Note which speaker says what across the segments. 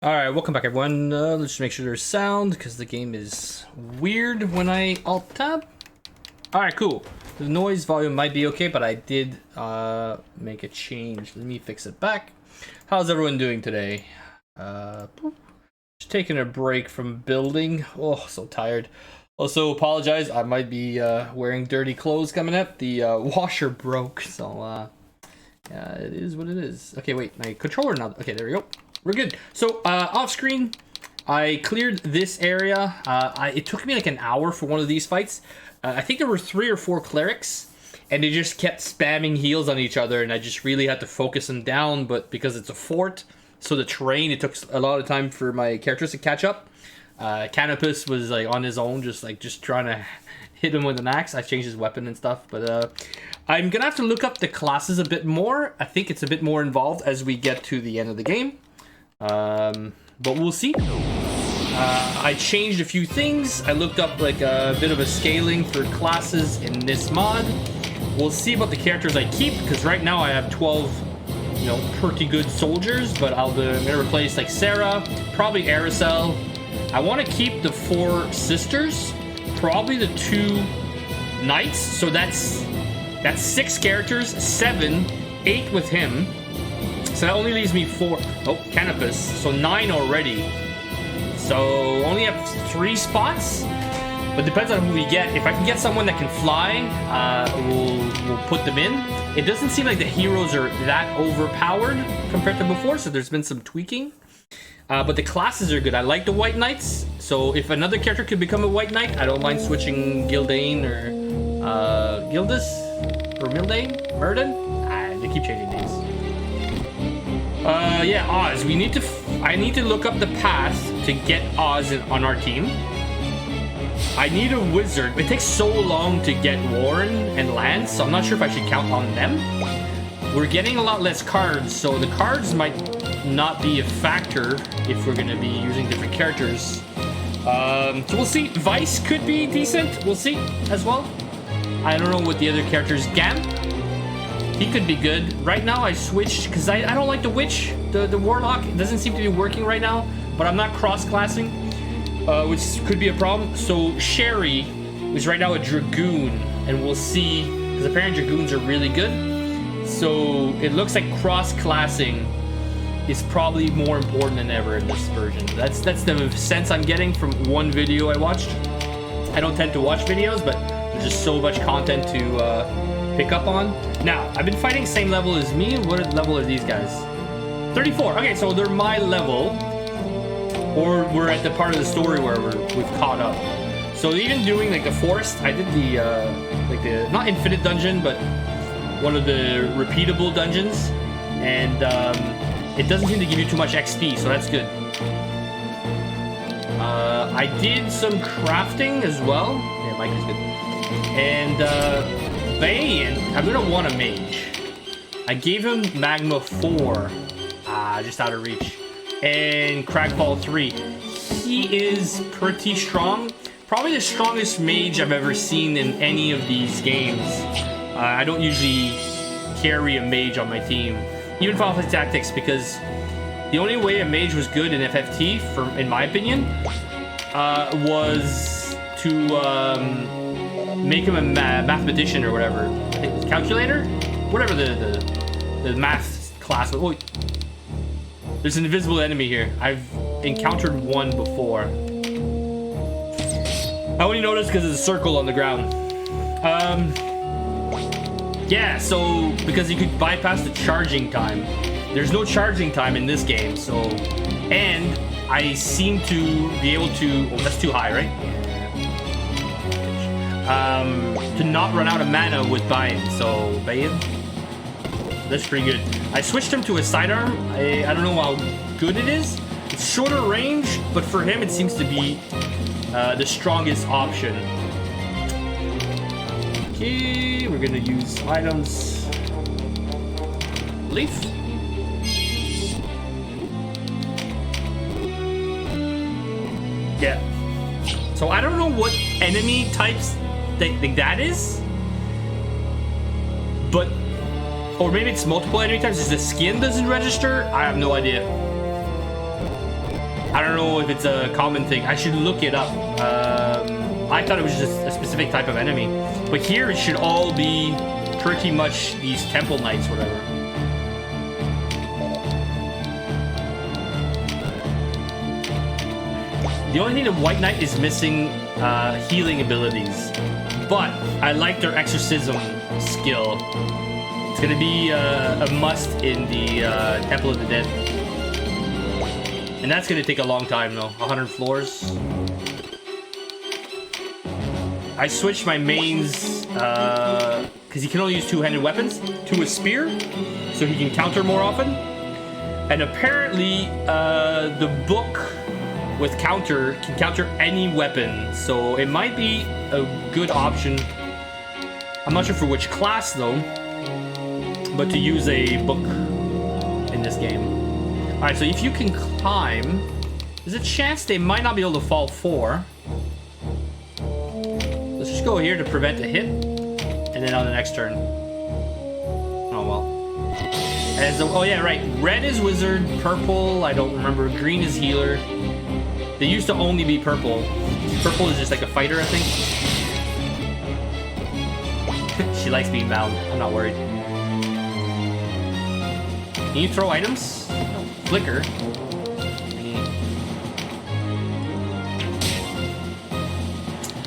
Speaker 1: Alright, welcome back everyone. Let's just make sure there's sound, because the game is weird when I alt-tab. Alright, cool. The noise volume might be okay, but I did make a change. Let me fix it back. How's everyone doing today? Just taking a break from building. Oh, so tired. Also, apologize, I might be wearing dirty clothes coming up. The washer broke, so yeah, it is what it is. Okay, wait, my controller now. Okay, there we go. We're good. So off screen, I cleared this area. It took me like an hour for one of these fights. I think there were 3 or 4 clerics, and they just kept spamming heals on each other, and I just really had to focus them down. But because it's a fort, so the terrain, it took a lot of time for my characters to catch up. Canopus was like on his own, just trying to hit him with an axe. I changed his weapon and stuff, but I'm gonna have to look up the classes a bit more. I think it's a bit more involved as we get to the end of the game. But we'll see. I changed a few things. I looked up like a bit of a scaling for classes in this mod. We'll see about the characters I keep, because right now I have 12, you know, pretty good soldiers, but I'm gonna replace like Sarah, probably Aracel. I want to keep the 4 sisters, probably the 2 knights, so that's 6 characters, 7, 8 with him. So that only leaves me 4. Oh, Canopus. So 9 already. So only have 3 spots. But depends on who we get. If I can get someone that can fly, we'll put them in. It doesn't seem like the heroes are that overpowered compared to before, so there's been some tweaking. But the classes are good. I like the White Knights. So if another character could become a White Knight, I don't mind switching Gildane or Gildus or Mildane, Murden. They keep changing names. Yeah, Oz. I need to look up the path to get Oz on our team. I need a wizard. It takes so long to get Warren and Lance, so I'm not sure if I should count on them. We're getting a lot less cards, so the cards might not be a factor if we're going to be using different characters. So we'll see. Vice could be decent. We'll see as well. I don't know what the other characters. Gam. He could be good. Right now I switched because I don't like the witch. The warlock, it doesn't seem to be working right now, but I'm not cross-classing, which could be a problem. So Sherry is right now a dragoon, and we'll see, because apparently dragoons are really good. So it looks like cross-classing is probably more important than ever in this version. That's the sense I'm getting from one video I watched. I don't tend to watch videos, but there's just so much content to pick up on. Now, I've been fighting same level as me. What level are these guys? 34. Okay, so they're my level. Or we're at the part of the story where we've caught up. So even doing like the forest, I did the like the not infinite dungeon, but one of the repeatable dungeons, and it doesn't seem to give you too much XP, so that's good. I did some crafting as well. Yeah, Mike is good. And Bane, I'm gonna want a mage. I gave him Magma 4, just out of reach, and Cragfall 3. He is pretty strong, probably the strongest mage I've ever seen in any of these games. I don't usually carry a mage on my team, even Final Fantasy Tactics, because the only way a mage was good in FFT, in my opinion, was to make him a mathematician or whatever, calculator, whatever the math class. Oh, there's an invisible enemy here. I've encountered one before. I only noticed because there's a circle on the ground. Yeah, so because you could bypass the charging time. There's no charging time in this game, so, and I seem to be able to. Oh, that's too high, right? To not run out of mana with Bind, so Bane, that's pretty good. I switched him to a sidearm. I don't know how good it is. It's shorter range, but for him it seems to be the strongest option. Okay, we're gonna use items. Leaf. Yeah. So I don't know what enemy types that is, but, or maybe it's multiple enemy types. Is the skin doesn't register? I have no idea. I don't know if it's a common thing. I should look it up. I thought it was just a specific type of enemy. But here it should all be pretty much these temple knights, whatever. The only thing the White Knight is missing healing abilities. But I like their exorcism skill. It's gonna be a must in the Temple of the Dead. And that's gonna take a long time though, 100 floors. I switched my mains, because he can only use two-handed weapons, to a spear, so he can counter more often. And apparently, the book with counter can counter any weapon, so it might be a good option. I'm not sure for which class though, but to use a book in this game. Alright, so if you can climb, there's a chance they might not be able to fall 4. Let's just go here to prevent a hit, and then on the next turn. Oh well. And so, oh yeah, right. Red is wizard, purple, I don't remember, green is healer. They used to only be purple. Purple is just like a fighter, I think. She likes being bound. I'm not worried. Can you throw items? No. Flicker.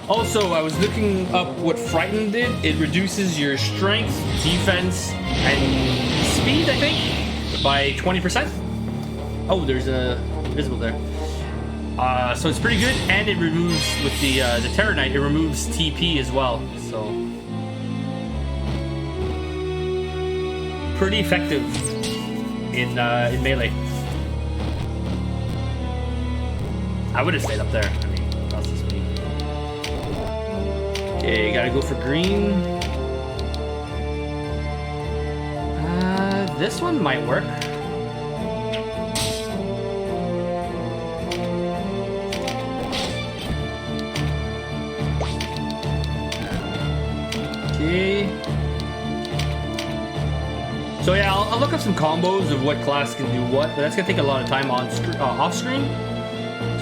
Speaker 1: Also, I was looking up what Frighten did. It reduces your strength, defense, and speed, I think, by 20%. Oh, there's a invisible there. So it's pretty good, and it removes, with the Terror Knight, it removes TP as well, so. Pretty effective in melee. I would have stayed up there. I mean, that's just me. Okay, gotta go for green. This one might work. Okay. So yeah, I'll look up some combos of what class can do what, but that's gonna take a lot of time on off screen.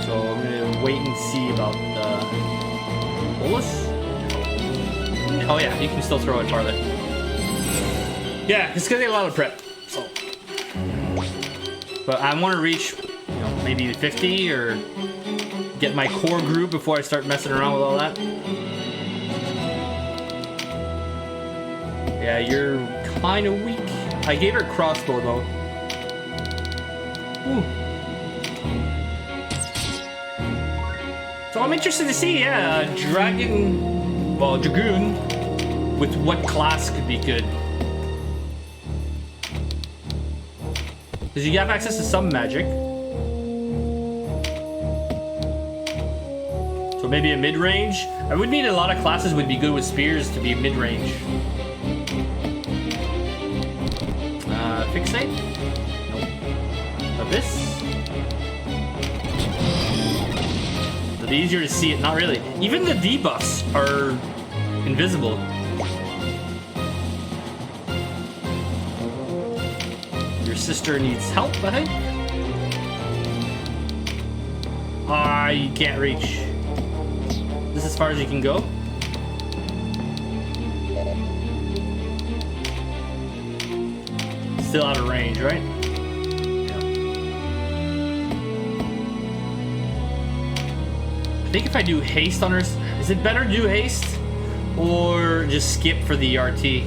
Speaker 1: So I'm gonna wait and see about the bolus. Oh yeah, you can still throw it farther. Yeah, it's gonna take a lot of prep. So, but I want to reach, you know, maybe 50 or get my core group before I start messing around with all that. Yeah, you're kind of weak. I gave her a crossbow though. Ooh. So I'm interested to see, yeah, Dragoon with what class could be good. Because you have access to some magic. So maybe a mid-range. I would mean a lot of classes would be good with spears to be mid-range. Fixate? Nope. Abyss? It'll be easier to see it. Not really. Even the debuffs are invisible. Your sister needs help, I think. Ah, you can't reach. This is as far as you can go. Still out of range, right? Yeah. I think if I do haste on her, is it better to do haste or just skip for the RT?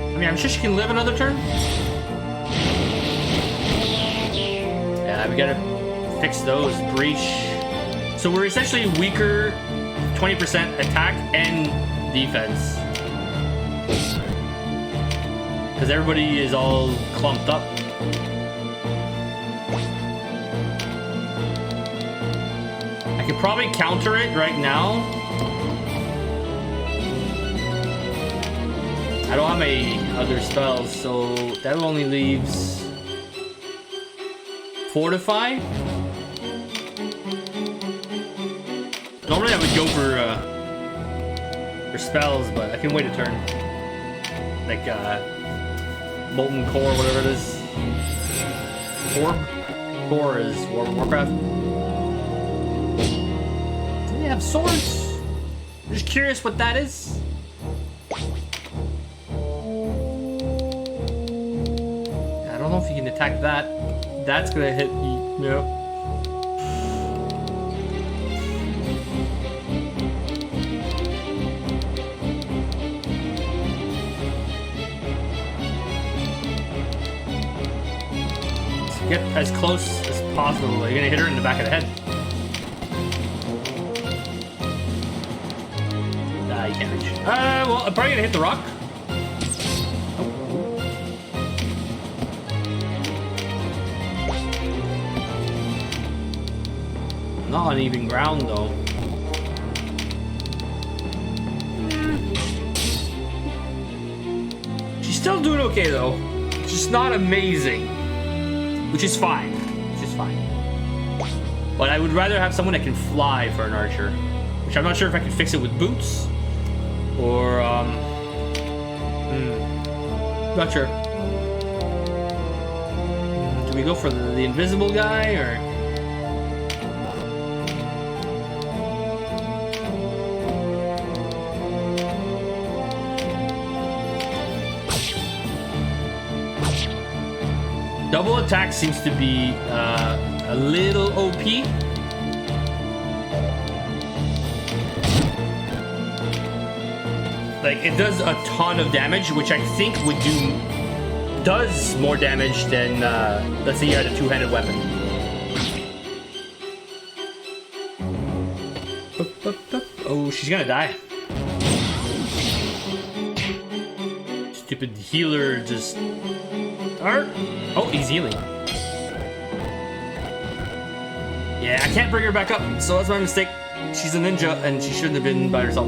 Speaker 1: I mean, I'm sure she can live another turn. Yeah, we gotta fix those. Breach. So we're essentially weaker, 20% attack and defense. Because everybody is all clumped up. I could probably counter it right now. I don't have any other spells, so that only leaves Fortify. Normally I would go for spells, but I can wait a turn. Like Molten Core, whatever it is. Thor is World of Warcraft. Do they have swords? I'm just curious what that is. I don't know if you can attack that. That's gonna hit me. Yep. Get as close as possible. You're gonna hit her in the back of the head. Nah, you can't reach. Well, I'm probably gonna hit the rock. Not on even ground though. She's still doing okay though. Just not amazing. Which is fine. But I would rather have someone that can fly for an archer. Which I'm not sure if I can fix it with boots. Or, not sure. Do we go for the invisible guy, or... Double attack seems to be a little OP. Like, it does a ton of damage, which I think does more damage than, let's say you had a two-handed weapon. Oh, she's gonna die. Stupid healer just... Oh, he's healing. Yeah, I can't bring her back up, so that's my mistake. She's a ninja, and she shouldn't have been by herself.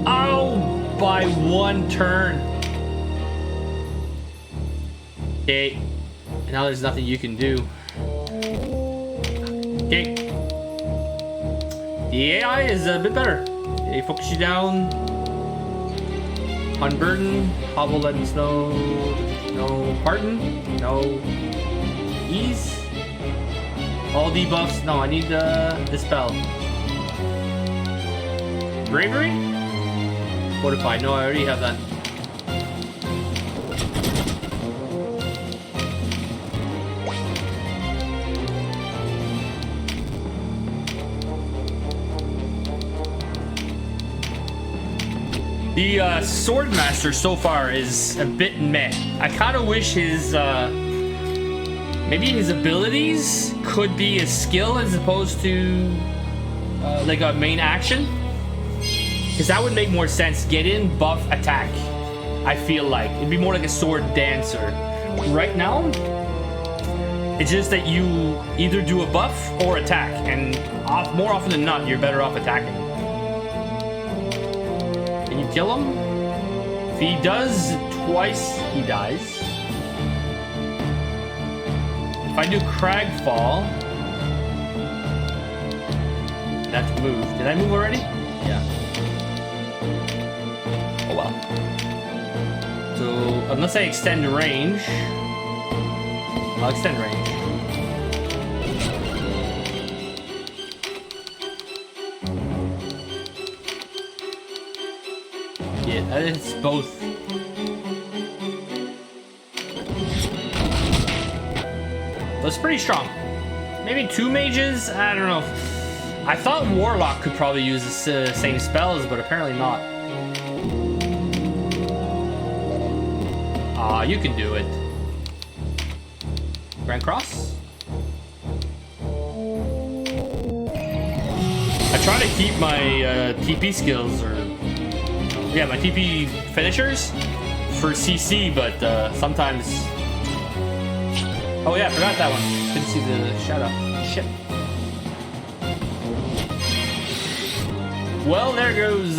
Speaker 1: Oh, by one turn. Okay, and now there's nothing you can do. Okay. The AI is a bit better. They focus you down. Unburden, hobble, let snow. No pardon, no ease. All debuffs. No, I need dispel. Bravery? Fortify. No, I already have that. The Swordmaster so far is a bit meh. I kind of wish his, maybe his abilities could be a skill as opposed to, like a main action. Because that would make more sense. Get in, buff, attack. I feel like. It'd be more like a sword dancer. Right now, it's just that you either do a buff or attack. And more often than not, you're better off attacking. Kill him. If he does twice, he dies. If I do Cragfall, that's move. Did I move already? Yeah. Oh well. So unless I extend range, I'll extend range. It's both. That's pretty strong. Maybe two mages? I don't know. I thought Warlock could probably use the same spells, but apparently not. Ah, you can do it. Grand Cross? I try to keep my TP skills, or yeah, my TP finishers for CC, but sometimes... Oh yeah, I forgot that one. Couldn't see the shadow. Shit. Well, there goes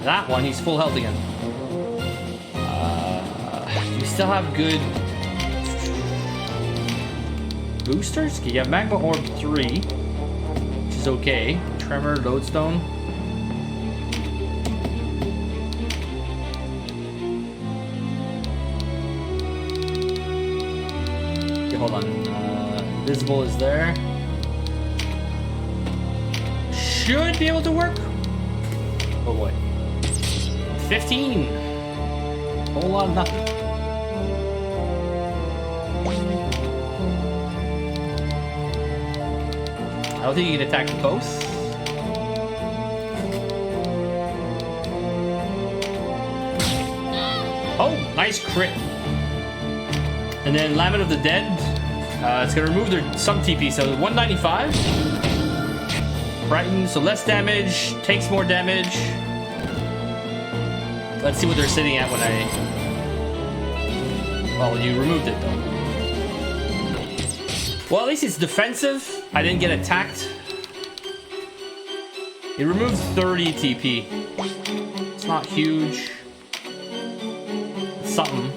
Speaker 1: that one. He's full health again. Do we still have good boosters? Okay, you have Magma Orb 3, which is okay. Tremor, Lodestone. hold on. Invisible is there. Should be able to work. Oh boy. 15. Whole lot of nothing. I don't think you can attack both. Oh, nice crit. And then Lament of the Dead. It's gonna remove some TP, so 195. Brighten, so less damage, takes more damage. Let's see what they're sitting at when well, you removed it though. Well, at least it's defensive. I didn't get attacked. It removes 30 TP. It's not huge. It's something.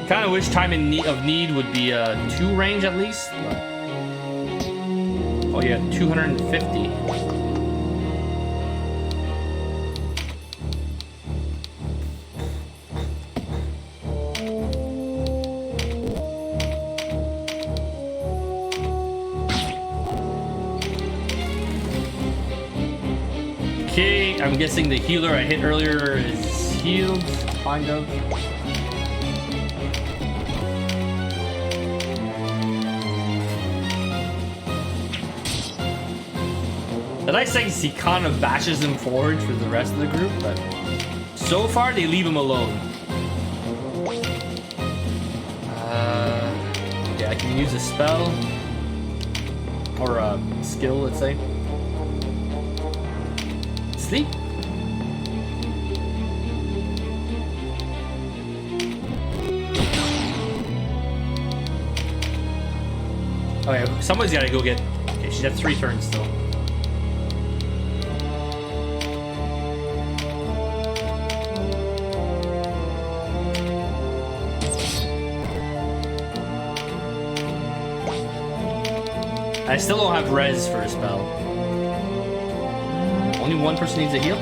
Speaker 1: Kind of wish time of need would be 2 range at least. But... oh yeah, 250. Okay, I'm guessing the healer I hit earlier is healed, kind of. The nice thing is he kind of bashes him forward for the rest of the group, but so far they leave him alone. Yeah, I can use a spell or a skill, let's say. Sleep. Oh yeah, someone's gotta go get. Okay, she's at 3 turns still. I still don't have res for a spell. Only one person needs a heal?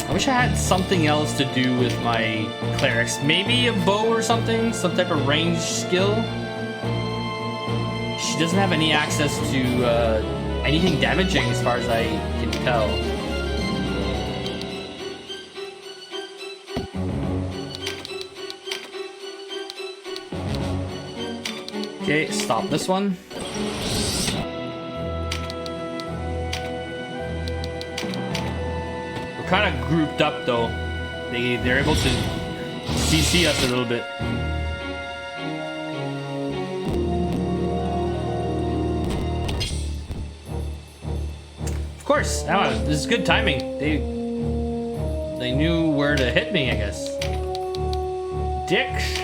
Speaker 1: I wish I had something else to do with my clerics. Maybe a bow or something? Some type of ranged skill? She doesn't have any access to anything damaging as far as I can tell. Okay, stop this one. We're kind of grouped up though. They're able to CC us a little bit. Of course, this is good timing. They knew where to hit me, I guess. Dicks.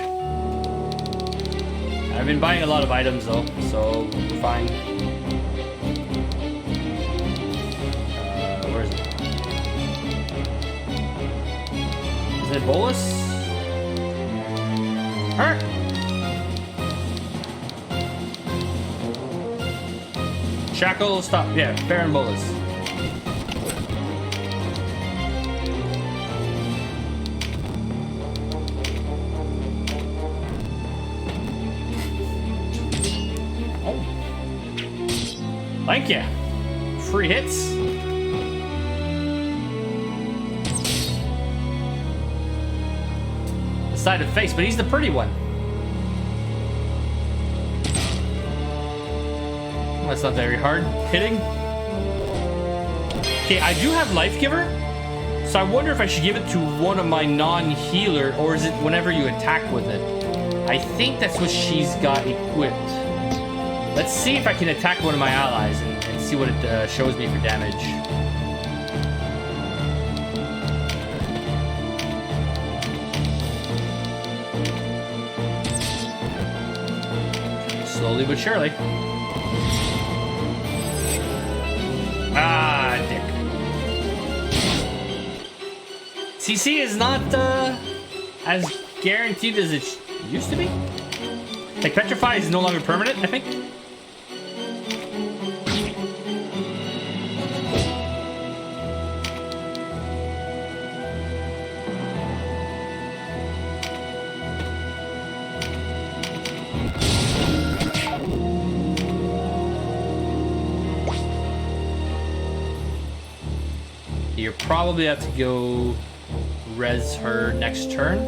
Speaker 1: I've been buying a lot of items though, so we're fine. Where is it? Is it Bolus? Hurt! Shackle, stop. Yeah, Baron Bolus. Thank you. Free hits. The side of face, but he's the pretty one. That's not very hard hitting. Okay, I do have Life Giver, so I wonder if I should give it to one of my non-healer, or is it whenever you attack with it? I think that's what she's got equipped. Let's see if I can attack one of my allies and see what it shows me for damage. Slowly but surely. Ah, dick. CC is not as guaranteed as it used to be. Like, Petrify is no longer permanent, I think. You probably have to go res her next turn.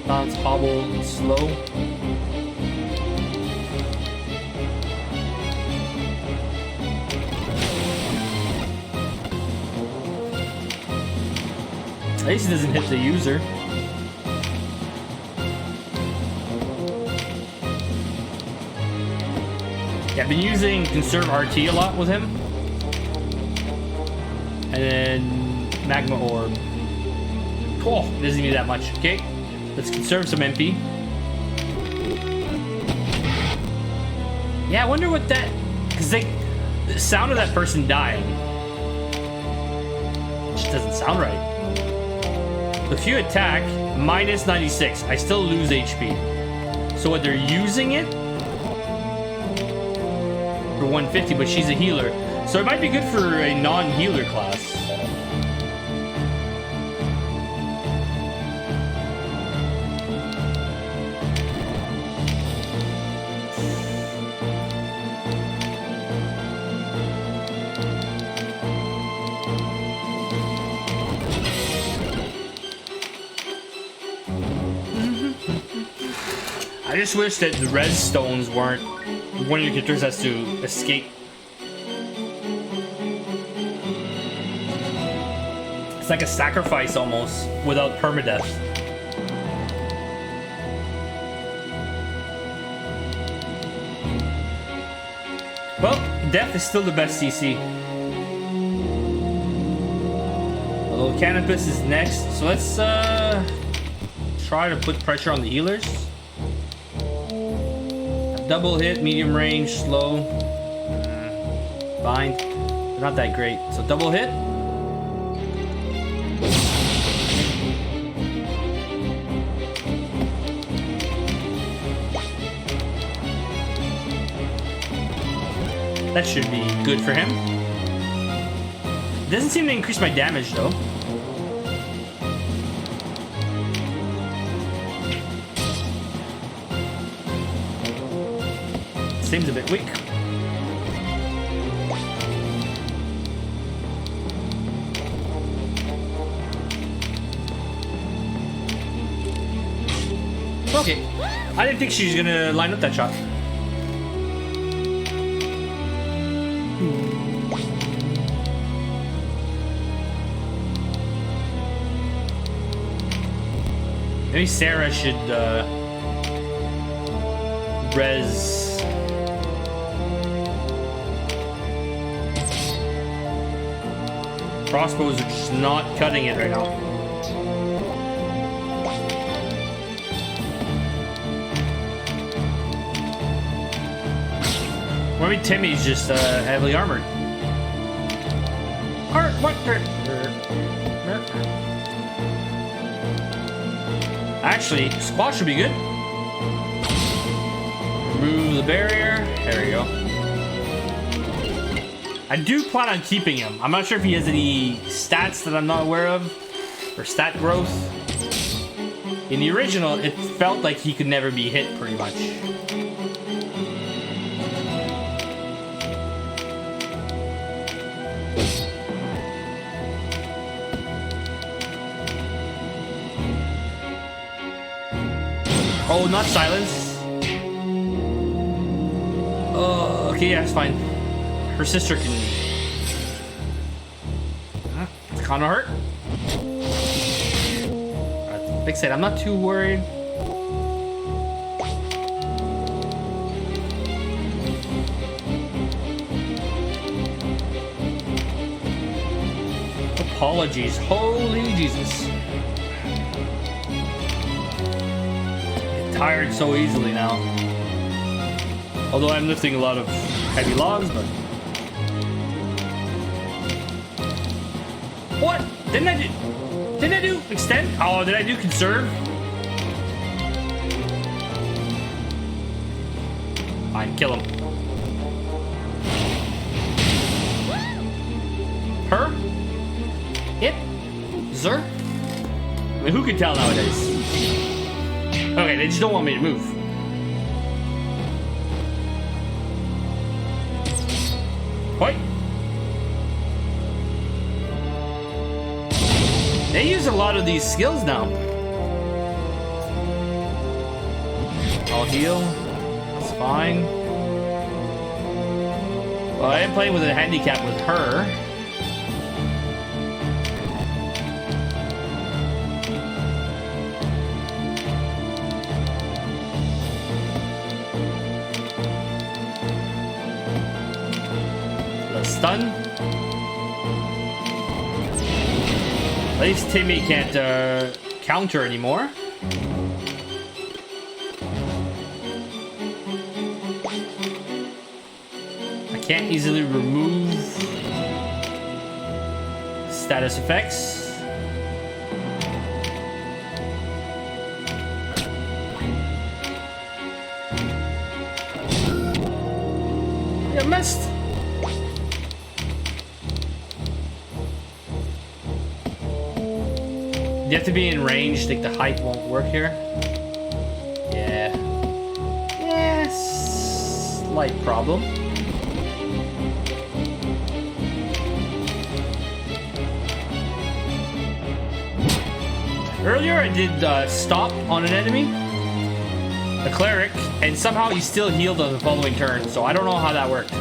Speaker 1: Bounce, hobble, slow. At least it doesn't hit the user. Yeah, I've been using Conserve RT a lot with him. And then Magma Orb. Cool, it doesn't need that much. Okay, let's conserve some MP. Yeah, I wonder what that... Because the sound of that person dying just doesn't sound right. If you attack, minus 96, I still lose HP. So what, they're using it for 150, but she's a healer. So it might be good for a non-healer class. I just wish that the red stones weren't one of your characters has to escape. It's like a sacrifice almost without permadeath. Well, death is still the best CC. Although Canopus is next, so let's try to put pressure on the healers. Double hit, medium range, slow. Bind. They're not that great. So double hit. That should be good for him. It doesn't seem to increase my damage though. Seems a bit weak. Okay. I didn't think she was gonna line up that shot. Maybe Sarah should res. Crossbows are just not cutting it right now. Maybe Timmy's just heavily armored. Actually, squash would be good. Remove the barrier. There we go. I do plan on keeping him. I'm not sure if he has any stats that I'm not aware of, or stat growth. In the original, it felt like he could never be hit, pretty much. Oh, not silence. Oh, okay, yeah, it's fine. Her sister can... It's kind of hurt. Like I said, I'm not too worried. Apologies. Holy Jesus. I'm tired so easily now. Although I'm lifting a lot of heavy logs, but... What? Didn't I do extend? Oh, did I do conserve? Fine, kill him. Her? It? Zer? I mean, who could tell nowadays? Okay, they just don't want me to move. They use a lot of these skills now. I'll heal. It's fine. Well, I am playing with a handicap with her. The stun. At least Timmy can't counter anymore. Can't easily remove status effects. You missed. You have to be in range. Like the height won't work here. Yeah. Yes. Slight problem. Earlier I did stop on an enemy, a cleric, and somehow he still healed on the following turn, so I don't know how that worked.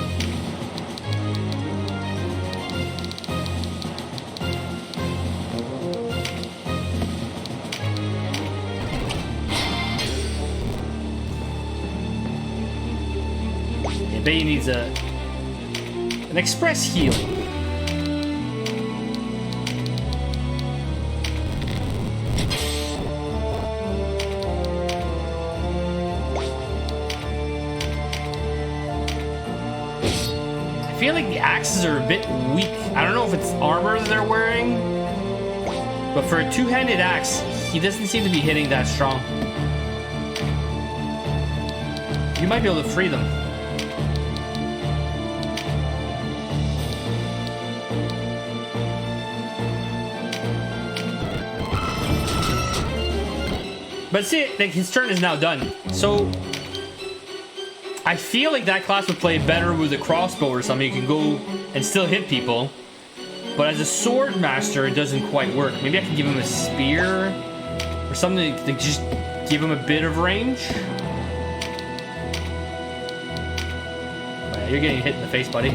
Speaker 1: I bet he needs an express heal. I feel like the axes are a bit weak. I don't know if it's armor they're wearing, but for a two-handed axe, he doesn't seem to be hitting that strong. You might be able to free them. But see, like his turn is now done. So I feel like that class would play better with a crossbow or something. You can go and still hit people. But as a sword master, it doesn't quite work. Maybe I can give him a spear or something to just give him a bit of range. Oh, yeah, you're getting hit in the face, buddy.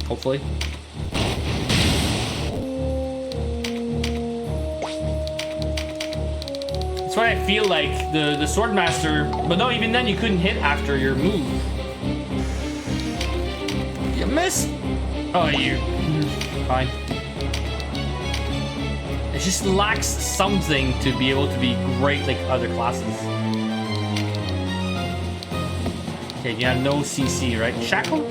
Speaker 1: Hopefully. That's why I feel like the Swordmaster, but no, even then you couldn't hit after your move. You missed. Oh, you. Fine. It just lacks something to be able to be great like other classes. Okay, you have no CC, right? Shackle?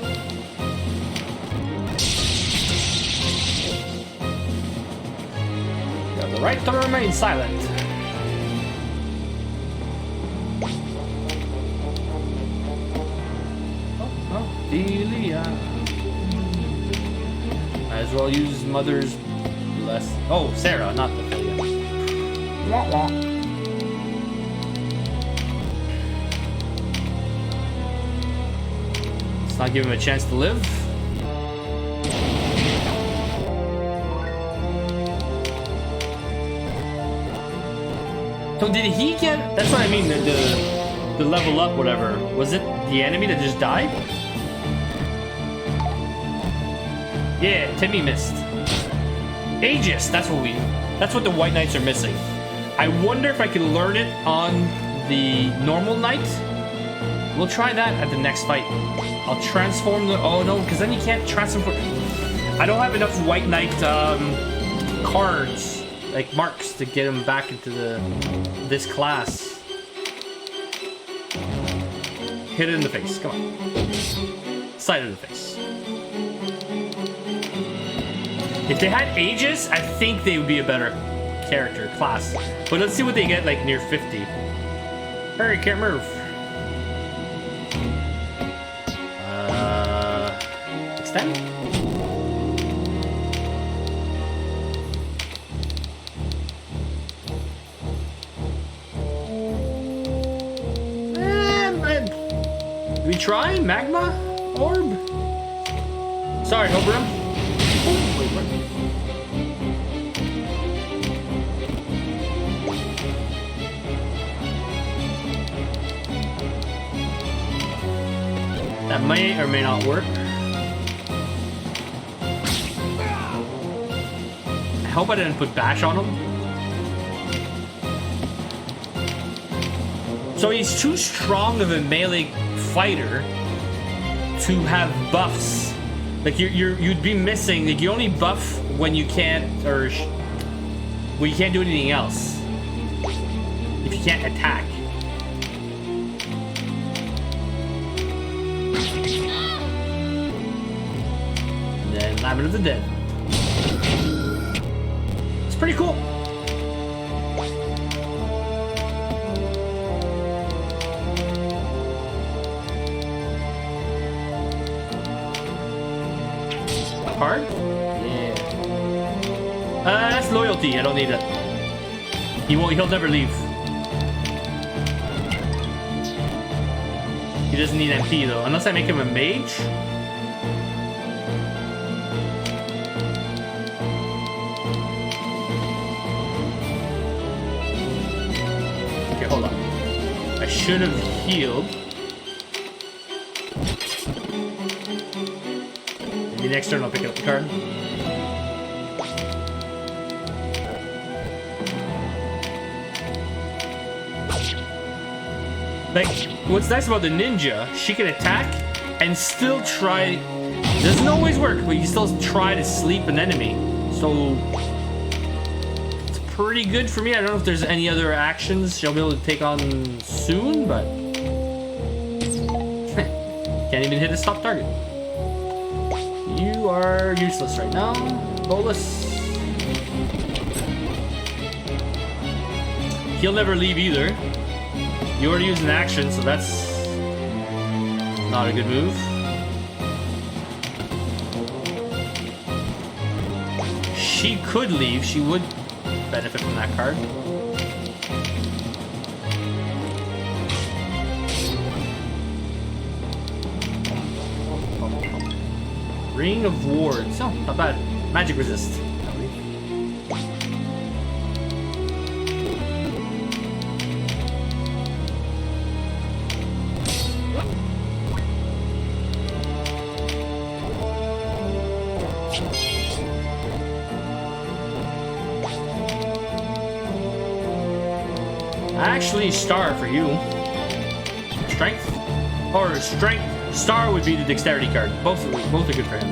Speaker 1: You have the right to remain silent. Delia. Might as well use Mother's Bless. Oh, Sarah, not Ophelia. Wah wah. Let's not give him a chance to live. So did he get? That's what I mean. The level up, whatever. Was it the enemy that just died? Yeah, Timmy missed. Aegis, that's what the White Knights are missing. I wonder if I can learn it on the normal knight. We'll try that at the next fight. I'll transform the, oh no, because then you can't transform. I don't have enough White Knight cards, like marks, to get him back into this class. Hit it in the face, come on. Side of the face. If they had Aegis, I think they would be a better character class. But let's see what they get like near 50. Hurry, can't move. Extend? Do we try Magma? orb. Sorry, Oberon. Oh, wait, what? That may or may not work. I hope I didn't put bash on him. So he's too strong of a melee fighter to have buffs. Like you'd be missing. Like you only buff when you can't, or when you can't do anything else. If you can't attack. And then Lament of the Dead. It's pretty cool. Card? Yeah. That's loyalty. I don't need it. He'll never leave. He doesn't need MP though, unless I make him a mage. Okay, hold on. I should have healed. Maybe next turn I'll pick up the card. Like, what's nice about the ninja, she can attack and still try. Doesn't always work, but you still try to sleep an enemy. So it's pretty good for me. I don't know if there's any other actions she'll be able to take on soon, but can't even hit a stop target. You are useless right now, Bolus. He'll never leave either. You already used an action, so that's not a good move. She could leave. She would benefit from that card. Ring of Wards. Oh, not bad. Magic resist. Actually, star for you. Strength? Or strength. Star would be the dexterity card. Both are good for him.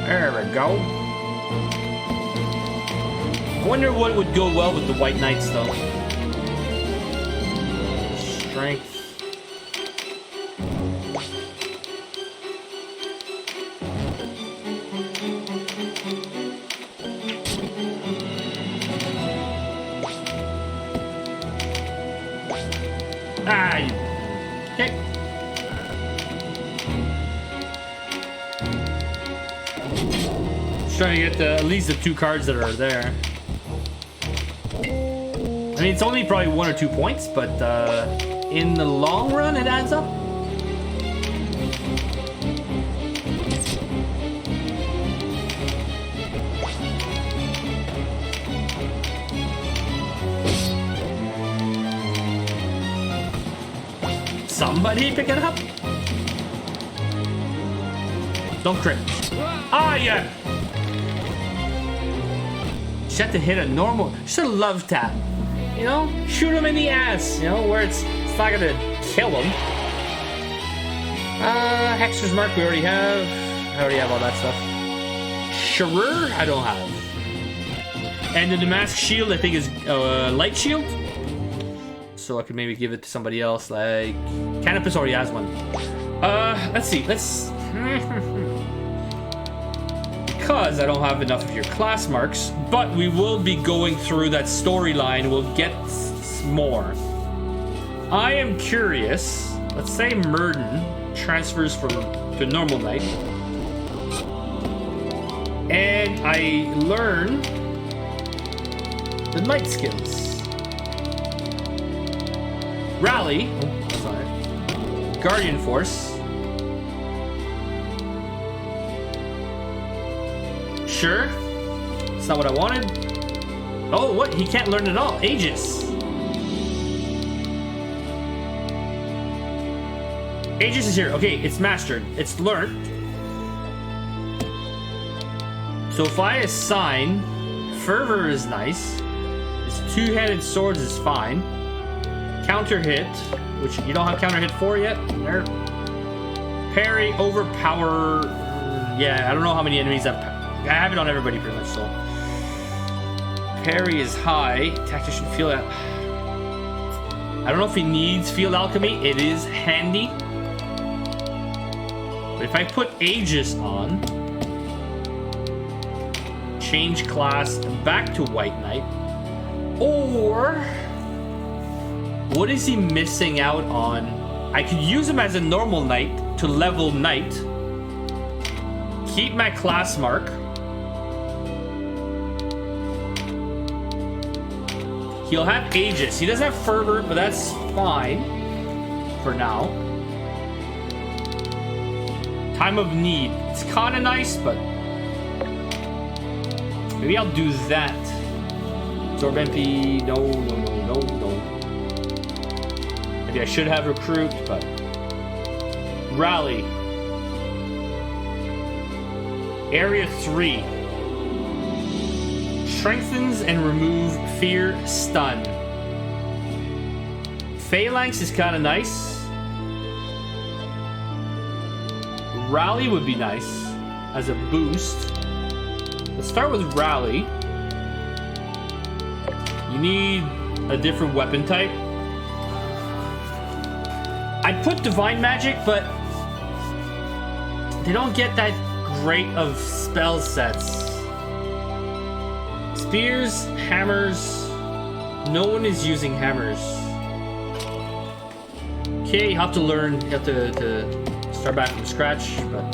Speaker 1: There we go. I wonder what would go well with the White Knights, though. Strength. Okay. Just trying to get at least the 2 cards that are there. I mean, it's only probably 1 or 2 points, but in the long run, it adds up. Somebody pick it up. Don't crit. Ah, yeah. Just have to hit a normal. Just a love tap. You know, shoot him in the ass. You know, where it's not gonna kill him. Hexer's Mark we already have. I already have all that stuff. Sure, I don't have. And the Damask Shield, I think, is Light Shield. So I could maybe give it to somebody else, like Canopus already has one. Let's see. Because I don't have enough of your class marks, but we will be going through that storyline. We'll get more. I am curious. Let's say Murden transfers from to normal knight, and I learn the knight skills. Rally. Oh, sorry. Guardian Force. Sure. That's not what I wanted. Oh, what? He can't learn at all. Aegis. Aegis is here. Okay, it's mastered. It's learned. So if I assign, Fervor is nice. This two-handed swords is fine. Counter hit, which you don't have counter hit for yet. There. Parry, overpower. Yeah, I don't know how many enemies I have it on everybody pretty much. So parry is high. Tactician field. I don't know if he needs field alchemy. It is handy. But if I put Aegis on, change class back to White Knight, or what is he missing out on? I could use him as a normal knight to level knight, keep my class mark, he'll have Aegis. He doesn't have Fervor, but that's fine for now. Time of Need, it's kind of nice, but maybe I'll do that. Absorb MP, no. Maybe I should have Recruit, but Rally. Area 3. Strengthens and remove Fear, Stun. Phalanx is kind of nice. Rally would be nice as a boost. Let's start with Rally. You need a different weapon type. I'd put Divine Magic, but they don't get that great of spell sets. Spears, hammers. No one is using hammers. Okay, you have to learn. You have to start back from scratch, but.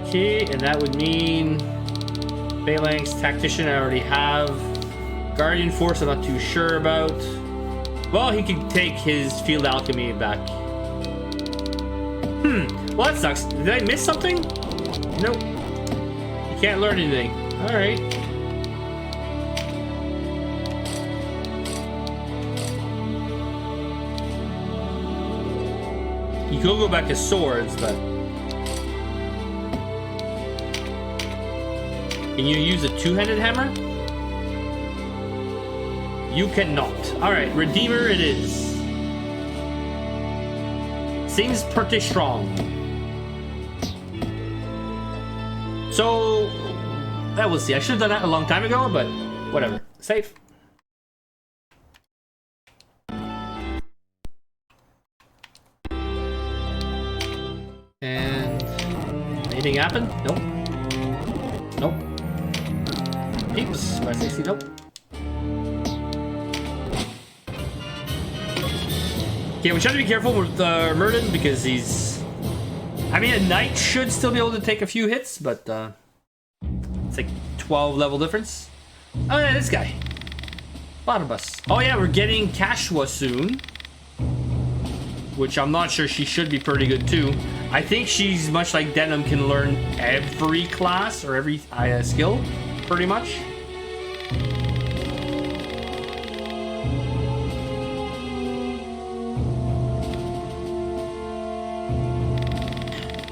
Speaker 1: Okay, and that would mean Phalanx, Tactician I already have. Guardian Force I'm not too sure about. Well, he can take his Field Alchemy back. Well that sucks. Did I miss something? Nope. You can't learn anything. Alright. You could go back to swords, but can you use a two-handed hammer? You cannot. Alright, Redeemer it is. Seems pretty strong. So, we'll see. I should have done that a long time ago, but whatever. Save. And anything happen? Nope. Nope. Peeps, 560, nope. Okay, we try to be careful with Murden because he's... I mean, a knight should still be able to take a few hits, but it's like 12 level difference. Oh yeah, this guy. Barnabas. Oh yeah, we're getting Kashwa soon. Which I'm not sure, she should be pretty good too. I think she's much like Denim, can learn every class or every skill, pretty much.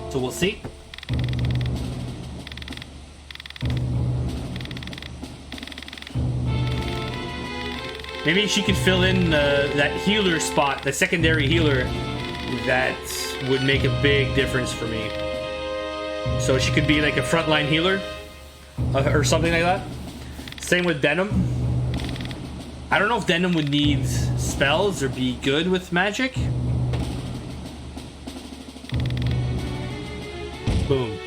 Speaker 1: So we'll see. Maybe she could fill in that healer spot, the secondary healer, that would make a big difference for me. So she could be like a frontline healer or something like that. Same with Denim. I don't know if Denim would need spells or be good with magic. Boom.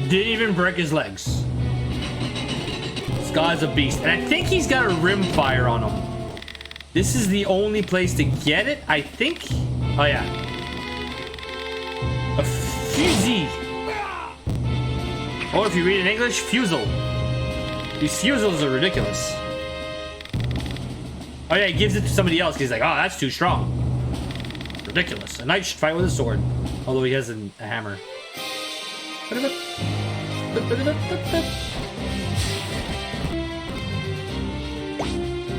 Speaker 1: Didn't even break his legs. This guy's a beast. And I think he's got a rimfire on him. This is the only place to get it, I think. Oh, yeah. A fusee. Or if you read in English, fusel. These fusels are ridiculous. Oh yeah, he gives it to somebody else. He's like, oh, that's too strong. Ridiculous. A knight should fight with a sword. Although he has a hammer.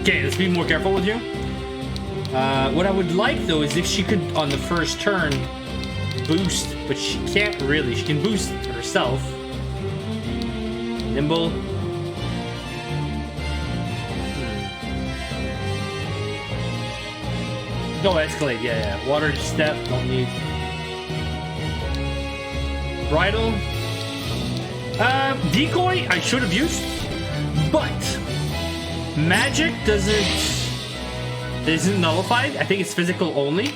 Speaker 1: Okay, let's be more careful with you. What I would like, though, is if she could, on the first turn, boost, but she can't really. She can boost herself. Nimble. No, escalate, yeah. Water step, don't need. Bridle. Decoy, I should have used, but magic isn't nullified. I think it's physical only,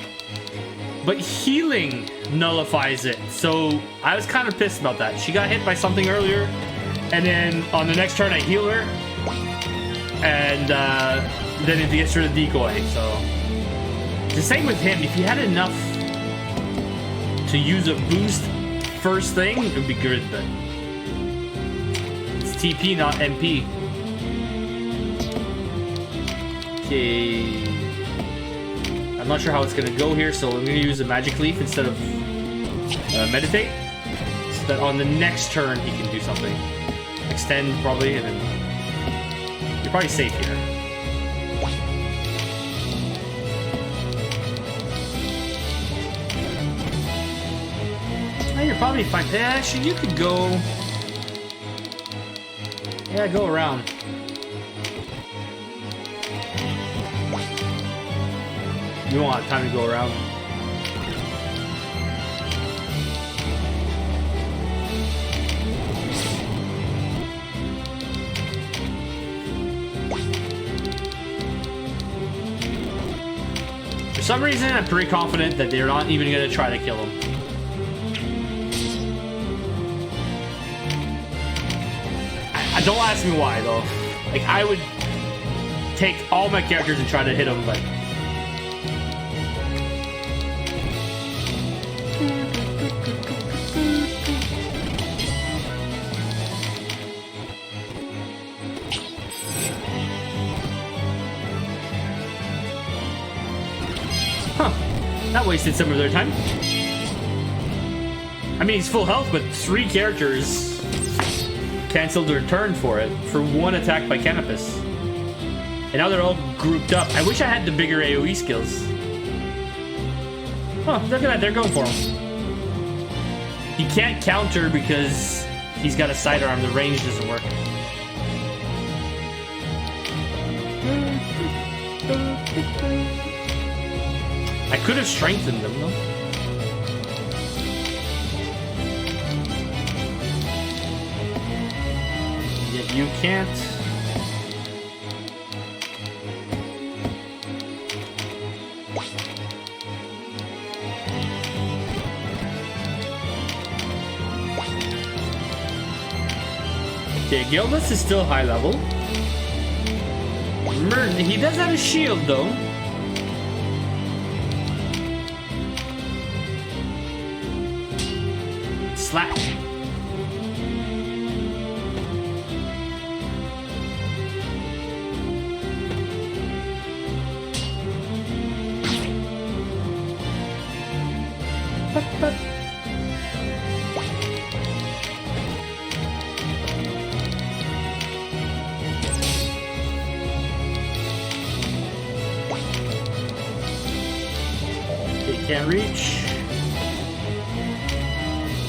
Speaker 1: but healing nullifies it. So I was kind of pissed about that. She got hit by something earlier, and then on the next turn I heal her, and then it gets rid of decoy. So the same with him. If he had enough to use a boost first thing, it would be good, but it's TP, not MP. Okay. I'm not sure how it's gonna go here, so I'm gonna use a magic leaf instead of meditate, so that on the next turn he can do something. Extend probably, and then you're probably safe here. You're probably fine. Yeah, actually, you could go. Yeah, go around. You won't have time to go around. For some reason, I'm pretty confident that they're not even going to try to kill him. Don't ask me why, though. Like, I would take all my characters and try to hit them, but... Huh. That wasted some of their time. I mean, he's full health, but 3 characters... canceled their turn for it, for 1 attack by Canopus. And now they're all grouped up. I wish I had the bigger AoE skills. Oh, look at that, they're going for him. He can't counter because he's got a sidearm, the range doesn't work. I could have strengthened them, though. You can't. Okay, Gildas is still high level. He does have a shield, though. Slap. Can't reach.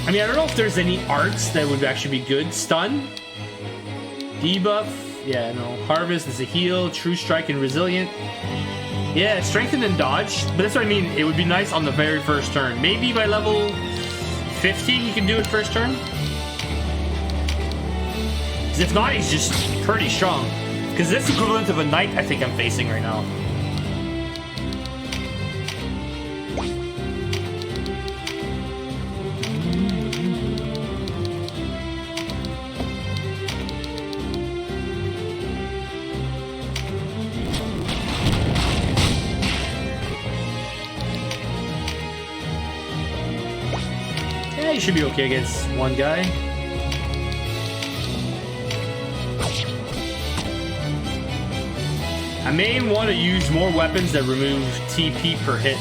Speaker 1: I mean, I don't know if there's any arts that would actually be good. Stun, debuff, yeah, no. Harvest is a heal, true strike, and resilient. Yeah, strengthen and dodge. But that's what I mean. It would be nice on the very first turn. Maybe by level 50 he can do it first turn. Because if not, he's just pretty strong. Because that's the equivalent of a knight I think I'm facing right now. Yeah, he should be okay against one guy. I may want to use more weapons that remove TP per hit.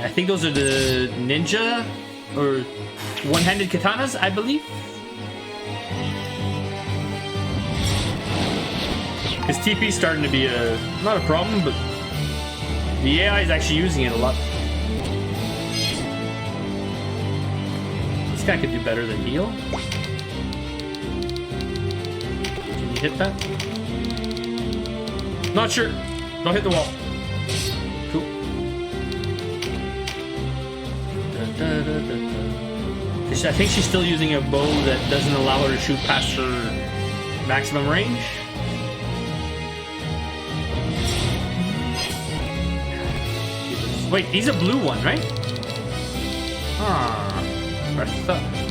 Speaker 1: I think those are the ninja or one-handed katanas, I believe. Because TP is starting to be not a problem, but the AI is actually using it a lot. This guy could do better than heal. Can you hit that? Not sure. Don't hit the wall. Cool. I think she's still using a bow that doesn't allow her to shoot past her maximum range. Wait, he's a blue one, right?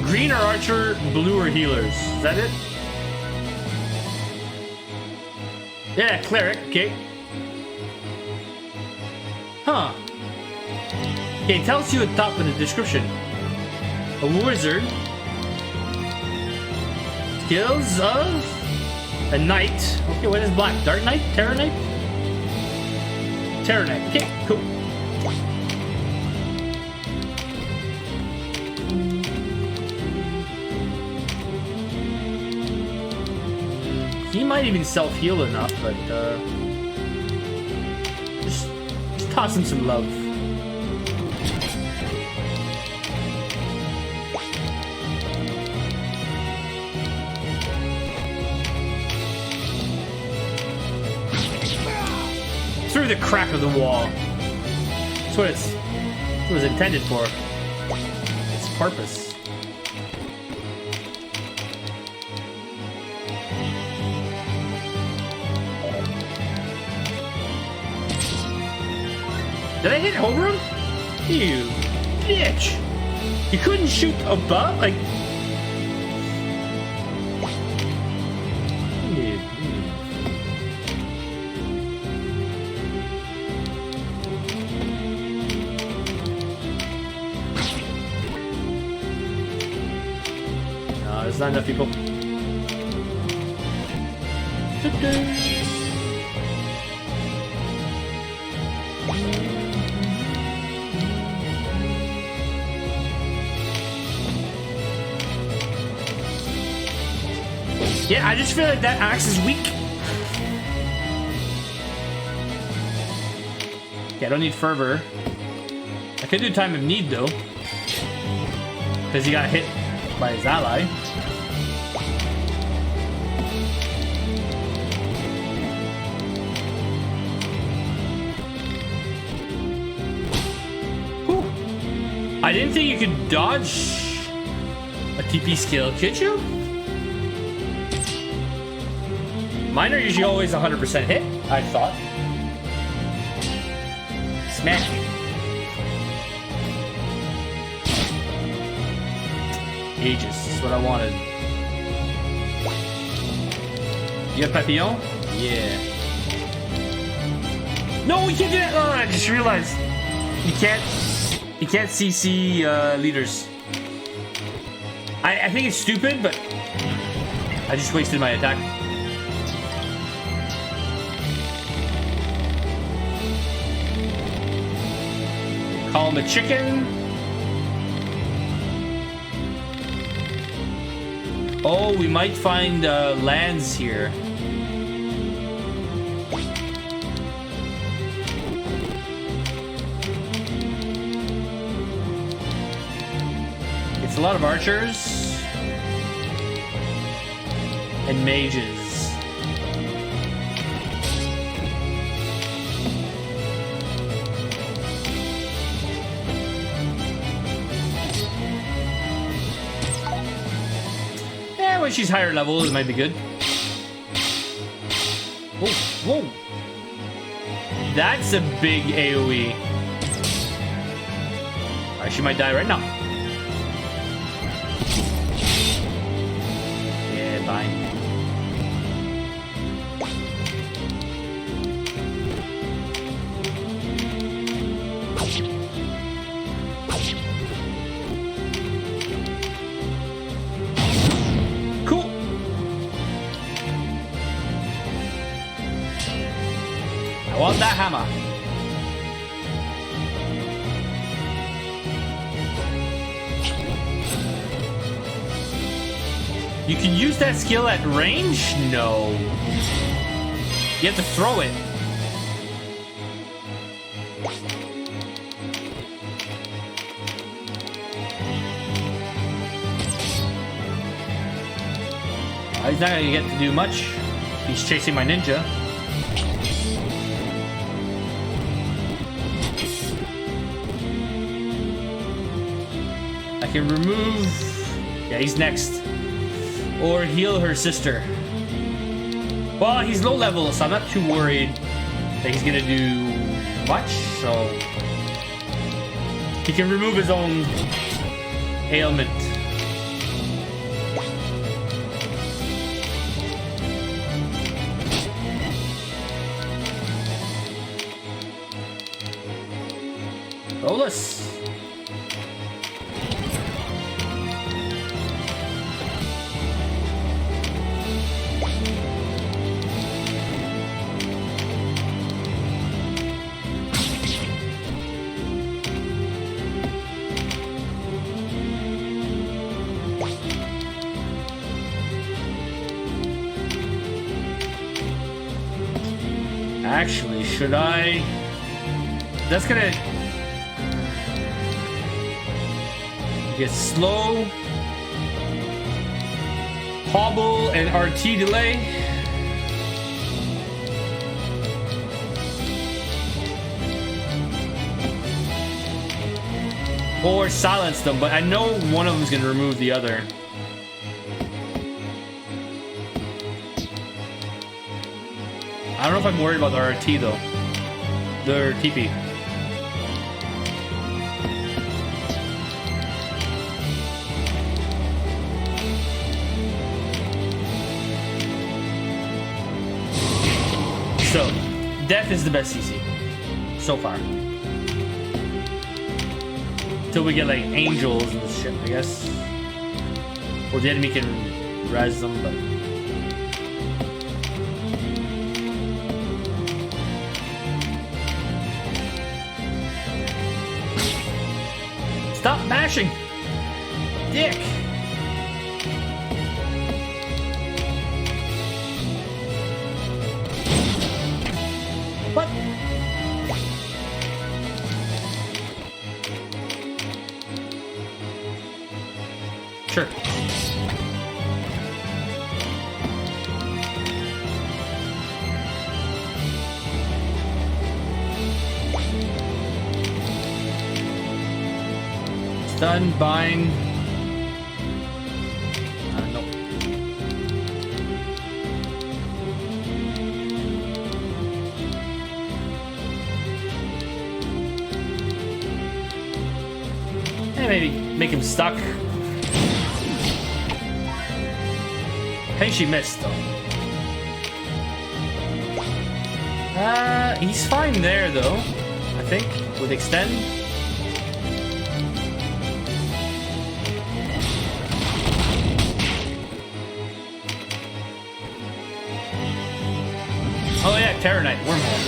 Speaker 1: Green or archer, blue or healers. Is that it? Yeah, cleric. Okay. Huh. Okay, it tells you at the top in the description. A wizard. Skills of a knight. Okay, what is black? Dark knight? Terror knight? Terror knight. Okay, cool. He might even self-heal enough, but just toss him some love. Through the crack of the wall. That's what it was intended for. Its purpose. Did I hit over him? You bitch! You couldn't shoot above? Like... No, there's not enough people. Yeah, I just feel like that axe is weak. Yeah, I don't need fervor. I could do time of need though, because he got hit by his ally. Whew. I didn't think you could dodge a TP skill, could you? Mine are usually always 100% hit, I thought. Smack. Aegis is what I wanted. You have Papillon? Yeah. No, we can't do that! Oh, I just realized. You can't CC leaders. I think it's stupid, but I just wasted my attack. Call him a chicken. Oh, we might find lands here. It's a lot of archers and mages. When she's higher level, it might be good. Whoa, whoa. That's a big AoE. Alright, she might die right now. Yeah, bye. I want that hammer. You can use that skill at range? No. You have to throw it. He's not gonna get to do much. He's chasing my ninja. I can remove... Yeah, he's next. Or heal her sister. Well, he's low level, so I'm not too worried that he's gonna do much, so... He can remove his own ailment. Rolus. Actually, should I? That's gonna get slow, hobble, and RT delay. Or silence them, but I know one of them is gonna remove the other. I don't know if I'm worried about the RT though. The TP. So, death is the best CC so far. Till we get like angels and this shit, I guess. Or the enemy can res them, but. Stop mashing! Dick! What? Sure. Stun, bind. Nope. And maybe make him stuck. I think she missed though. He's fine there though. I think with extend. Oh yeah, Terror Knight, wormhole.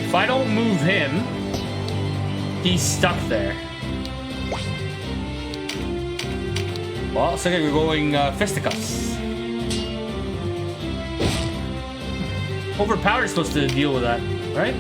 Speaker 1: If I don't move him, he's stuck there. Well, so we're going fisticuffs. Overpowered's supposed to deal with that, right?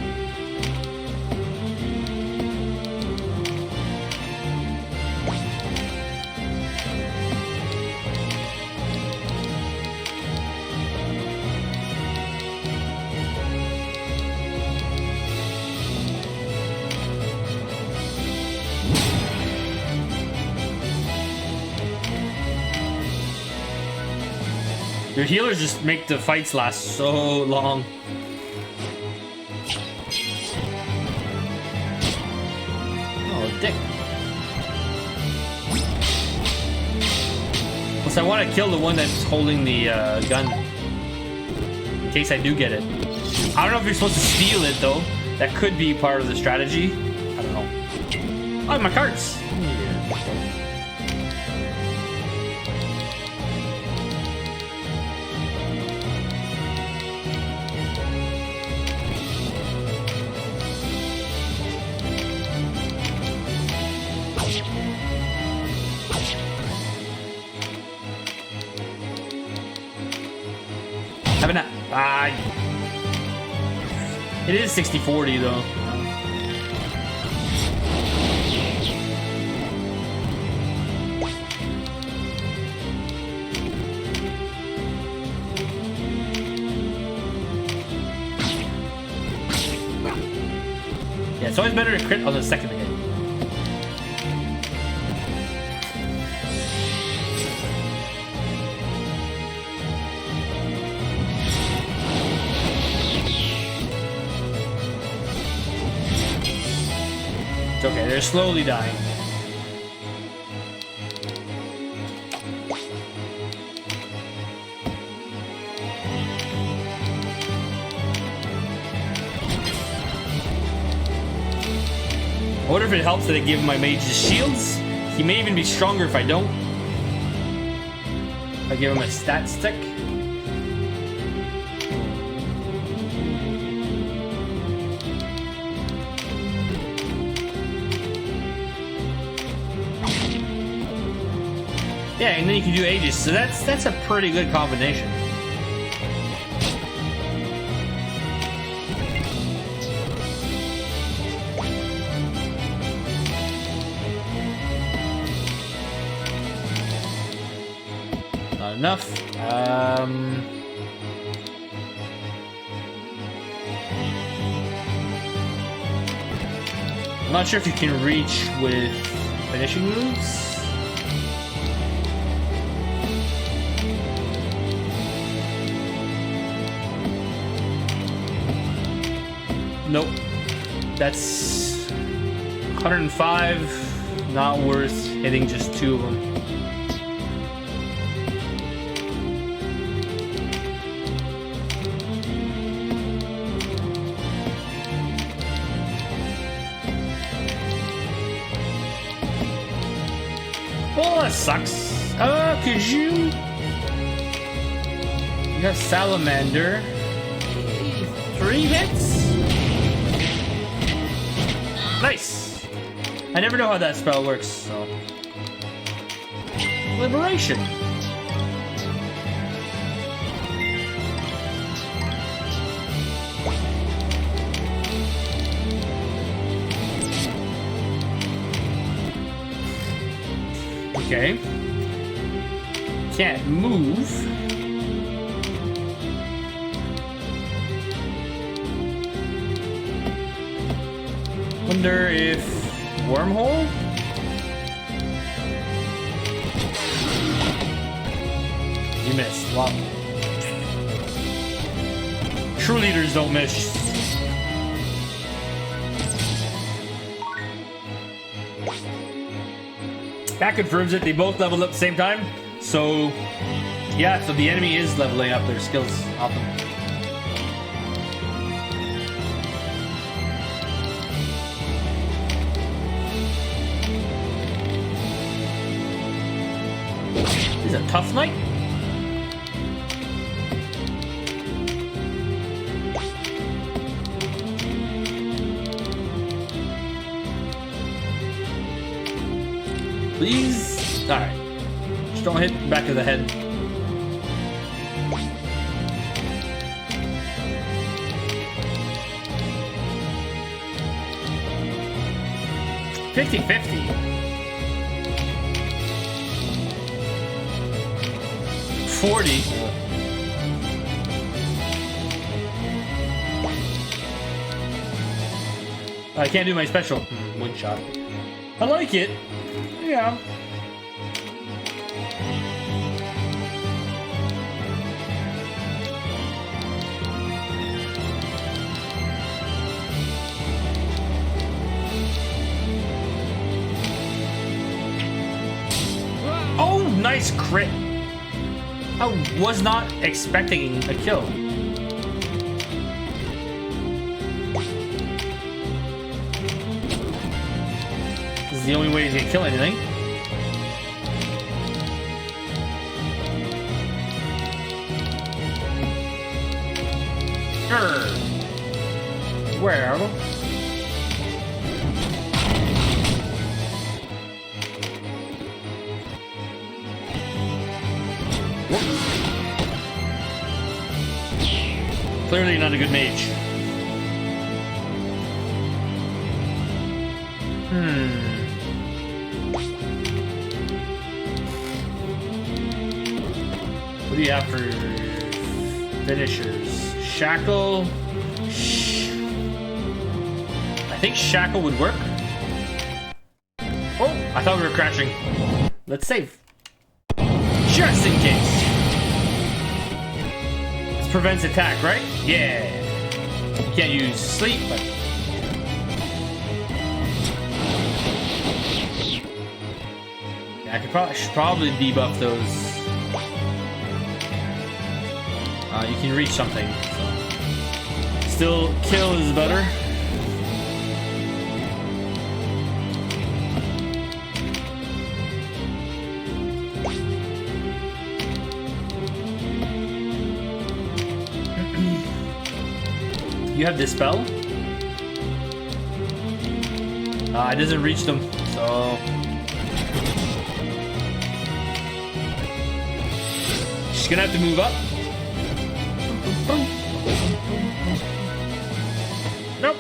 Speaker 1: Your healers just make the fights last so long. Oh, dick. Plus, I want to kill the one that's holding the gun. In case I do get it. I don't know if you're supposed to steal it, though. That could be part of the strategy. I don't know. Oh, my cards! Haven't it is 60-40 though. Yeah, it's always better to crit on the second hit. It's okay, they're slowly dying. I wonder if it helps that I give my mages shields. He may even be stronger if I don't. I give him a stat stick. Yeah, and then you can do Aegis, so that's a pretty good combination. Not enough. I'm not sure if you can reach with finishing moves. Nope. That's 105. Not worth hitting just 2 of them. Well, that sucks. Could you? You got Salamander. 3 hits? Nice! I never know how that spell works, so... Liberation! Okay. Can't move. Wonder if wormhole? You missed. Wow. True leaders don't miss. That confirms it. They both leveled up at the same time. So, yeah, so the enemy is leveling up their skills off them. He's a tough knight. Please? Alright. Just don't hit the back of the head. $50-50. 40. I can't do my special. One shot. I like it. Yeah. Oh, nice crit. I was not expecting a kill. This is the only way he's gonna kill anything. Well. Clearly not a good mage. What do you have for finishers? Shackle. I think Shackle would work. Oh, I thought we were crashing. Let's save. Just in case. This prevents attack, right? Yeah. You can't use sleep, but... yeah, I should probably debuff those. You can reach something, so. Still, kill is better. You have Dispel? It doesn't reach them, so... she's gonna have to move up. Nope.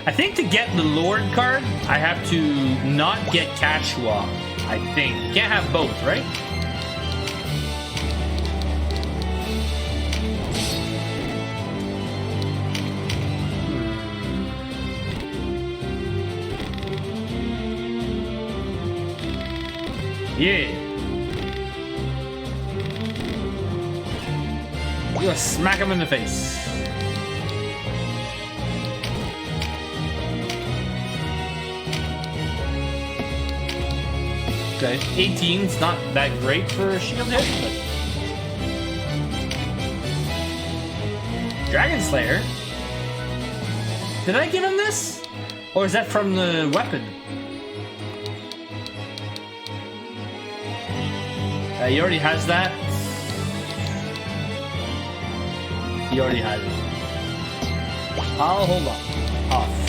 Speaker 1: I think to get the Lord card, I have to not get Kashua. I think. You can't have both, right? Yeah. You gotta smack him in the face. Okay, 18's not that great for a shield hit, but... Dragon Slayer? Did I give him this? Or is that from the weapon? He already has that. He already has it. I'll hold on. Off.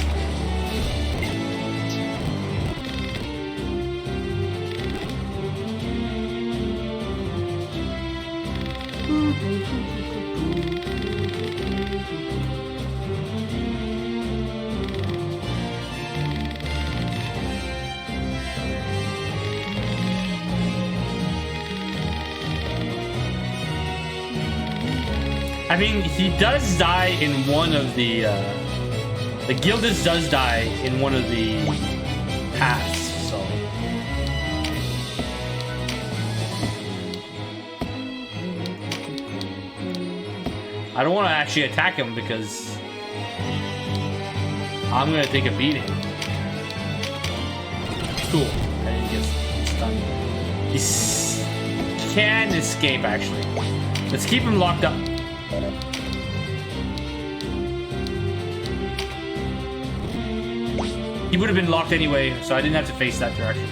Speaker 1: I mean, he does die in one of the Gildus does die in one of the paths, so. I don't want to actually attack him because I'm going to take a beating. Cool. I didn't get stunned. He can escape, actually. Let's keep him locked up. He would have been locked anyway, so I didn't have to face that direction.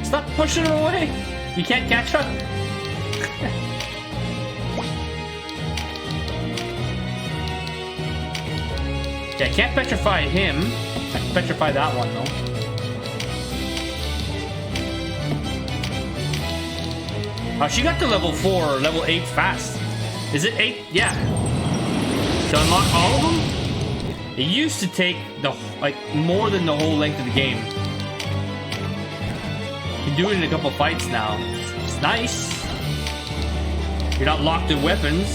Speaker 1: Stop pushing him away! You can't catch up! Yeah, I can't petrify him. I can petrify that one, though. Oh, she got to level 4 or level 8 fast. Is it 8? Yeah. To unlock all of them? It used to take more than the whole length of the game. You can do it in a couple fights now. It's nice. You're not locked in weapons.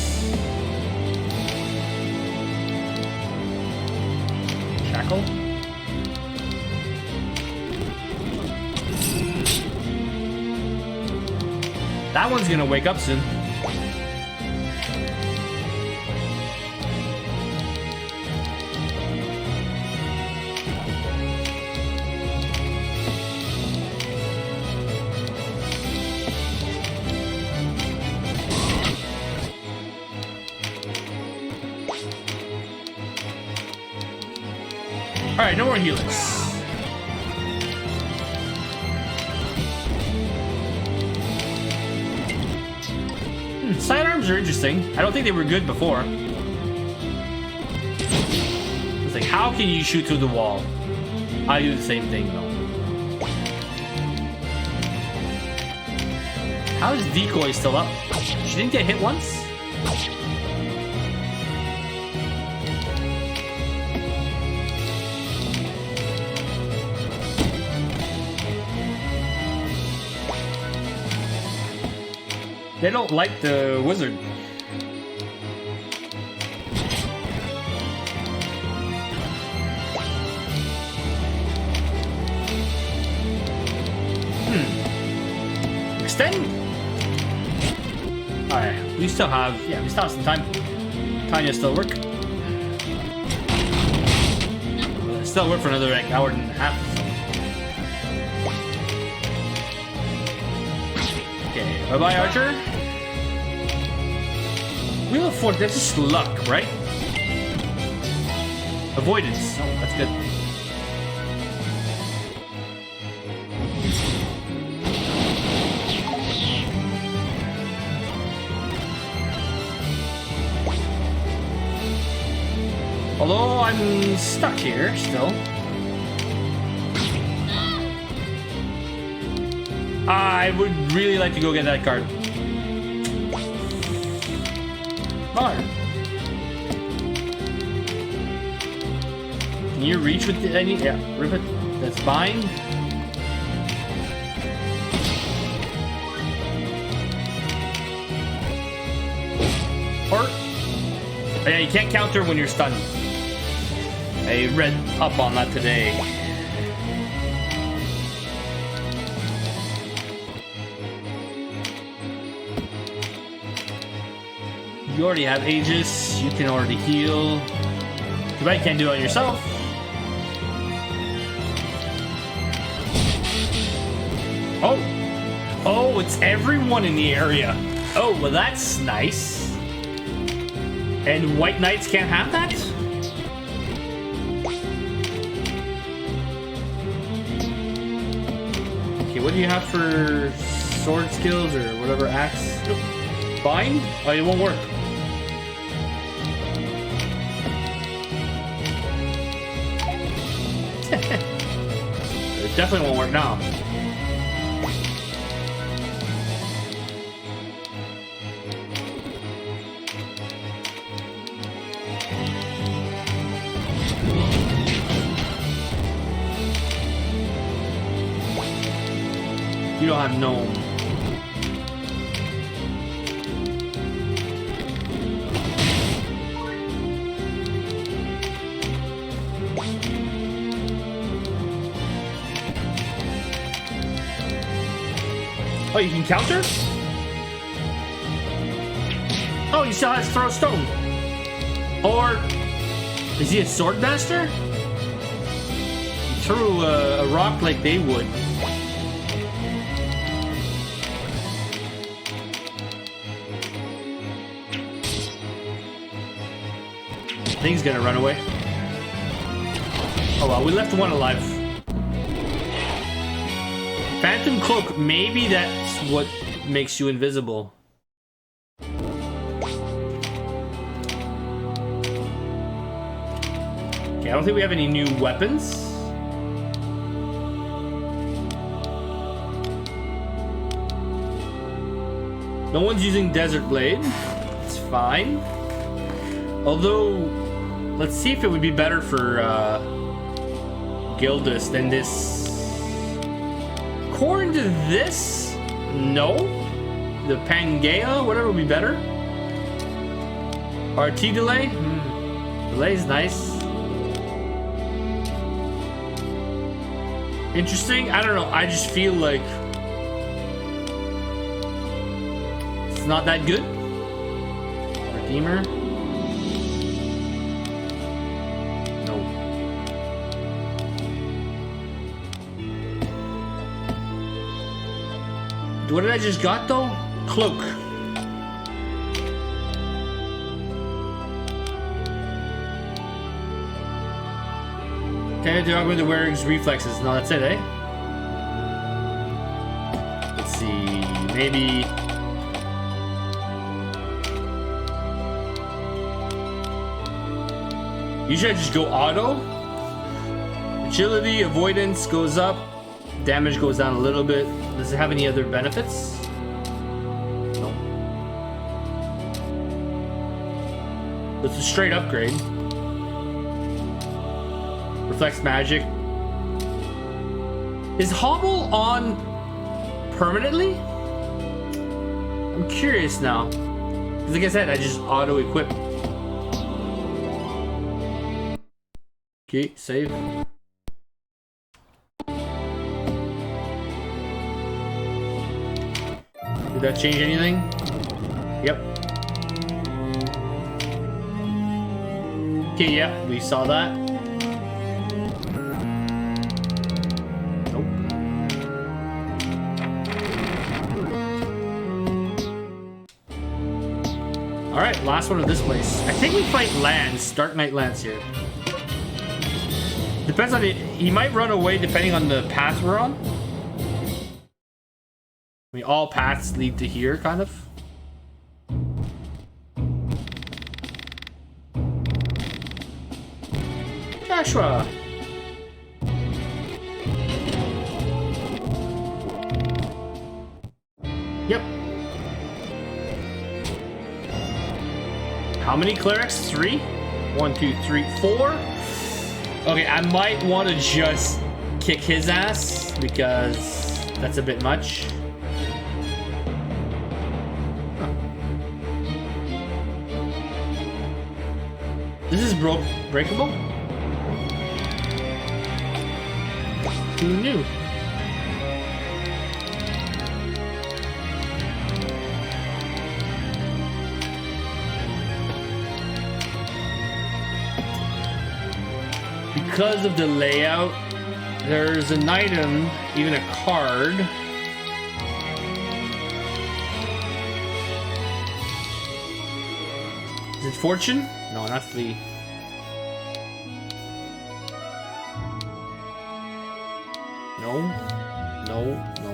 Speaker 1: Shackle? That one's gonna wake up soon. Alright, no more healers. Sidearms are interesting. I don't think they were good before. It's like, how can you shoot through the wall? I do the same thing, though. How is Decoy still up? She didn't get hit once? They don't like the wizard. Extend? Alright, we still have some time. Tanya still work. Still work for another like hour and a half. Okay, bye-bye, Archer. Wheel of Fortune, that's just luck, right? Avoidance. Oh, that's good. Although I'm stuck here still. I would really like to go get that card. Darn. Can you reach with any? Yeah, rip it. That's bind. Or, oh yeah, you can't counter when you're stunned. I read up on that today. You already have Aegis. You can already heal. Too bad you can't do it yourself. Oh! Oh, it's everyone in the area. Oh, well that's nice. And White Knights can't have that? Okay, what do you have for sword skills or whatever, axe? Nope. Bind? Oh, it won't work. It definitely won't work now. You don't have gnome. Oh, you can counter? Oh, he still has throw stone. Or is he a sword master? He threw a rock like they would. Thing's gonna run away. Oh well, we left one alive. Phantom Cloak, maybe that's what makes you invisible. Okay, I don't think we have any new weapons. No one's using Desert Blade. It's fine. Although, let's see if it would be better for Gildas than this. According to this, no. The Pangea, whatever would be better. RT delay? Delay's nice. Interesting. I don't know. I just feel like it's not that good. Redeemer. What did I just got though? Cloak. Okay, do I go to wearing reflexes? No, that's it, eh? Let's see, maybe. Usually I just go auto. Agility, avoidance goes up. Damage goes down a little bit. Does it have any other benefits? It's a straight upgrade. Reflects magic. Is Hobble on permanently? I'm curious now. Because like I said, I just auto-equip. Okay, save. Did that change anything? Yep. Okay, yeah, we saw that. Nope. Alright, last one of this place. I think we fight Lance, Dark Knight Lance here. Depends on it. He might run away depending on the path we're on. I mean, all paths lead to here, kind of. Joshua! Yep. How many clerics? 3? 1, 2, 3, 4? Okay, I might want to just kick his ass because that's a bit much. This is breakable? Who knew? Because of the layout, there's an item, even a card. Is it fortune? No, not flee. No, no, no.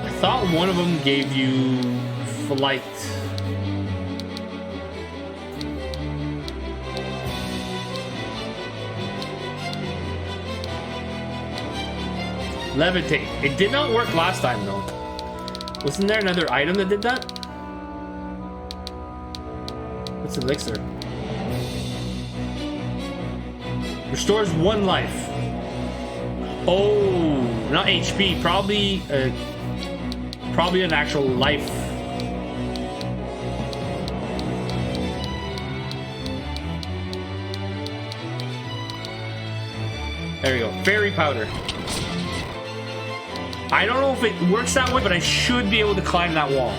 Speaker 1: I thought one of them gave you flight. Levitate. It did not work last time though. Wasn't there another item that did that? What's elixir? Restores 1 life. Oh, not HP. Probably an actual life. There we go. Fairy powder. I don't know if it works that way, but I should be able to climb that wall.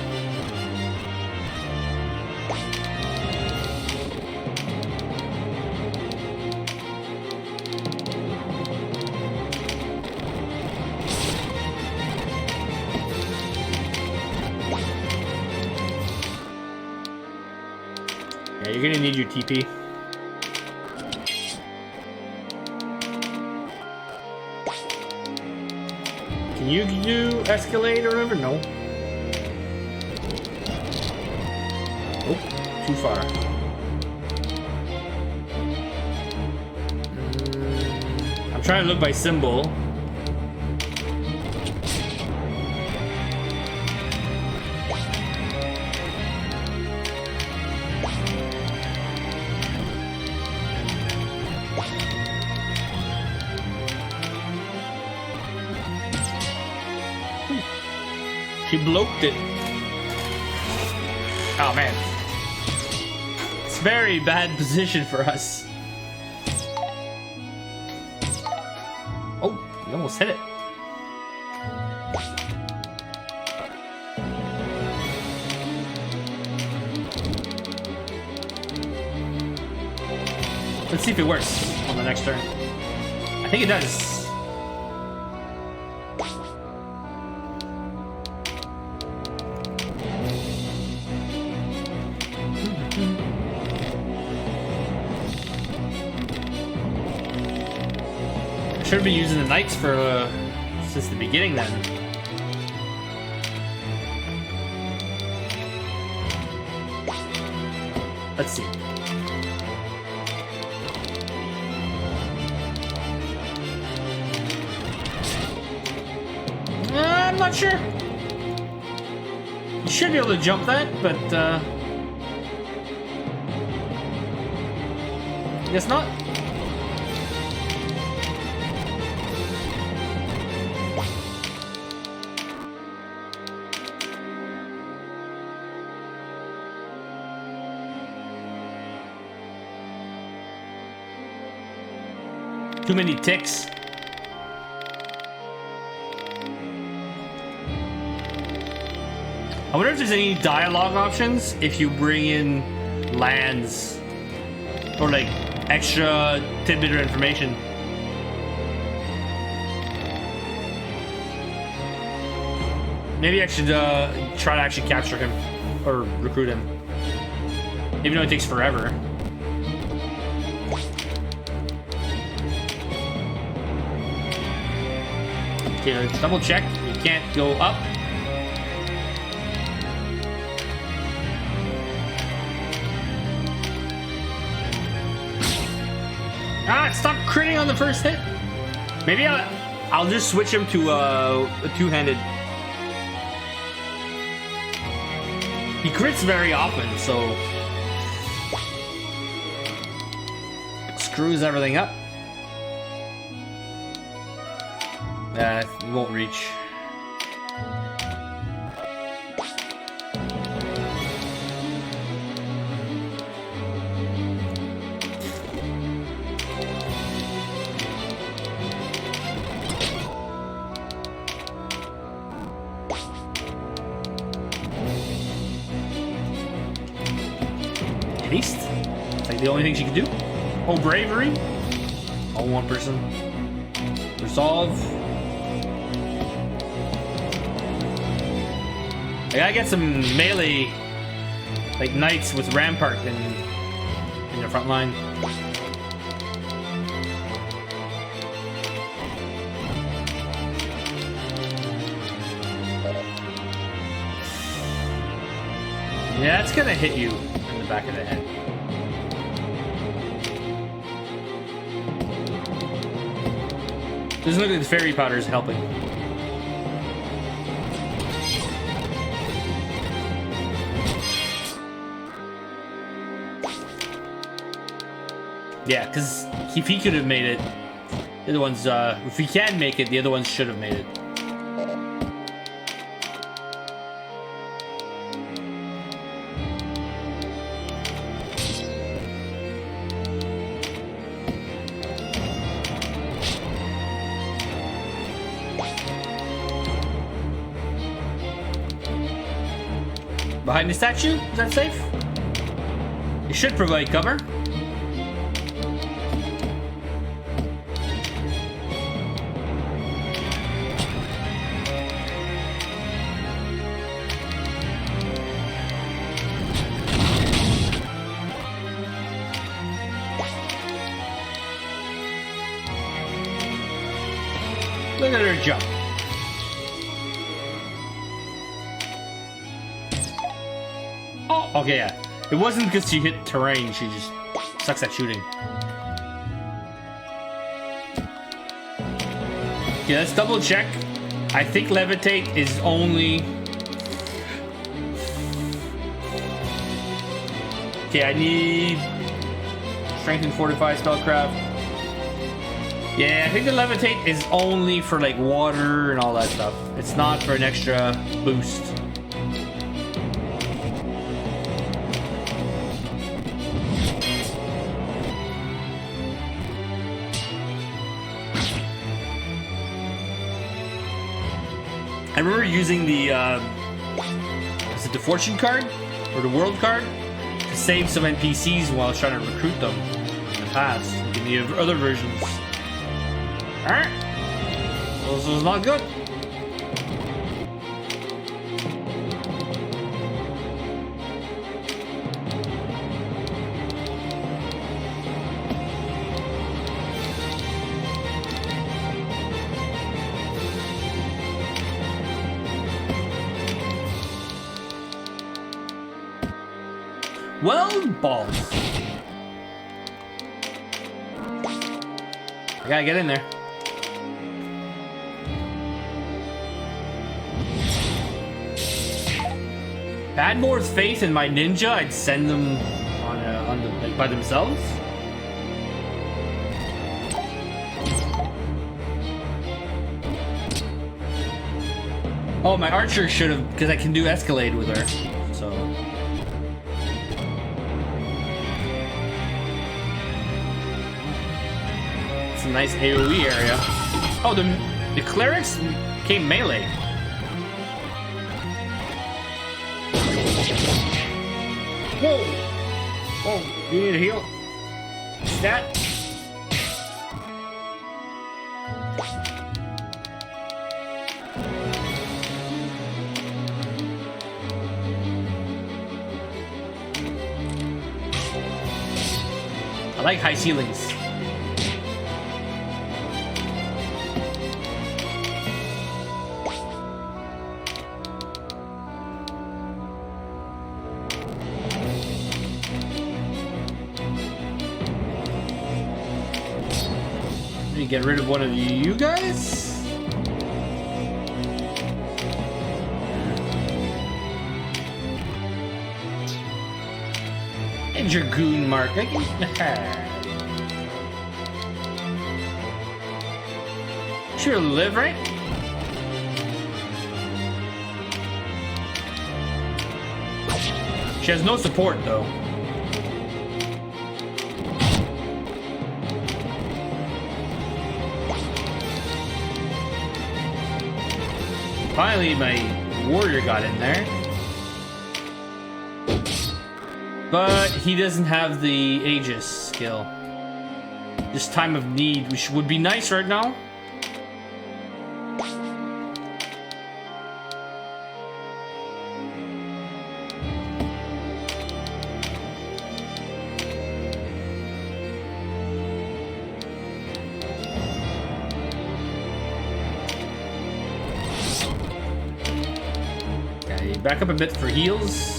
Speaker 1: Yeah, you're gonna need your TP. Can you do escalade or whatever? No. Oh, too far. I'm trying to look by symbol. She blocked it. Oh man. It's very bad position for us. Oh, you almost hit it. Let's see if it works on the next turn. I think it does. Should be using the knights for since the beginning then. Let's see. I'm not sure. You should be able to jump that, but Guess not. Too many ticks. I wonder if there's any dialogue options if you bring in lands or like extra tidbit or information. Maybe I should try to actually capture him or recruit him, even though it takes forever. Okay, let's double check. We can't go up. Ah, stop critting on the first hit. Maybe I'll just switch him to a two-handed. He crits very often, so screws everything up. He won't reach. Haste? It's like the only thing she can do. Oh, bravery. All one person. Resolve. I gotta get some melee, like knights with rampart in the front line. Yeah, it's gonna hit you in the back of the head. Doesn't look like the fairy powder is helping. Yeah, because if he could have made it, the other ones, if he can make it, the other ones should have made it. Behind the statue? Is that safe? It should provide cover. Look at her jump. Oh, okay, yeah. It wasn't because she hit terrain, she just sucks at shooting. Okay, let's double check. I think levitate is only... Okay, I need strength and fortify spellcraft. Yeah, I think the levitate is only for like water and all that stuff. It's not for an extra boost. I remember using the, is it the fortune card? Or the world card? To save some NPCs while I was trying to recruit them in the past. In the other versions. Alright. Well, this is not good. Well, balls. I gotta get in there. If I had more faith in my ninja, I'd send them on the like by themselves. Oh, my archer should have, because I can do escalade with her. So. It's a nice AoE area. Oh, the clerics came melee. Whoa! Whoa, you need a heal. Stat. I like high ceilings. Let me get rid of one of you guys. And your goon mark. Sure, live right. She has no support though. Finally, my warrior got in there. But he doesn't have the Aegis skill. This time of need, which would be nice right now. Okay, back up a bit for heals.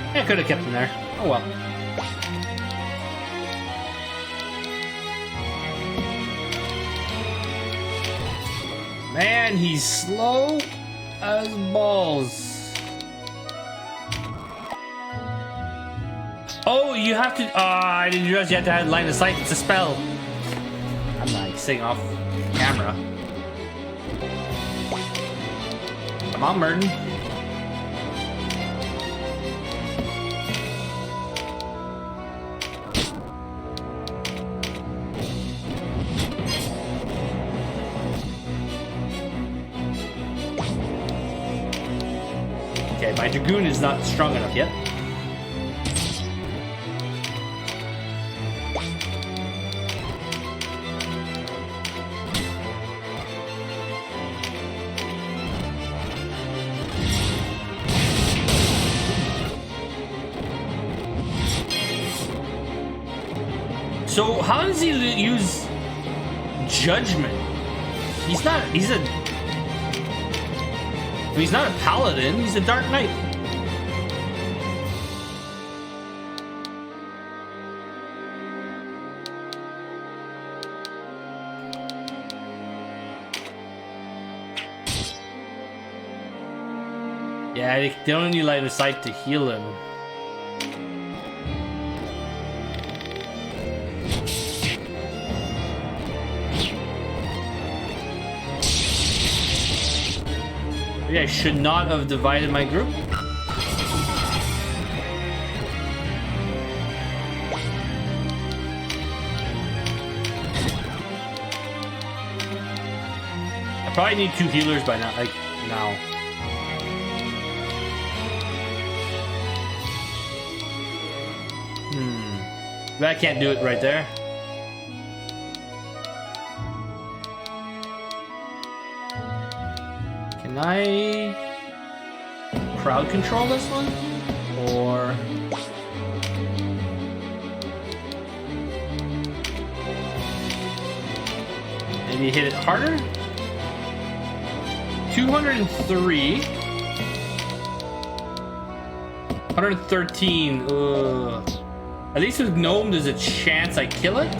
Speaker 1: I could have kept him there. Oh well. Man, he's slow as balls. Oh, you have to. I didn't realize you had to have line of sight. It's a spell. I'm like sitting off camera. Come on, Merton. Okay, my Dragoon is not strong enough yet. So how does he use judgment? He's not a paladin, he's a dark knight. Yeah, they don't need line of sight to heal him. Maybe I should not have divided my group. I probably need 2 healers by now, like now. But I can't do it right there. Can I crowd control this one? Or maybe hit it harder? 203. 113. Ugh. At least with Gnome, there's a chance I kill it.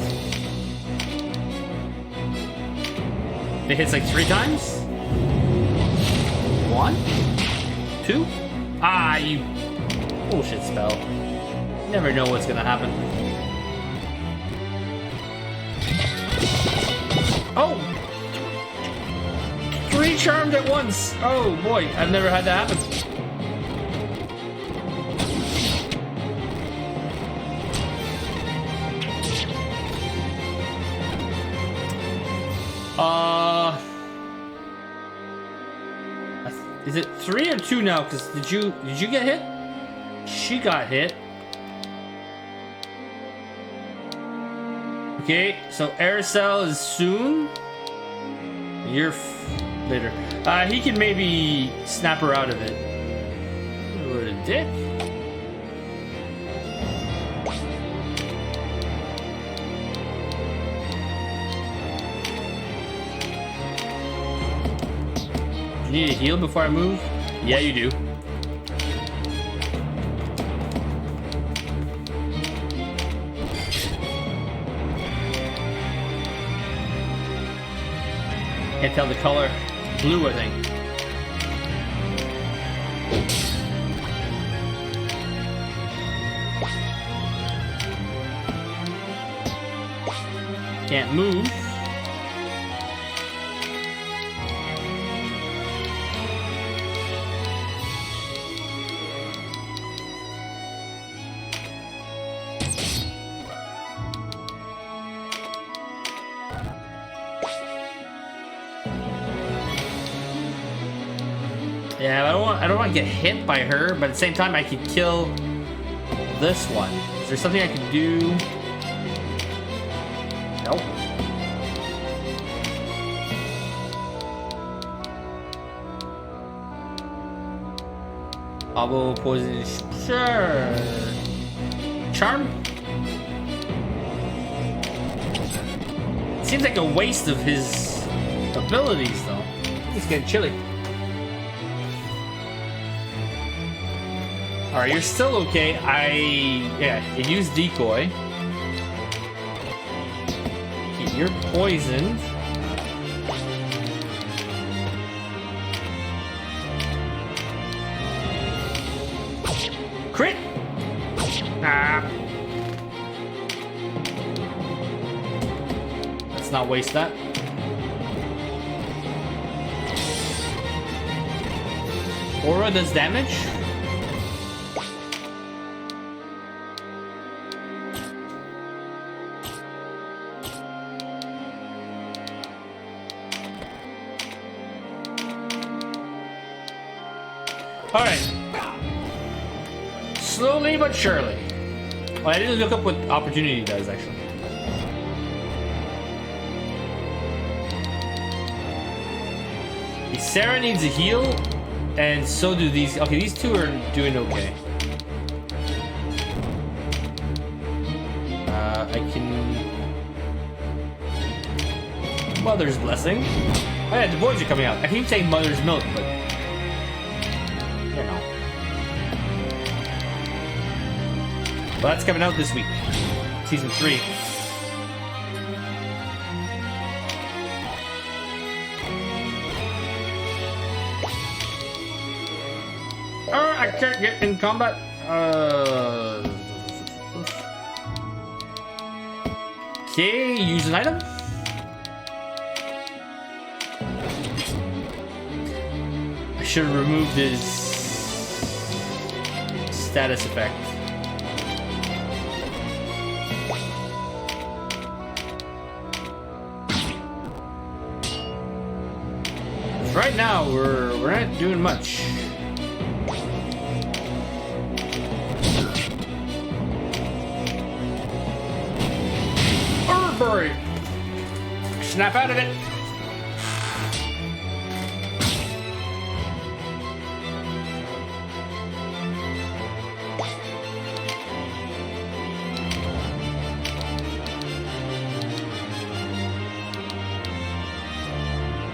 Speaker 1: It hits like 3 times. 1, 2. Ah, you bullshit spell. You never know what's gonna happen. Oh! 3 charmed at once! Oh boy, I've never had that happen. Is it 3 or 2 now? Because did you get hit? She got hit. Okay, so Aircel is soon. You're later. He can maybe snap her out of it. What a dick. You need a heal before I move? Yeah, you do. Can't tell the color. Blue, I think. Can't move. Yeah, I don't want to get hit by her, but at the same time I could kill this one. Is there something I can do? Nope. Abo poison, sure. Charm? Seems like a waste of his abilities though. It's getting chilly. Alright, you're still okay. Yeah, you use decoy. You're poisoned. Crit! Ah. Let's not waste that. Aura does damage. Alright. Slowly but surely. Well, I didn't look up what opportunity does, actually. Sarah needs a heal, and so do these. Okay, these two are doing okay. I can... Mother's Blessing. Oh yeah, the boys are coming out. I keep saying Mother's Milk, but... Well, that's coming out this week. Season 3. I can't get in combat. Okay, use an item. I should have removed his status effect. Right now, we're not doing much. Burry. Snap out of it.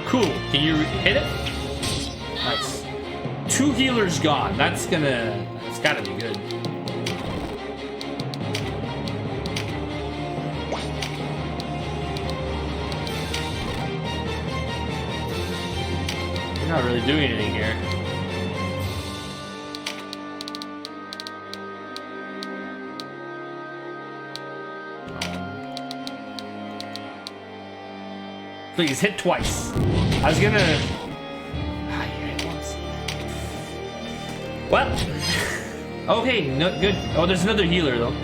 Speaker 1: Cool. Can you hit it? Nice. 2 healers gone. That's gotta be good. You're not really doing anything here. Please, hit twice. I was gonna... Ah, you hit once. Well... Okay, no, good. Oh, there's another healer, though.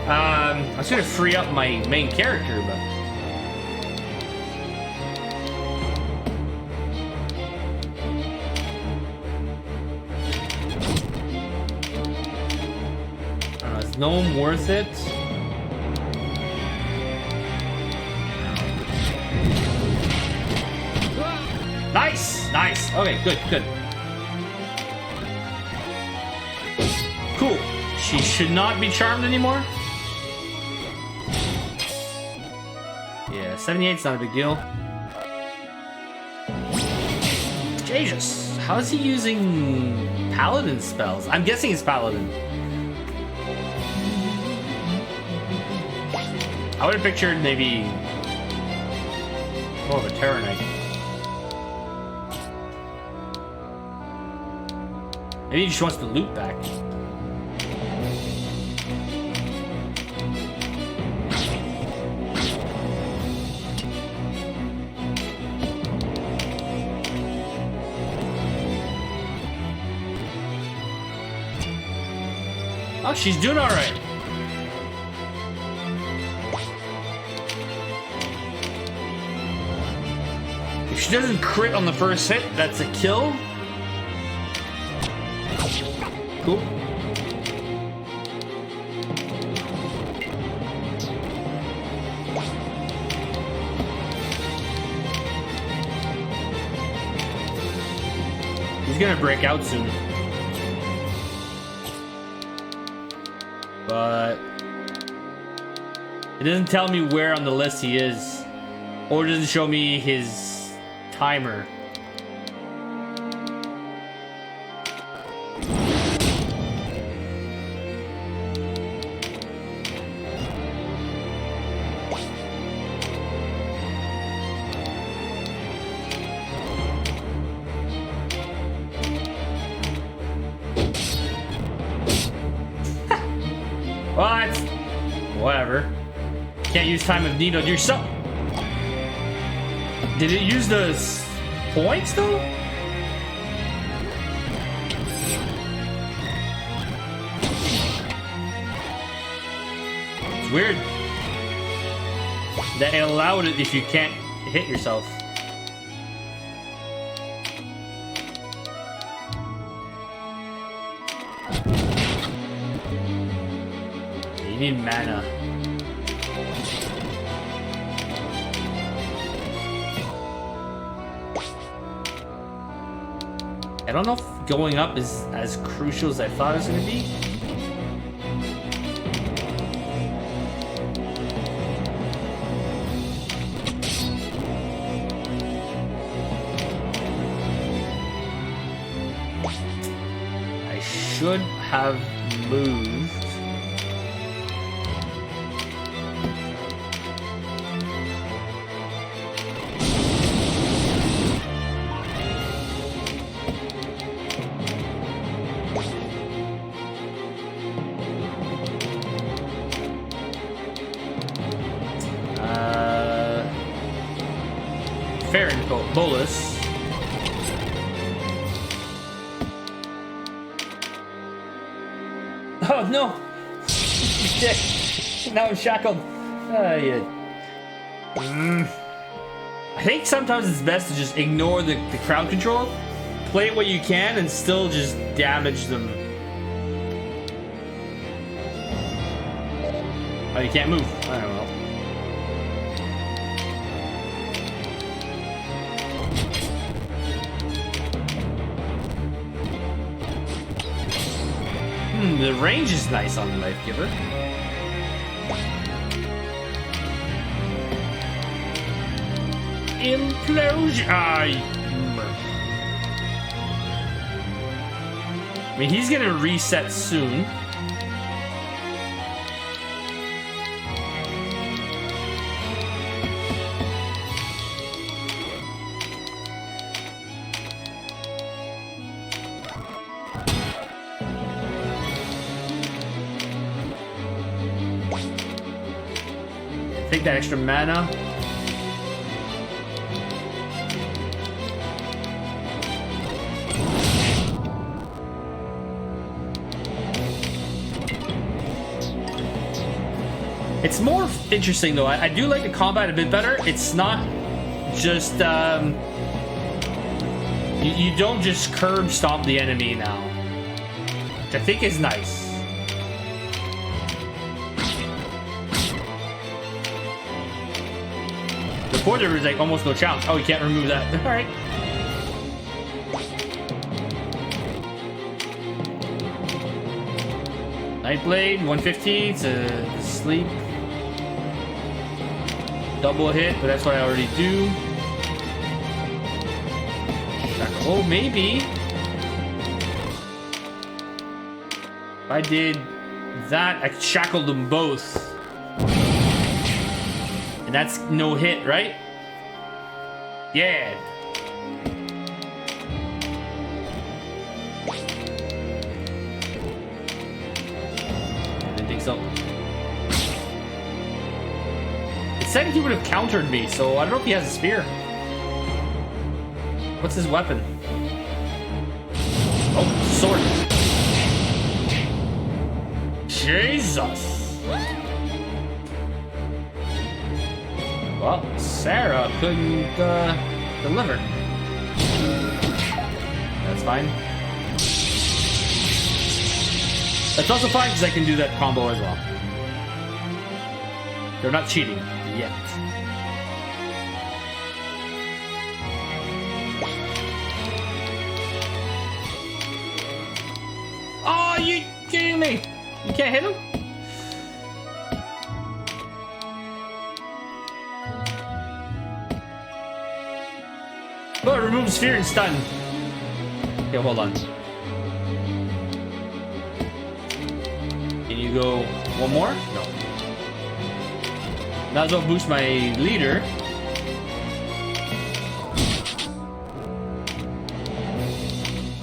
Speaker 1: I was gonna free up my main character, but... I don't know, is Gnome worth it? Nice! Nice! Okay, good, good. Cool. She should not be charmed anymore. Yeah, 78's not a big deal. Jesus! How is he using paladin spells? I'm guessing it's paladin. I would have pictured maybe more of a Terror Knight. Maybe he just wants the loot back. Oh, she's doing all right. If she doesn't crit on the first hit, that's a kill. Cool. He's gonna break out soon. But it doesn't tell me where on the list he is, or it doesn't show me his timer. What? Whatever. Can't use time of need on yourself. Did it use the points though? It's weird that it allowed it if you can't hit yourself. You need mana. I don't know if going up is as crucial as I thought it was going to be. I should have moved. Bolus. Oh no! Shit. Now I'm shackled. Yeah. I think sometimes it's best to just ignore the crowd control, play it what you can, and still just damage them. Oh, you can't move. I don't know. The range is nice on the Life Giver. Implosion! I mean, he's gonna reset soon. Take that extra mana. It's more interesting though. I do like the combat a bit better. It's not just you don't just curb stomp the enemy now, which I think is nice. Before there was like almost no challenge. Oh, you can't remove that. All right. Nightblade 150 to sleep. Double hit, but that's what I already do. Oh, maybe. If I did that, I shackled them both. And that's no hit, right? Yeah. I didn't think so. It said he would have countered me, so I don't know if he has a spear. What's his weapon? Oh, sword. Jesus. Well, Sarah couldn't deliver. That's fine. That's also fine because I can do that combo as well. They're not cheating yet. Oh, you kidding me? You can't hit him? Oh, it removes fear and stun. Okay, hold on. Can you go one more? No. Might as well boost my leader.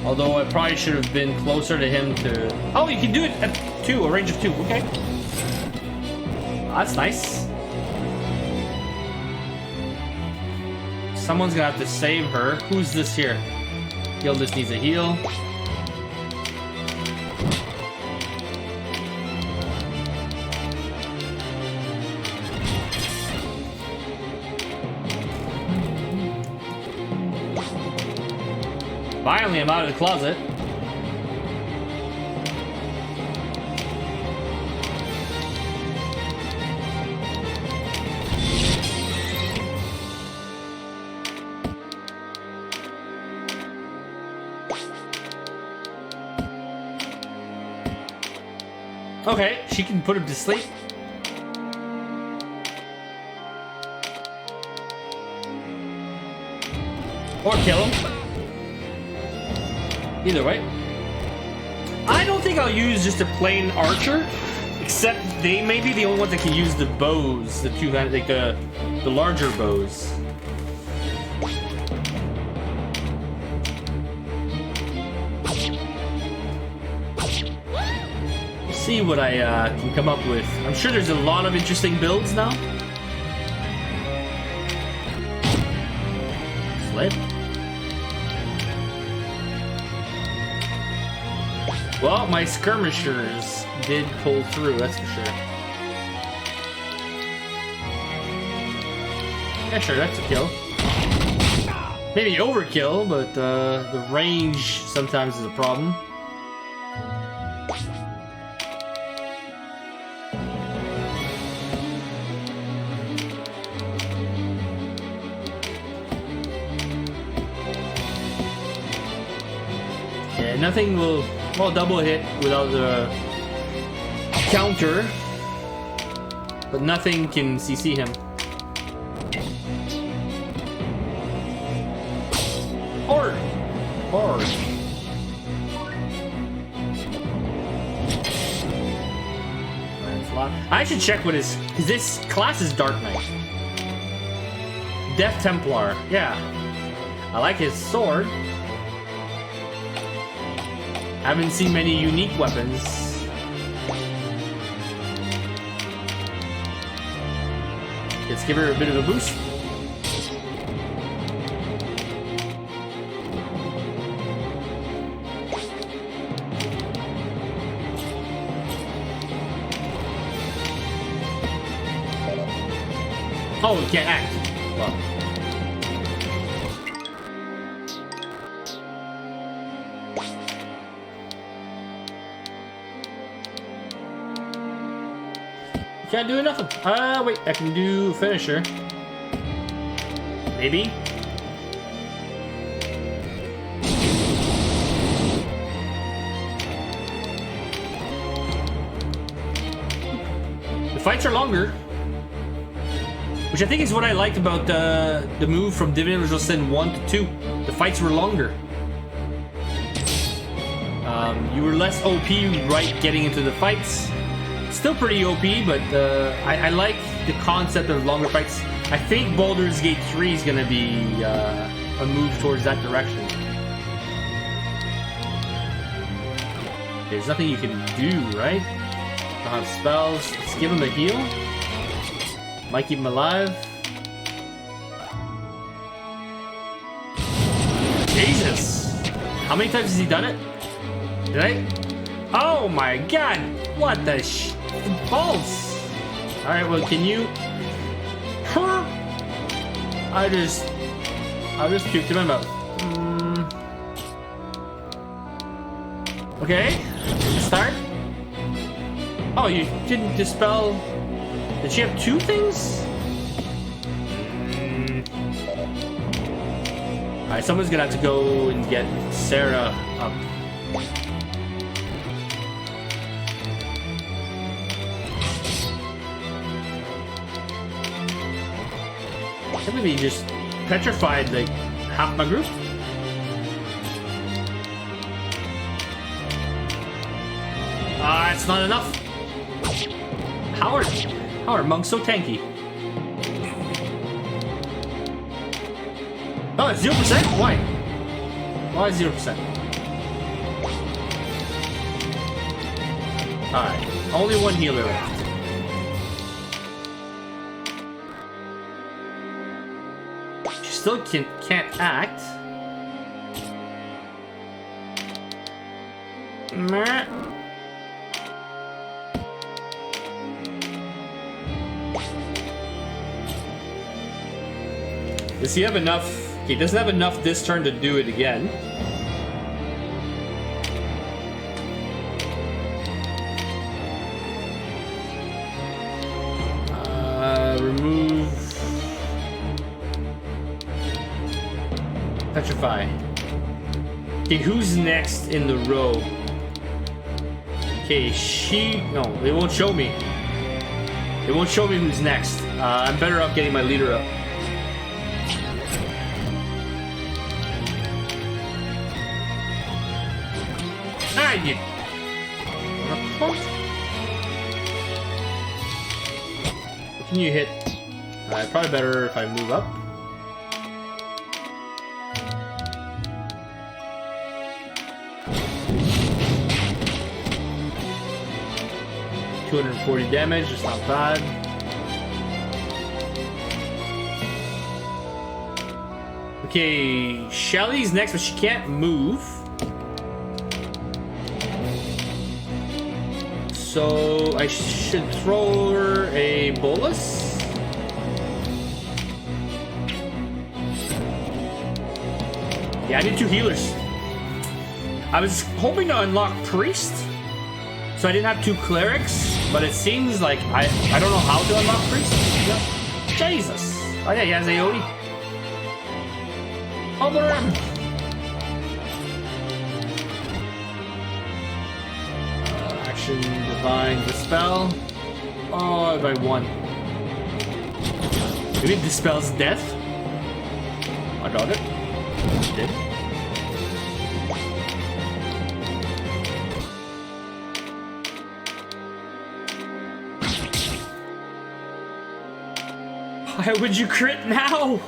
Speaker 1: Although I probably should have been closer to him to... Oh, you can do it at 2, a range of 2. Okay. That's nice. Someone's gonna have to save her. Who's this here? Gildas needs a heal. Finally, I'm out of the closet. Okay, she can put him to sleep. Or kill him. Either way. I don't think I'll use just a plain archer, except they may be the only ones that can use the bows, the two, like the larger bows. See what I can come up with. I'm sure there's a lot of interesting builds now. Flip. Well, my skirmishers did pull through, that's for sure. Yeah, sure, that's a kill. Maybe overkill, but the range sometimes is a problem. Yeah, nothing will... Well, double hit without the counter, but nothing can CC him. Hard. I should check what his, because this class is Dark Knight. Death Templar, yeah. I like his sword. Haven't seen many unique weapons. Let's give her a bit of a boost. Oh, we can't act. Well. Can't do nothing. Wait, I can do finisher. Maybe. The fights are longer, which I think is what I liked about the move from Divinity Original Sin 1 to 2. The fights were longer. You were less OP right getting into the fights. Still pretty OP, but I like the concept of longer fights. I think Baldur's Gate 3 is gonna be a move towards that direction. There's nothing you can do, right? Don't have spells. Let's give him a heal. Might keep him alive. Jesus! How many times has he done it? Did I? Oh my god! What the balls? Alright, well, can you... I just puked in my mouth. Okay, start. Oh, you didn't dispel... Did she have two things? Alright, someone's gonna have to go and get Sarah up. I maybe just petrified like half my group. It's not enough. How are monks so tanky? Oh, it's 0%? Why? Why 0%? Alright, only one healer left. She still can't act. Meh. Does he have enough? He doesn't have enough this turn to do it again. Remove. Petrify. Okay, who's next in the row? Okay, no, they won't show me. They won't show me who's next. I'm better off getting my leader up. You... What can you hit? Probably better if I move up. $240 damage, it's not bad. Okay, Shelly's next, but she can't move. So I should throw her a bolus. Yeah, I need two healers. I was hoping to unlock priest, so I didn't have two clerics, but it seems like I don't know how to unlock priest. Yeah. Jesus. Oh yeah, he has AoE. Over him. Divine Dispel. Oh, by one. Maybe it dispels death? I got it. It did. Why would you crit now?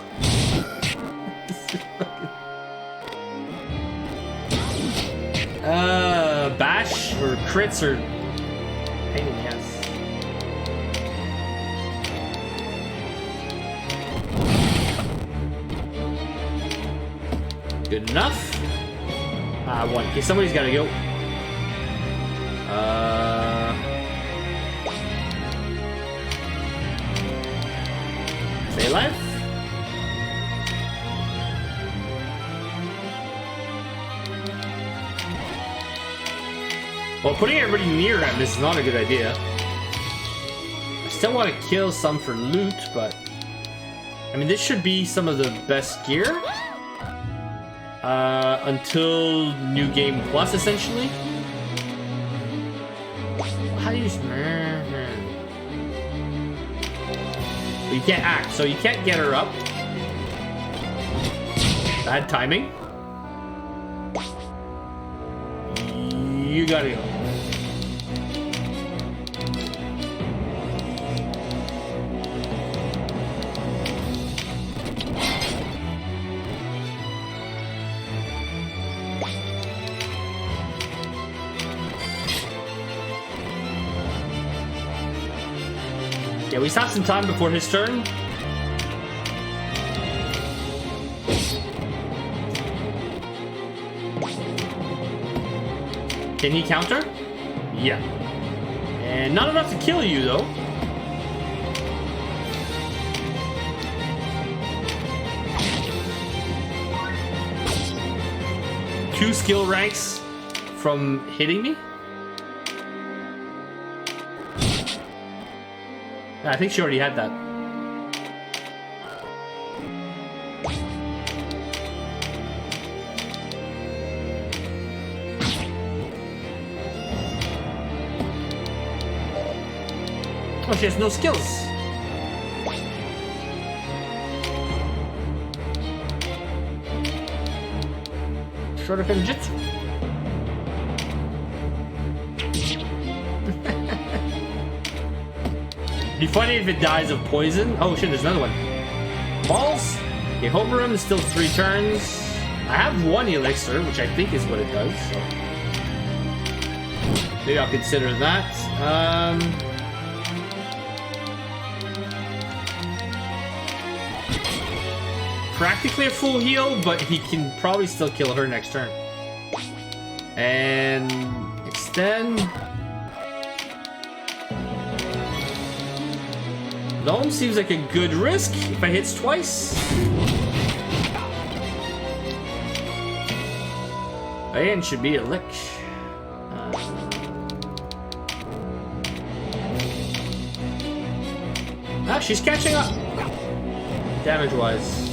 Speaker 1: Bash or crits or pain in the ass. Good enough. One. Okay, somebody's gotta go. Well, putting everybody near him is not a good idea. I still want to kill some for loot, but... I mean, this should be some of the best gear. Until New Game Plus, essentially. How do you... You can't act, so you can't get her up. Bad timing. You gotta go. Yeah, we still have some time before his turn. Can he counter? Yeah. And not enough to kill you, though. Two skill ranks from hitting me. I think she already had that. Oh, she has no skills. Shuriken Jutsu. Be funny if it dies of poison. Oh shit, there's another one. Balls. Okay, Homeroom is still 3 turns. I have 1 elixir, which I think is what it does. So maybe I'll consider that. Practically a full heal, but he can probably still kill her next turn. And extend. Dome seems like a good risk if I hits twice. And should be a lick. She's catching up. Damage-wise.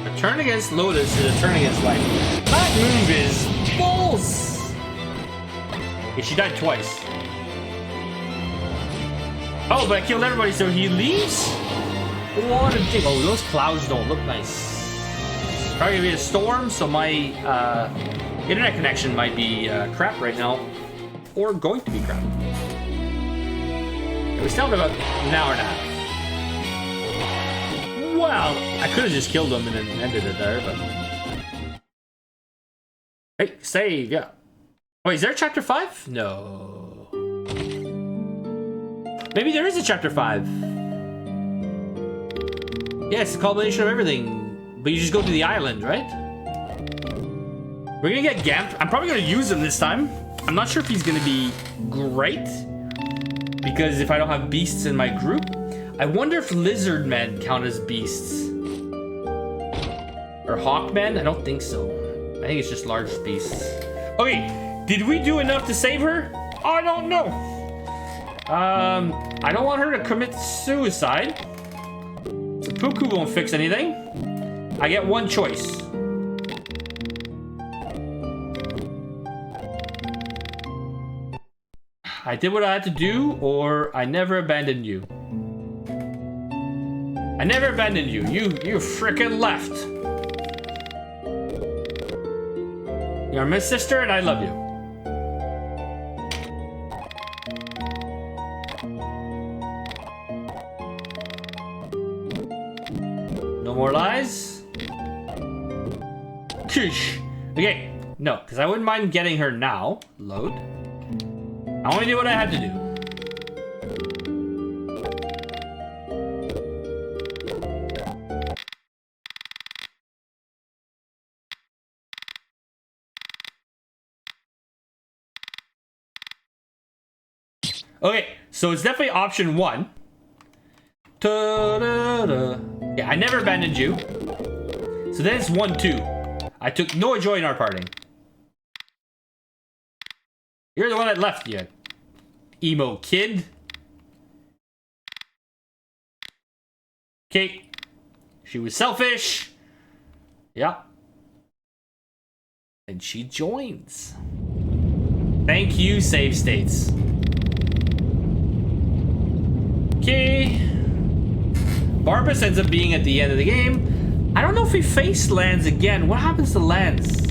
Speaker 1: A turn against Lotus is a turn against life. That move is balls. Yeah, she died twice. Oh, but I killed everybody, so he leaves? What a dick. Oh, those clouds don't look nice. Probably gonna be a storm, so my internet connection might be crap right now. Or going to be crap. We still have about an hour and a half. Well, I could have just killed him and then ended it there, but... Hey, save, yeah. Wait, is there a chapter 5? No. Maybe there is a chapter 5. Yeah, it's a culmination of everything. But you just go to the island, right? We're gonna get Gamped. I'm probably gonna use him this time. I'm not sure if he's gonna be great. Because if I don't have beasts in my group. I wonder if lizard men count as beasts. Or hawk men? I don't think so. I think it's just large beasts. Okay, did we do enough to save her? I don't know. I don't want her to commit suicide. Seppuku won't fix anything. I get one choice. I did what I had to do, or I never abandoned you. I never abandoned you. You frickin' left. You're my sister, and I love you. No more lies. Kush. Okay, no, because I wouldn't mind getting her now. Load. I only did what I had to do. Okay, so it's definitely option 1. Ta-da-da. Yeah, I never abandoned you. So then it's 1-2. I took no joy in our parting. You're the one that left, you emo kid. Okay. She was selfish. Yeah. And she joins. Thank you, save states. Okay. Barbas ends up being at the end of the game. I don't know if we face lands again. What happens to lands?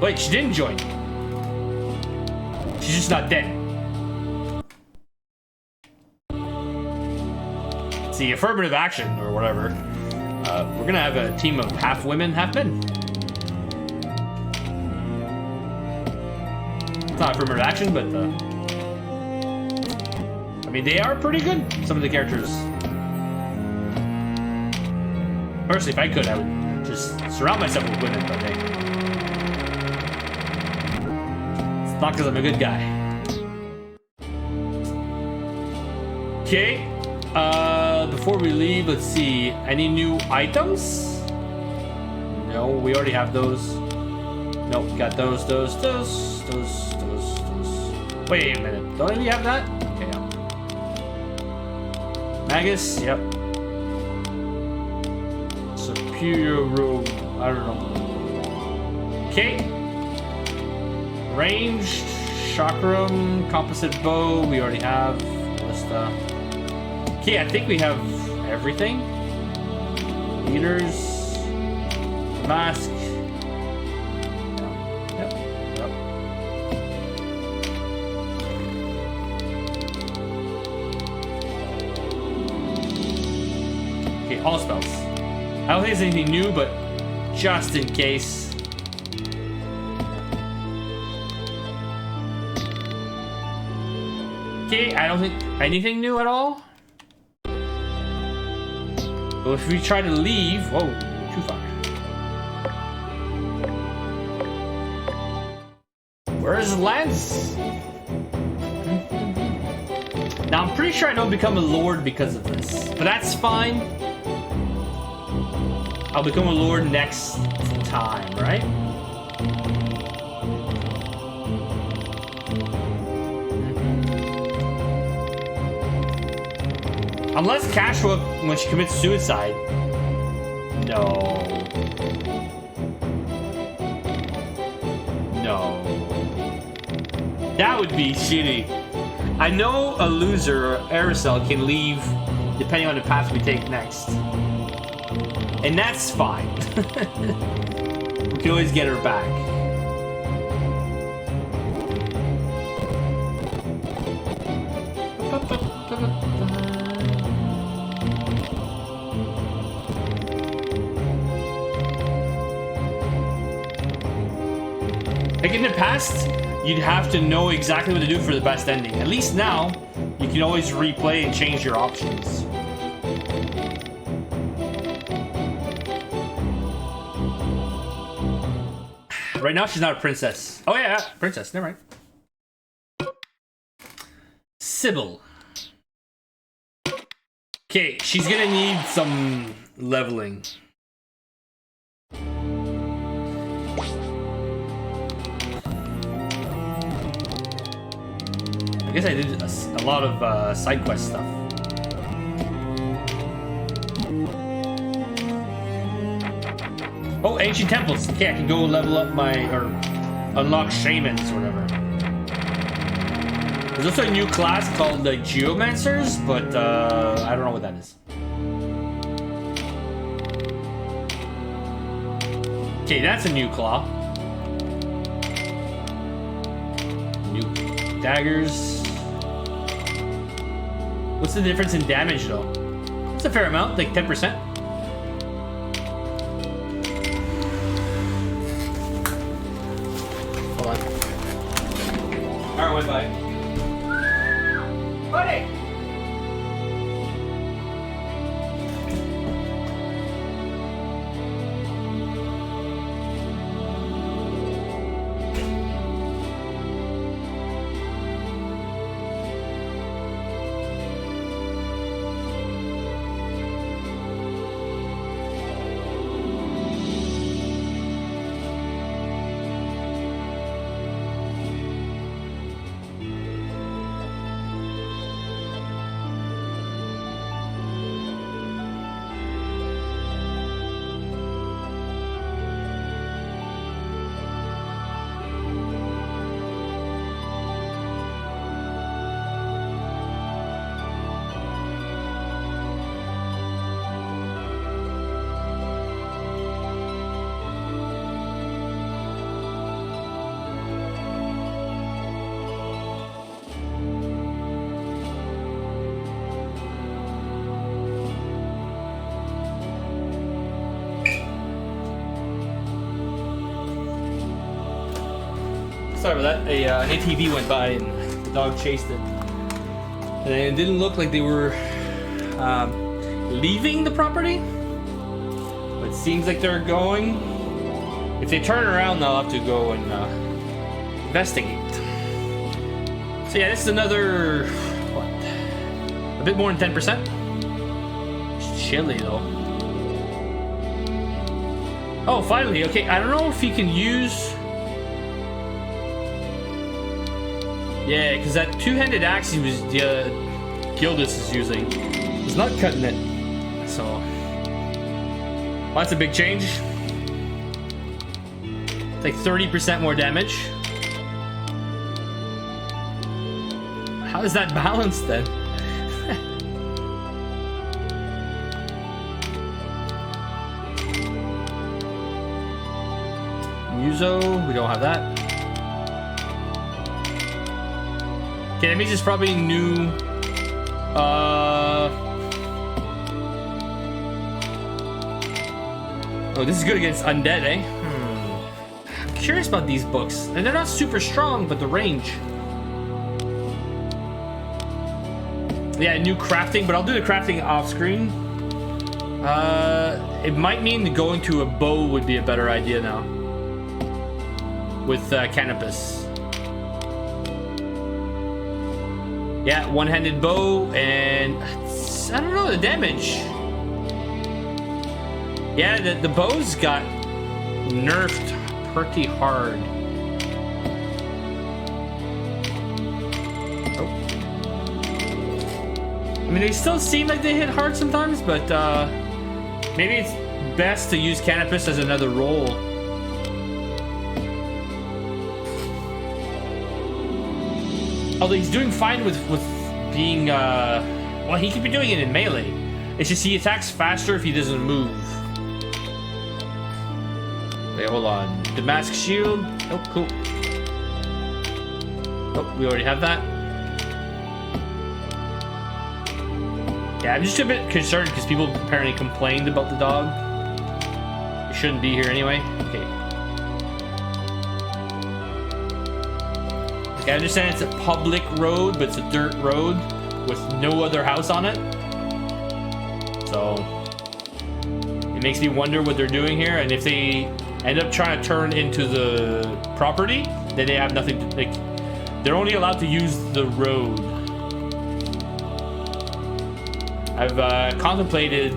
Speaker 1: Wait, she didn't join. She's just not dead. See, affirmative action or whatever. We're gonna have a team of half women, half men. It's not affirmative action, but I mean, they are pretty good. Some of the characters. Personally, if I could, I would just surround myself with women. But hey, it's not because I'm a good guy. Okay. Before we leave, let's see. Any new items? No, we already have those. Nope, got those. Wait a minute. Don't we have that? Okay, yeah. Magus, yep. Superior robe. I don't know. Okay. Ranged, chakram, composite bow. We already have. Ballista. Okay, I think we have everything. Leaders, mask. Yep. Okay, all spells. I don't think there's anything new, but just in case. Okay, I don't think anything new at all. But if we try to leave, whoa, too far. Where's Lance? Now I'm pretty sure I don't become a lord because of this, but that's fine. I'll become a lord next time, right? Unless Cash will when she commits suicide. No. No. That would be shitty. I know a loser, Aerosol, can leave depending on the path we take next. And that's fine. We can always get her back. Like in the past, you'd have to know exactly what to do for the best ending. At least now, you can always replay and change your options. Right now, she's not a princess. Oh yeah, princess, never mind. Sybil. Okay, she's gonna need some leveling. I guess I did a lot of side quest stuff. Oh, ancient temples. Okay, I can go level up or unlock shamans or whatever. There's also a new class called the Geomancers, but I don't know what that is. Okay, that's a new claw. New daggers. What's the difference in damage though? It's a fair amount, like 10%. Hold on. Alright, went by. Buddy! Sorry about that. An ATV went by and the dog chased it. And it didn't look like they were leaving the property. But it seems like they're going. If they turn around, they'll have to go and investigate. So yeah, this is another, what? A bit more than 10%. It's chilly though. Oh, finally. Okay, I don't know if you can use... Yeah, because that two-handed axe he was, Gildas is using, is not cutting it. So, well, that's a big change. It's like 30% more damage. How is that balanced then? Muso, we don't have that. Okay, that means it's probably new. Oh, this is good against undead, eh? I'm curious about these books. And they're not super strong, but the range. Yeah, new crafting, but I'll do the crafting off screen. It might mean that going to a bow would be a better idea now. With Canopus. Yeah, one-handed bow, and I don't know the damage. Yeah, the bows got nerfed pretty hard. Oh. I mean, they still seem like they hit hard sometimes, but maybe it's best to use Canopus as another roll. Although he's doing fine with being, well, he could be doing it in melee. It's just he attacks faster if he doesn't move. Wait, hold on. Damask shield. Oh, cool. Oh, we already have that. Yeah, I'm just a bit concerned because people apparently complained about the dog. It shouldn't be here anyway. Okay. I understand it's a public road, but it's a dirt road with no other house on it. So it makes me wonder what they're doing here, and if they end up trying to turn into the property, then they have nothing to, like, they're only allowed to use the road. I've contemplated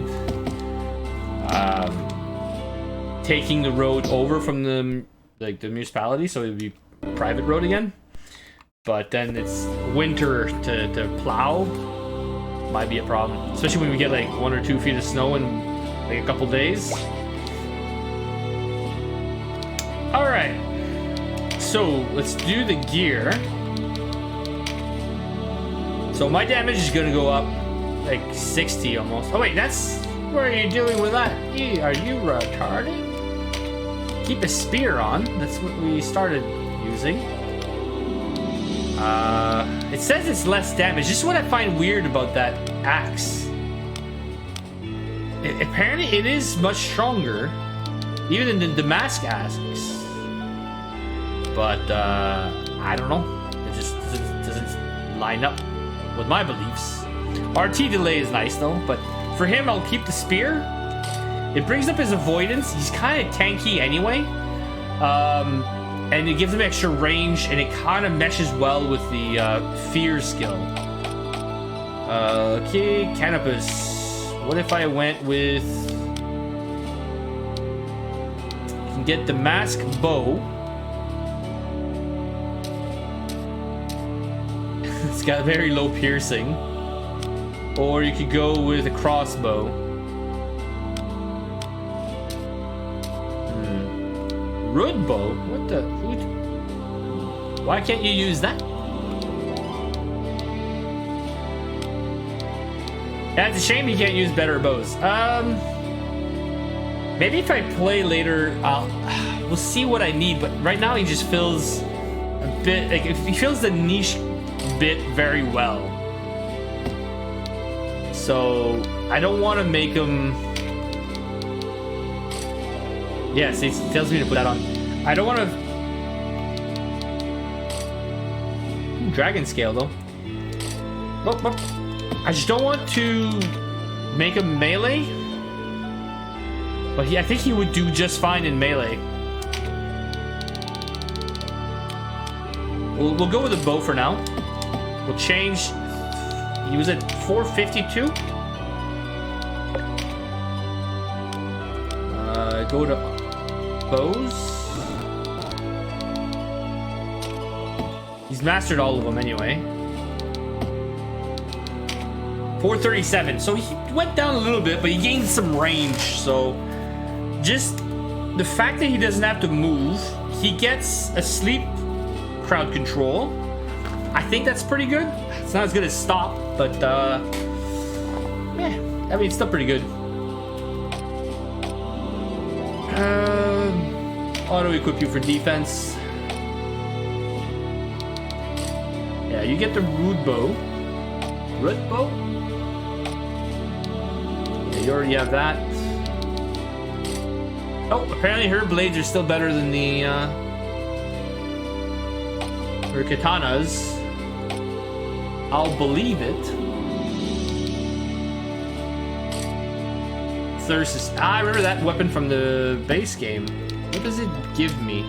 Speaker 1: taking the road over from the municipality, so it would be a private road again. But then it's winter to plow. Might be a problem. Especially when we get like 1 or 2 feet of snow in like a couple days. Alright. So let's do the gear. So my damage is gonna go up like 60 almost. Oh wait, that's... What are you doing with that? Are you retarded? Keep a spear on. That's what we started using. It says it's less damage. This is what I find weird about that axe. Apparently it is much stronger, even than the Damask axe. But I don't know. It just doesn't line up with my beliefs. RT delay is nice though, but for him I'll keep the spear. It brings up his avoidance. He's kind of tanky anyway. And it gives him extra range, and it kind of meshes well with the fear skill. Okay, Canopus. What if I went with... You can get the mask bow. It's got very low piercing. Or you could go with a crossbow. Root bow? What the? Why can't you use that? That's a shame you can't use better bows. Maybe if I play later, we'll see what I need. But right now he just feels a bit like he feels the niche bit very well. So I don't want to make him. Yes, it tells me to put that on. I don't want to... dragon scale though. Oh. I just don't want to make him melee. But I think he would do just fine in melee. We'll go with a bow for now. We'll change. He was at 452. Go to bows. He's mastered all of them anyway. 437. So he went down a little bit, but he gained some range. So just the fact that he doesn't have to move, he gets a sleep crowd control. I think that's pretty good. It's not as good as stop, but yeah, I mean, it's still pretty good. Auto equip you for defense. Yeah, you get the rude bow. Root bow? Yeah, you already have that. Oh, apparently her blades are still better than the her katanas. I'll believe it. Thirst is... I remember that weapon from the base game. What does it give me?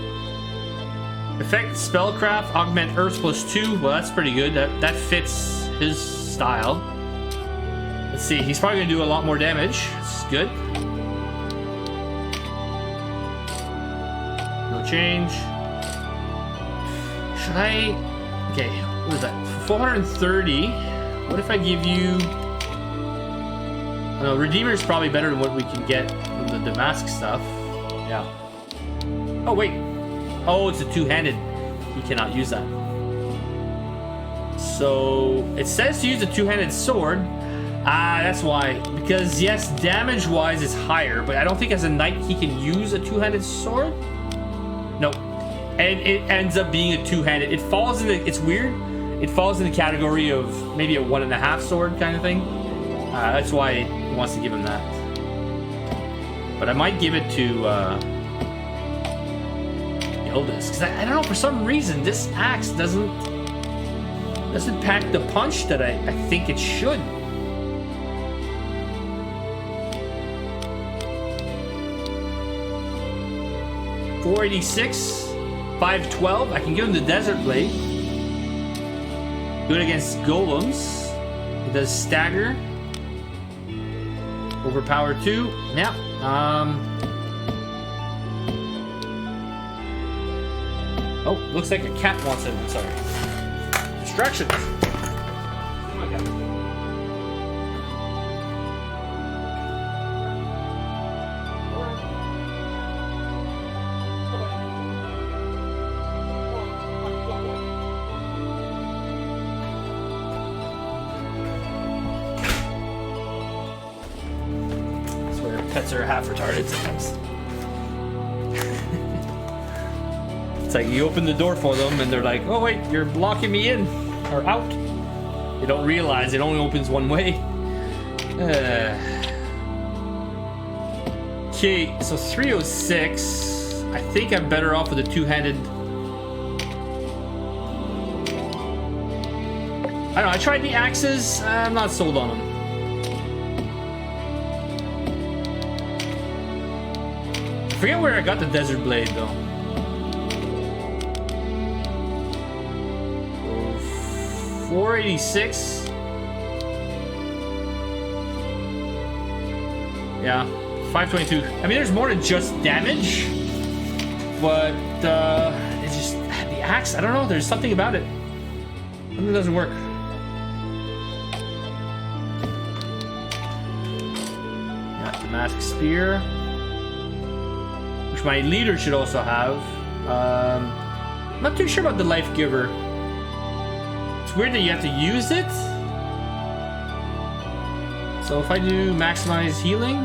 Speaker 1: Effect spellcraft, augment earth +2. Well, that's pretty good. That fits his style. Let's see. He's probably gonna do a lot more damage. It's good. No change. Should I... Okay, what is that? 430. What if I give you... No, Redeemer is probably better than what we can get from the Damask stuff. Yeah. Oh, wait. Oh, it's a two-handed. He cannot use that. So, it says to use a two-handed sword. Ah, that's why. Because, yes, damage-wise is higher, but I don't think as a knight he can use a two-handed sword. Nope. And it ends up being a two-handed. It falls in the... It's weird. It falls in the category of maybe a 1.5 sword kind of thing. That's why he wants to give him that. But I might give it to Ildis, because I don't know, for some reason this axe doesn't pack the punch that I think it should. $486, $512. I can give him the Desert Blade. Good against golems. It does stagger. Overpower 2. Yeah. Oh, looks like a cat wants it. I'm sorry. Distractions. Oh my God. Pets are half retarded sometimes. It's like you open the door for them and they're like, oh wait, you're blocking me in or out. They don't realize it only opens one way. Okay, so 306. I think I'm better off with a two-handed. I don't know, I tried the axes. I'm not sold on them. I forget where I got the Desert Blade though. So 486. Yeah, 522. I mean, there's more than just damage, but it's just the axe. I don't know. There's something about it. Something doesn't work. Got the Mask Spear. My leader should also have. I'm not too sure about the Life Giver. It's weird that you have to use it. So if I do maximize healing,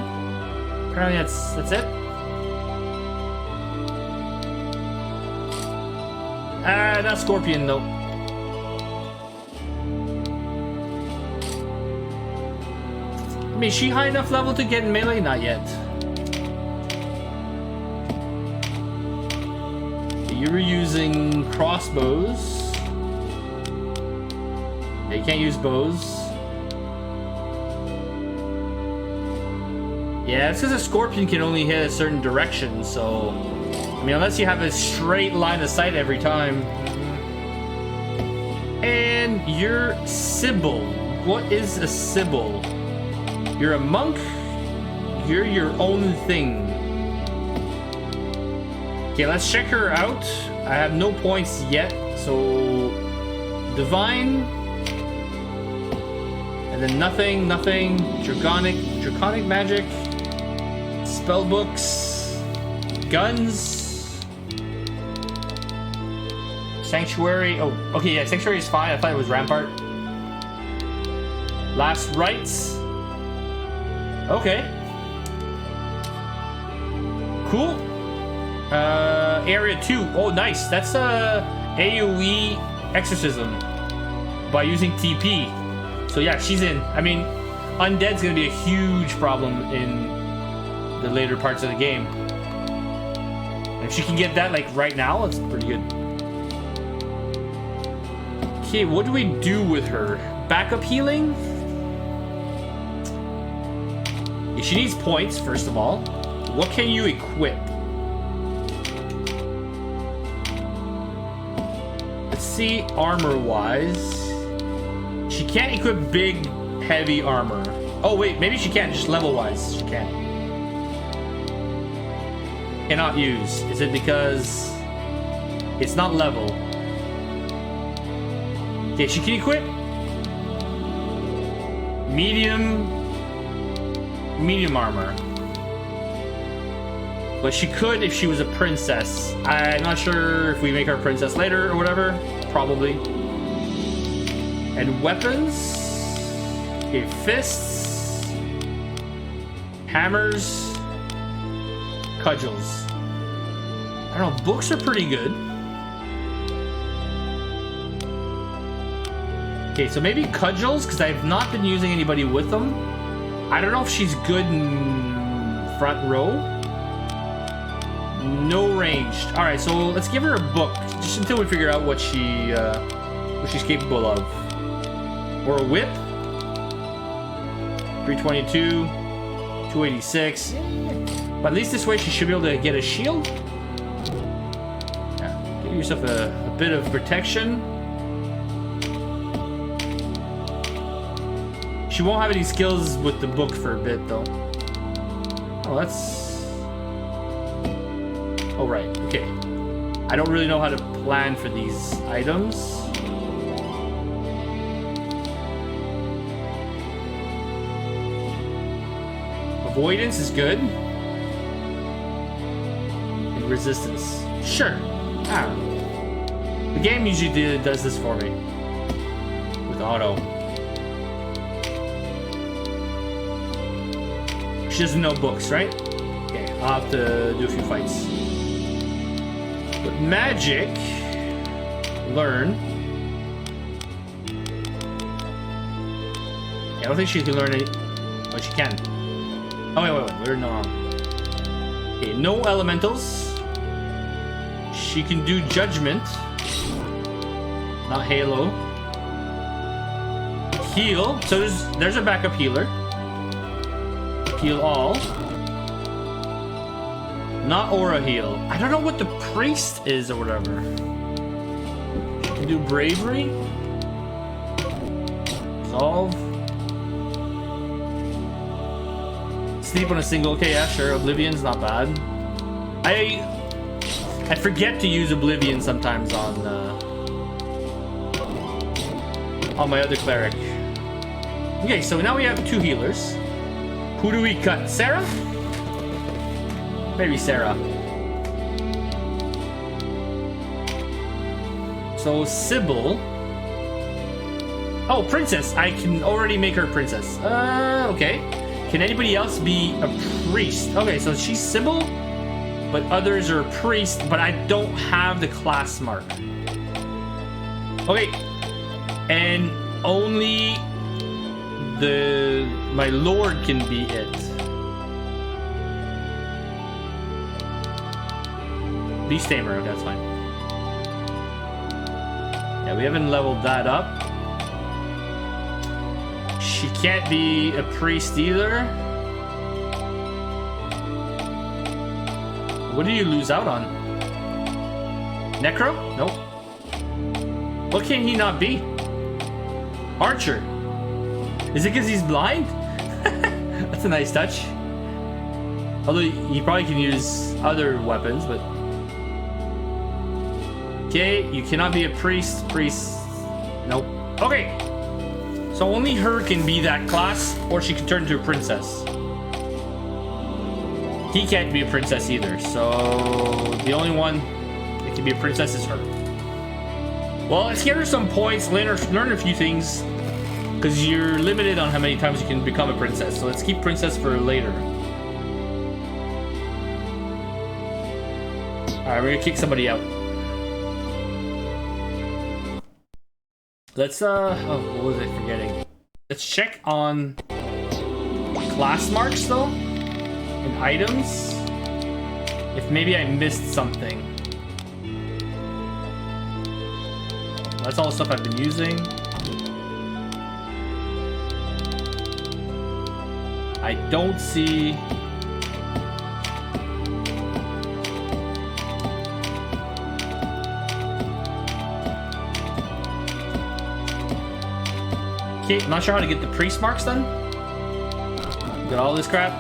Speaker 1: apparently that's it. Not Scorpion though. I mean, is she high enough level to get in melee? Not yet. You were using crossbows. You can't use bows. Yeah, it's because a scorpion can only hit a certain direction, so... I mean, unless you have a straight line of sight every time. And you're Sybil. What is a Sybil? You're a monk? You're your own thing. Okay, let's check her out. I have no points yet, so... Divine... And then nothing, draconic magic, spell books, guns, sanctuary. Oh, okay, yeah, sanctuary is fine. I thought it was rampart. Last rites. Okay. Cool. Area 2. Oh, nice. That's AoE exorcism by using TP. So yeah, she's in. I mean, undead's gonna be a huge problem in the later parts of the game. And if she can get that like right now, it's pretty good. Okay, what do we do with her? Backup healing? She needs points, first of all. What can you equip? Let's see, armor-wise. She can't equip big, heavy armor. Oh, wait, maybe she can, just level-wise. She can. Cannot use. Is it because it's not level? Okay, she can equip medium armor. But she could if she was a princess. I'm not sure if we make her a princess later or whatever. Probably. And weapons. Okay, fists. Hammers. Cudgels. I don't know, books are pretty good. Okay, so maybe cudgels, because I've not been using anybody with them. I don't know if she's good in front row. No ranged. Alright, so let's give her a book, just until we figure out what she's capable of. Or a whip. 322. 286. But at least this way she should be able to get a shield. Yeah, give yourself a bit of protection. She won't have any skills with the book for a bit, though. Oh, that's... Oh, right. Okay. I don't really know how to plan for these items. Avoidance is good. And resistance. Sure. Ah. The game usually does this for me. With auto. She doesn't know books, right? Okay, I'll have to do a few fights. But magic... Learn. Yeah, I don't think she can learn it. Oh, she can. Oh, wait. Learn no. Okay, no elementals. She can do judgment. Not Halo. Heal. So there's a backup healer. Heal all. Not aura heal. I don't know what the priest is or whatever. She can do bravery. Solve. Sleep on a single. Okay, yeah, sure. Oblivion's not bad. I forget to use Oblivion sometimes on my other cleric. Okay, so now we have 2 healers. Who do we cut? Sarah? Maybe Sarah. So, Sybil. Oh, princess. I can already make her a princess. Okay. Can anybody else be a priest? Okay, so she's Sybil, but others are priest, but I don't have the class mark. Okay. And only my lord can be it. Beast Tamer, okay, that's fine. Yeah, we haven't leveled that up. She can't be a priest either. What do you lose out on? Necro? Nope. What can he not be? Archer. Is it because he's blind? That's a nice touch. Although he probably can use other weapons, but... Okay, you cannot be a priest. Priest... Nope. Okay. So only her can be that class, or she can turn into a princess. He can't be a princess either, so the only one that can be a princess is her. Well, let's get her some points, learn a few things, because you're limited on how many times you can become a princess. So let's keep princess for later. Alright, we're gonna kick somebody out. Let's, oh, what was I forgetting? Let's check on class marks, though, and items. If maybe I missed something. That's all the stuff I've been using. I don't see... Okay, I'm not sure how to get the priest marks then. Got all this crap.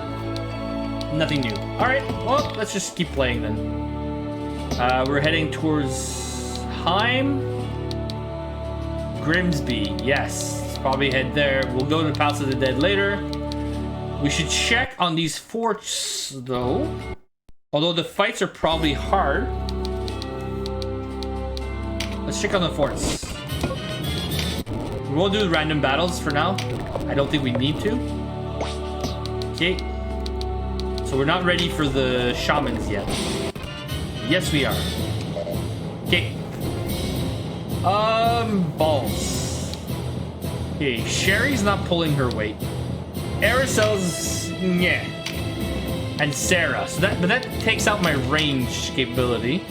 Speaker 1: Nothing new. Alright, well, let's just keep playing then. We're heading towards Heim. Grimsby, yes. Let's probably head there. We'll go to the Palace of the Dead later. We should check on these forts, though. Although the fights are probably hard. Let's check on the forts. We'll do random battles for now. I don't think we need to. Okay. So we're not ready for the shamans yet. Yes, we are. Okay. Balls. Okay, Sherry's not pulling her weight. Aracel's, yeah. And Sarah. So that takes out my range capability.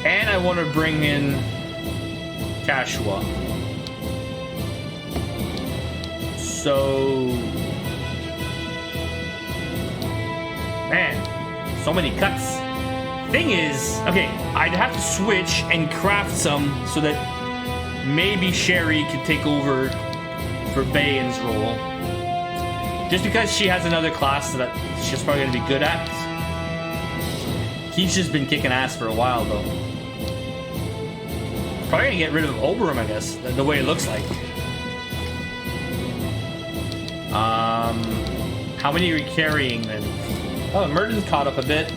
Speaker 1: And I want to bring in Kashua. So, man, so many cuts. Thing is, okay, I'd have to switch and craft some so that maybe Sherry could take over for Bayan's role. Just because she has another class that she's probably going to be good at. He's just been kicking ass for a while, though. Probably going to get rid of Oberon, I guess, the way it looks like. How many are you carrying then? Oh, Merton's caught up a bit.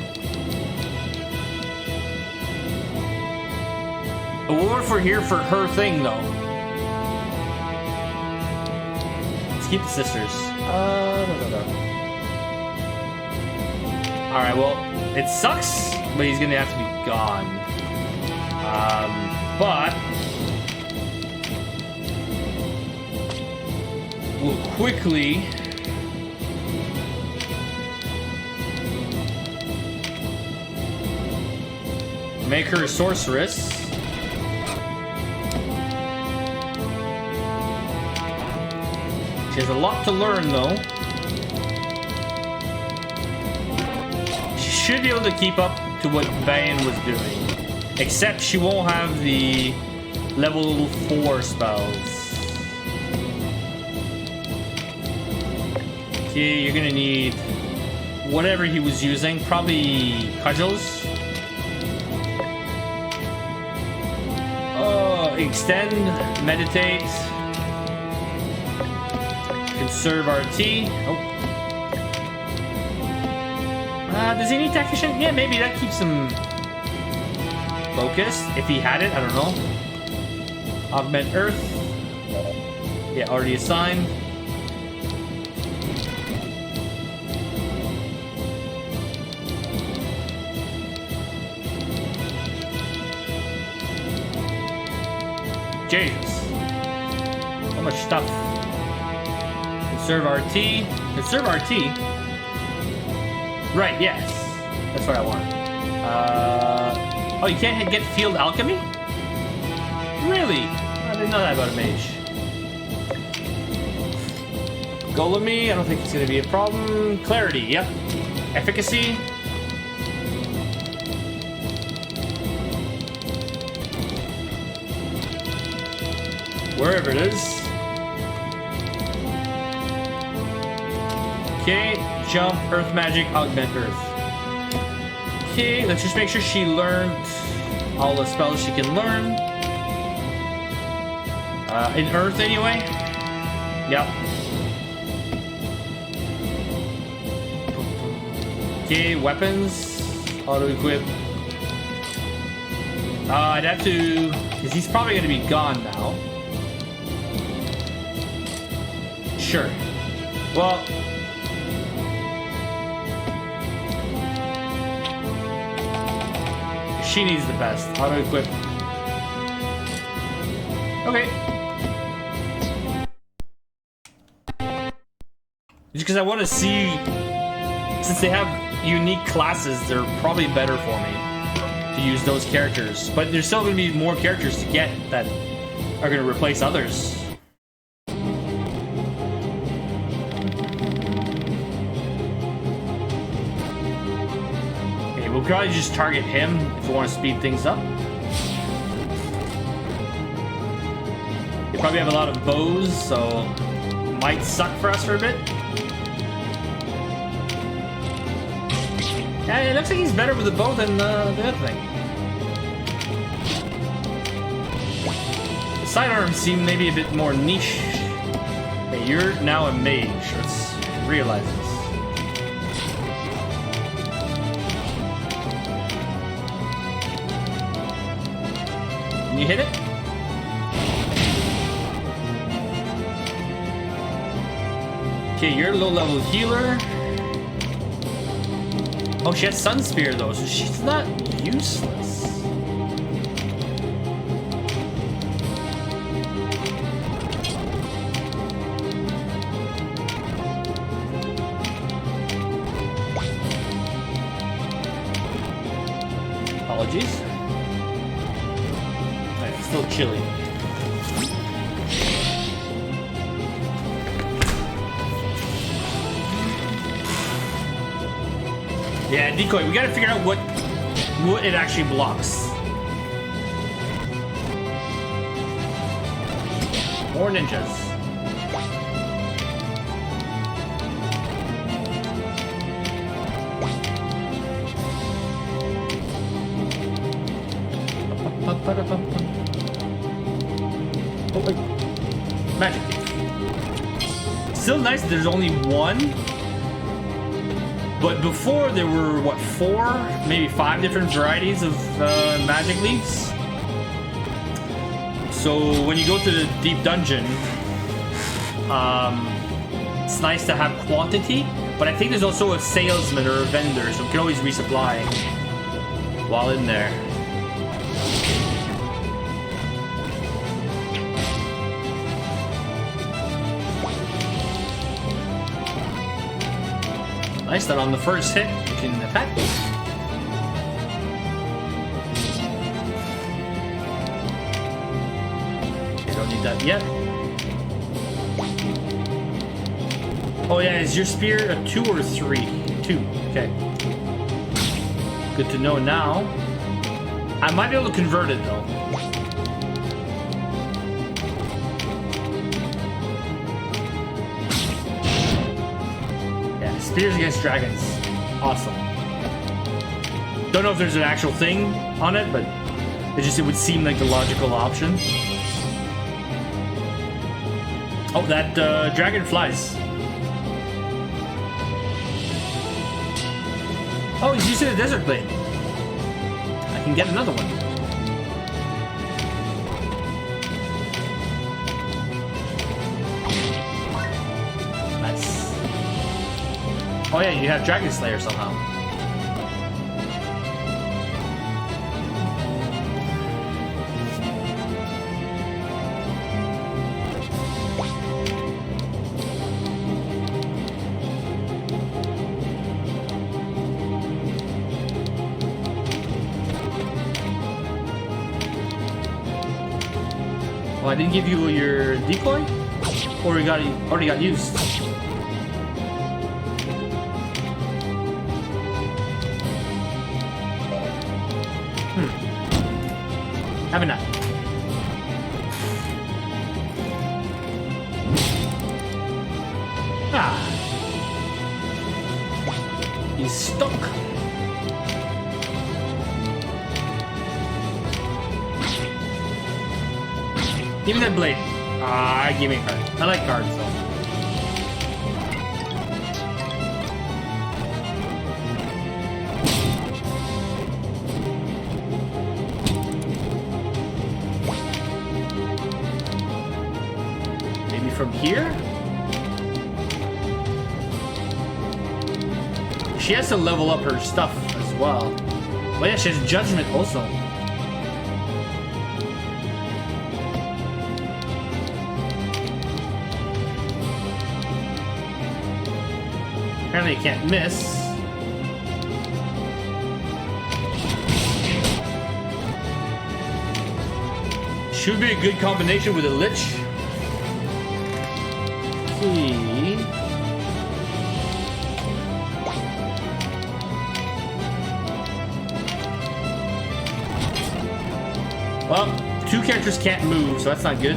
Speaker 1: But what if we're here for her thing, though? Let's keep the sisters. Alright, well, it sucks, but he's gonna have to be gone. But we'll quickly make her a sorceress. She has a lot to learn, though. She should be able to keep up to what Bayan was doing. Except she won't have the level 4 spells. Okay, you're gonna need whatever he was using. Probably cudgels. Extend, meditate, conserve RT. Oh. Does he need tactician? Yeah, maybe that keeps him focused. If he had it, I don't know. Augment Earth. Yeah, already assigned. Jesus. So much stuff. Conserve RT. Conserve RT? Right, yes. That's what I want. Oh, you can't get field alchemy? Really? I didn't know that about a mage. Golemy, I don't think it's going to be a problem. Clarity, yep. Efficacy. Wherever it is. Okay, jump, earth magic, augment earth. Okay, let's just make sure she learned all the spells she can learn. In earth anyway. Yep. Okay, weapons. Auto-equip. I'd have to... because he's probably going to be gone now. Sure. Well... she needs the best. Auto-equip. Okay. Just because I want to see... since they have unique classes, they're probably better for me to use those characters. But there's still going to be more characters to get that are going to replace others. Okay, we'll probably just target him if we want to speed things up. They probably have a lot of bows, so it might suck for us for a bit. Yeah, it looks like he's better with the bow than the other thing. The sidearms seem maybe a bit more niche. Okay, you're now a mage. Let's realize this. Can you hit it? Okay, you're a low-level healer. Oh, she has Sun Spear though, so she's not useless. Apologies. Alright, it's still chilly. Yeah, decoy. We gotta figure out what it actually blocks. More ninjas. Oh wait, magic. Still nice that there's only one. But before there were, what, 4, maybe 5 different varieties of magic leaves? So when you go to the deep dungeon, it's nice to have quantity, but I think there's also a salesman or a vendor, so we can always resupply while in there. Nice that on the first hit you can attack. Okay, don't need that yet. Oh yeah, is your spear a 2 or 3? 2, okay. Good to know now. I might be able to convert it though. Spears against dragons. Awesome. Don't know if there's an actual thing on it, but it would seem like the logical option. Oh, that dragon flies. Oh, he's using the desert plane. I can get another one. Oh yeah, you have Dragon Slayer somehow. Oh, I didn't give you your decoy? Or you already got used? Have a nap. Ah. He's stuck. Give me that blade. Ah, give me a card. I like cards though. Maybe from here? She has to level up her stuff as well. Oh yeah, she has judgment also. Apparently you can't miss. Should be a good combination with a Lich. See. Well, two characters can't move, so that's not good.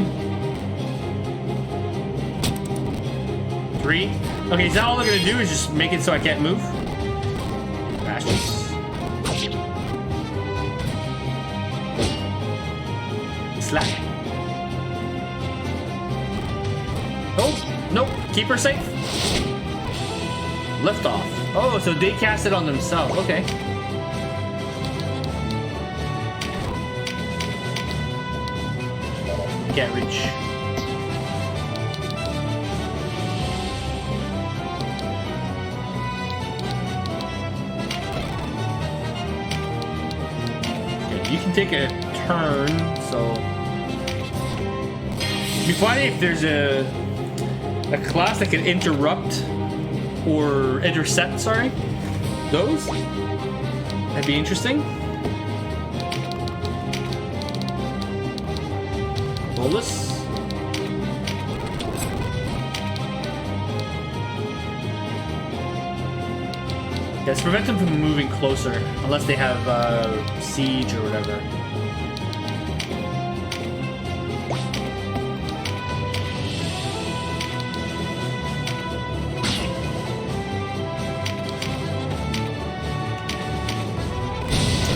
Speaker 1: 3. Okay, is that all they're gonna do is just make it so I can't move? Bastions. Slap. Oh, nope. Keep her safe. Lift off. Oh, so they cast it on themselves. Okay. Can't reach. Okay, you can take a turn, so it'd be funny if there's a class that can interrupt or intercept, sorry, those. That'd be interesting. Bolus. Let's prevent them from moving closer, unless they have siege or whatever.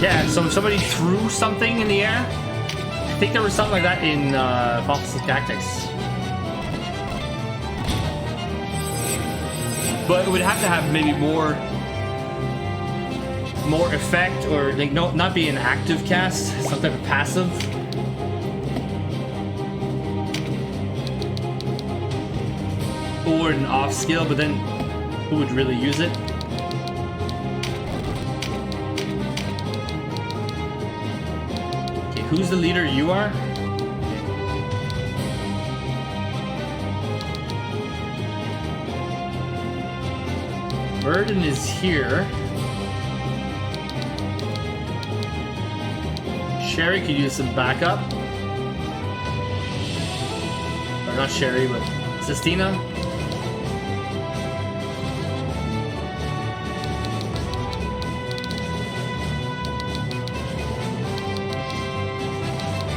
Speaker 1: Yeah, so if somebody threw something in the air, I think there was something like that in Fossil Tactics. But it would have to have maybe more effect, or like not be an active cast, some type of passive. Or an off skill, but then who would really use it? Who's the leader? You are? Burden is here. Sherry could use some backup. Or not Sherry, but Sistina.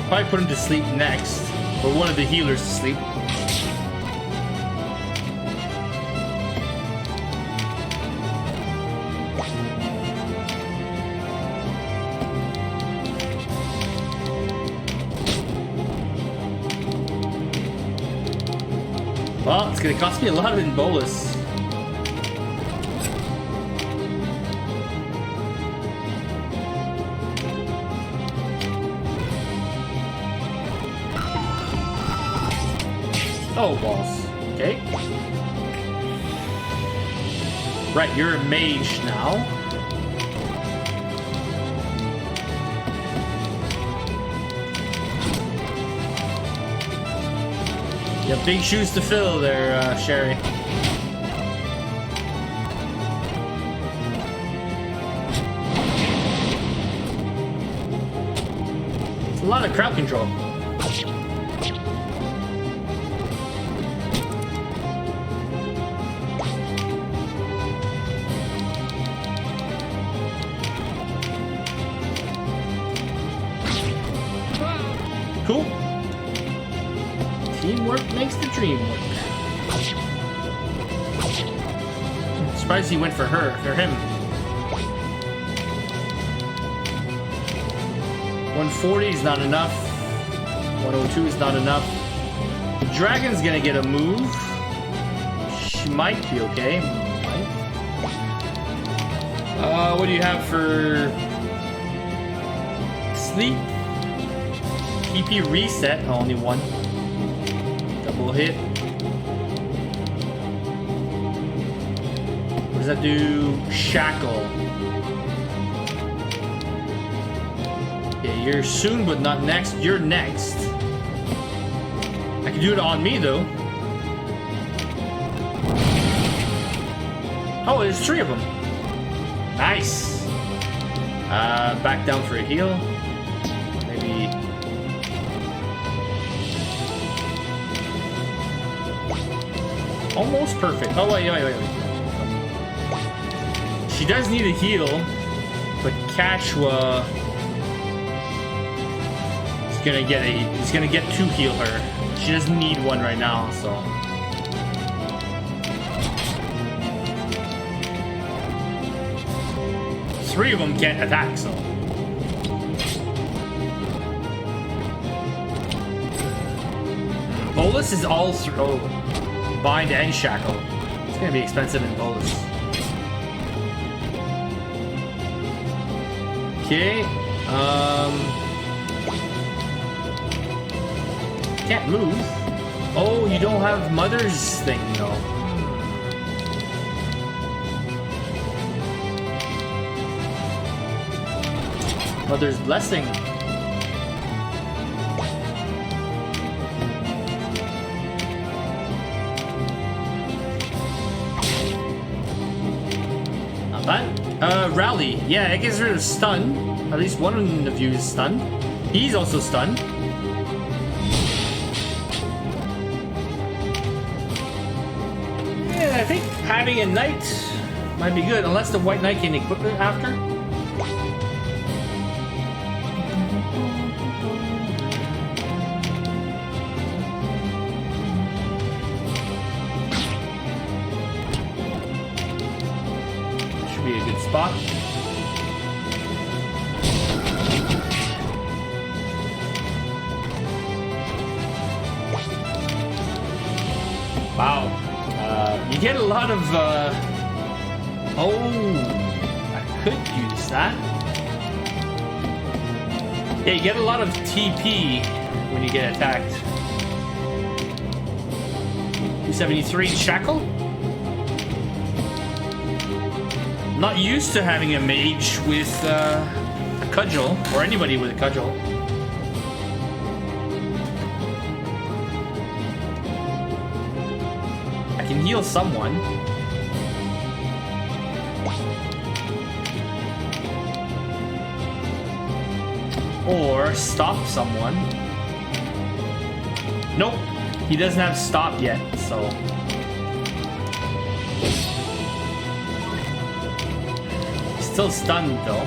Speaker 1: Probably put him to sleep next, or one of the healers to sleep. Well, it's gonna cost me a lot in bolus. Oh, balls. Okay. Right, you're a mage now. You have big shoes to fill there, Sherry. It's a lot of crowd control. Cool. Teamwork makes the dream work. Surprised he went for him. 140 is not enough. 102 is not enough. The dragon's gonna get a move. She might be okay. What do you have for sleep? PP reset. Oh, only one. Double hit. What does that do? Shackle. Okay, you're soon, but not next. You're next. I can do it on me, though. Oh, there's 3 of them. Nice. Back down for a heal. Maybe. Almost perfect. Oh, wait. She does need a heal, but Kachwa is gonna get to heal her. She doesn't need one right now, so. Three of them can't attack, so. Bolus is all through. Bind and shackle. It's gonna be expensive in Bolus. Okay. Can't move. Oh, you don't have Mother's thing, though. Mother's blessing. Not bad. Rally. Yeah, it gets rid of stun. At least one of you is stunned. He's also stunned. Yeah, I think having a knight might be good, unless the white knight can equip it after. Should be a good spot. Wow. You get a lot of, oh, I could use that. Yeah, you get a lot of TP when you get attacked. 273 Shackle? Not used to having a mage with a cudgel, or anybody with a cudgel. Can heal someone. Or stop someone. Nope. He doesn't have stop yet, so. He's still stunned though.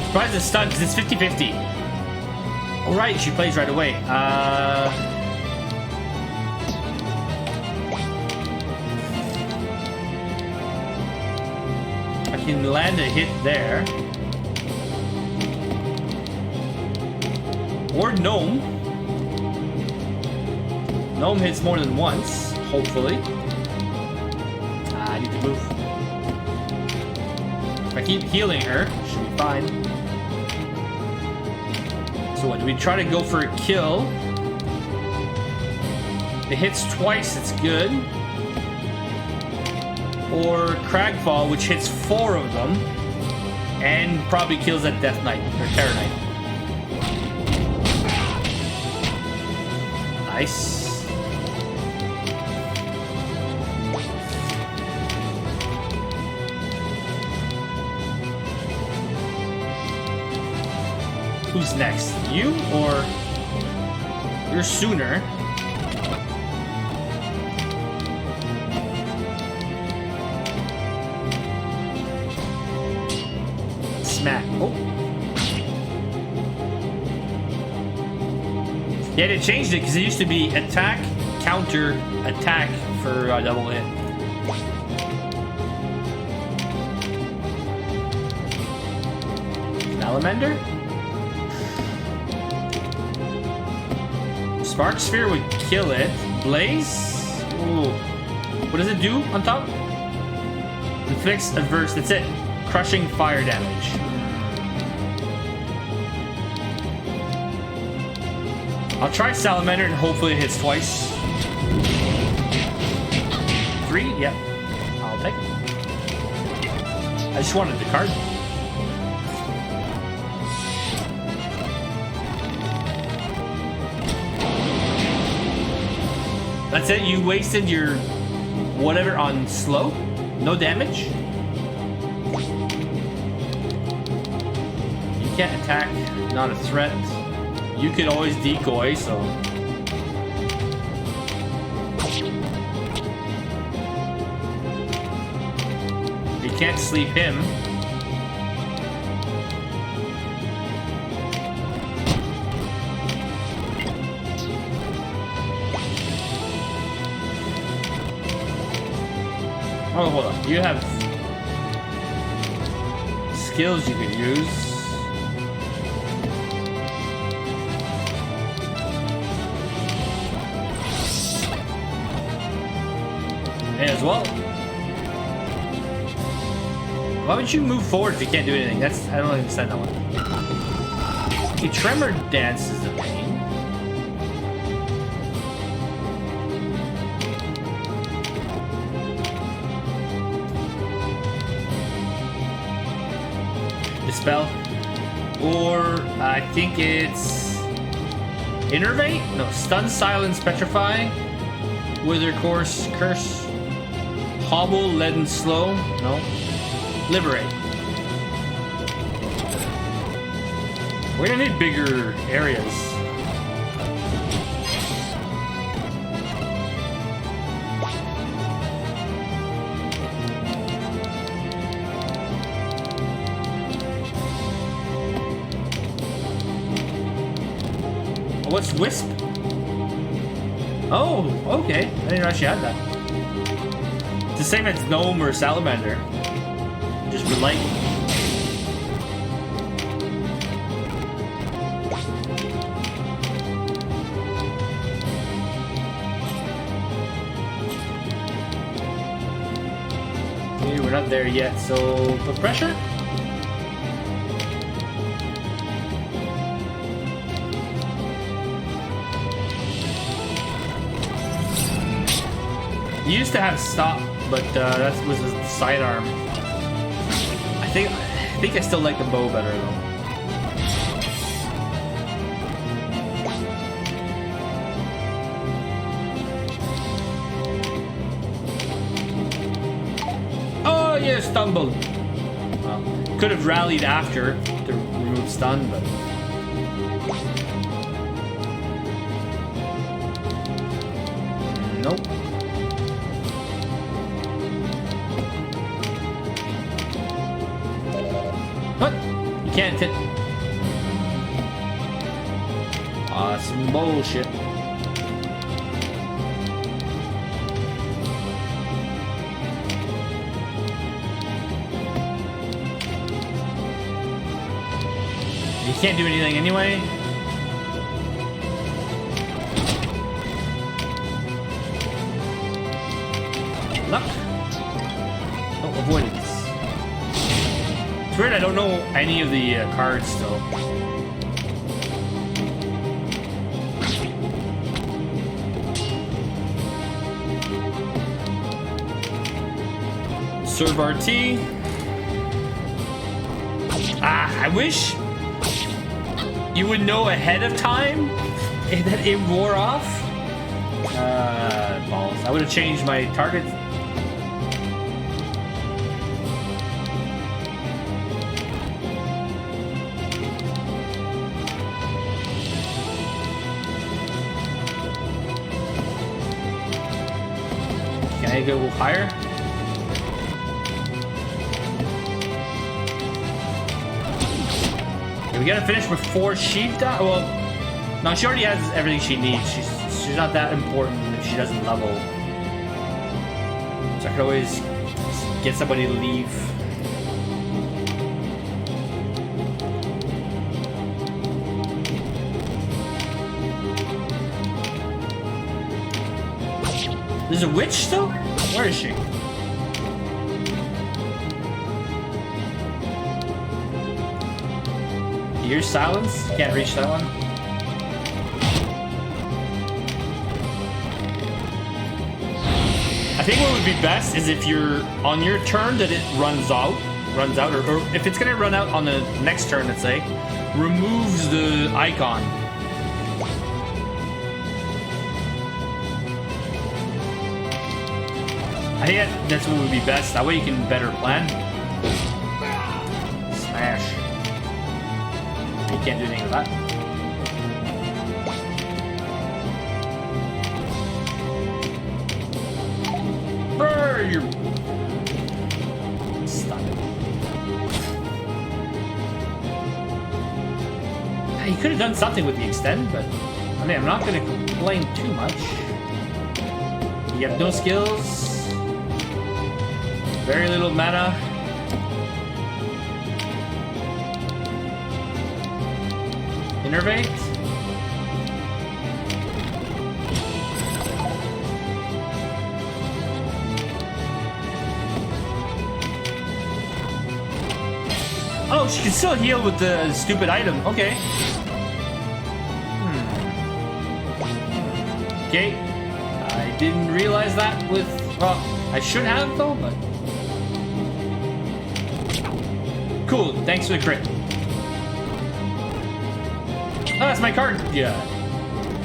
Speaker 1: Surprised it's stunned because it's 50-50. Alright, she plays right away. I can land a hit there. Or Gnome. Gnome hits more than once, hopefully. I need to move. If I keep healing her, she'll be fine. So what, do we try to go for a kill? It hits twice, it's good. Or Cragfall, which hits 4 of them. And probably kills that Death Knight, or Terror Knight. Nice. Who's next? You or you're sooner? smack. Oh. Yeah, they changed it because it used to be attack, counter, attack for a double hit. Salamander? Spark Sphere would kill it. Blaze? Ooh. What does it do on top? Inflicts adverse. That's it. Crushing fire damage. I'll try Salamander and hopefully it hits twice. 3? Yep. I'll take it. I just wanted the card. That's it. You wasted your whatever on slow. No damage. You can't attack. Not a threat. You can always decoy, so... You can't sleep him. Oh, hold on. You have skills you can use. As well. Why would you move forward if you can't do anything? That's, I don't understand that one. Okay, Tremor Dance is a pain. Dispel. Or I think it's Innervate? No, Stun, Silence, Petrify. Wither, Course, Curse. Hobble, Leaden, Slow. No. Liberate. We're gonna need bigger areas. What's Wisp? Oh, okay. I didn't know she had that. It's the same as Gnome or Salamander. Just relate. Okay, we're not there yet, so put pressure. You used to have stop, but that was the sidearm. I think I still like the bow better though. Oh, you stumbled. Well, could have rallied after to remove stun, but. Nope. What? You can't hit. Some bullshit. You can't do anything anyway. Luck. Oh, avoidance. It's weird, I don't know any of the cards still. Serve RT. I wish you would know ahead of time that it wore off. Balls. I would have changed my target. Can I go higher? Okay, we gotta finish before she dies. Well, no, she already has everything she needs. She's not that important if she doesn't level. So I could always get somebody to leave. There's a witch still? Where is she? Ear silence? Can't reach that one. I think what would be best is if you're on your turn that it runs out, or if it's gonna run out on the next turn, let's say, removes the icon. I think that's what would be best. That way you can better plan. Smash. You can't do anything with that. Brr, you're... Stop it. He could have done something with the extend, but... I mean, I'm not going to complain too much. You have no skills. Very little mana. Innervate. Oh, she can still heal with the stupid item. Okay. Okay. I didn't realize that with... Well, I should have, though, but... Cool, thanks for the crit. Oh, that's my card. Yeah.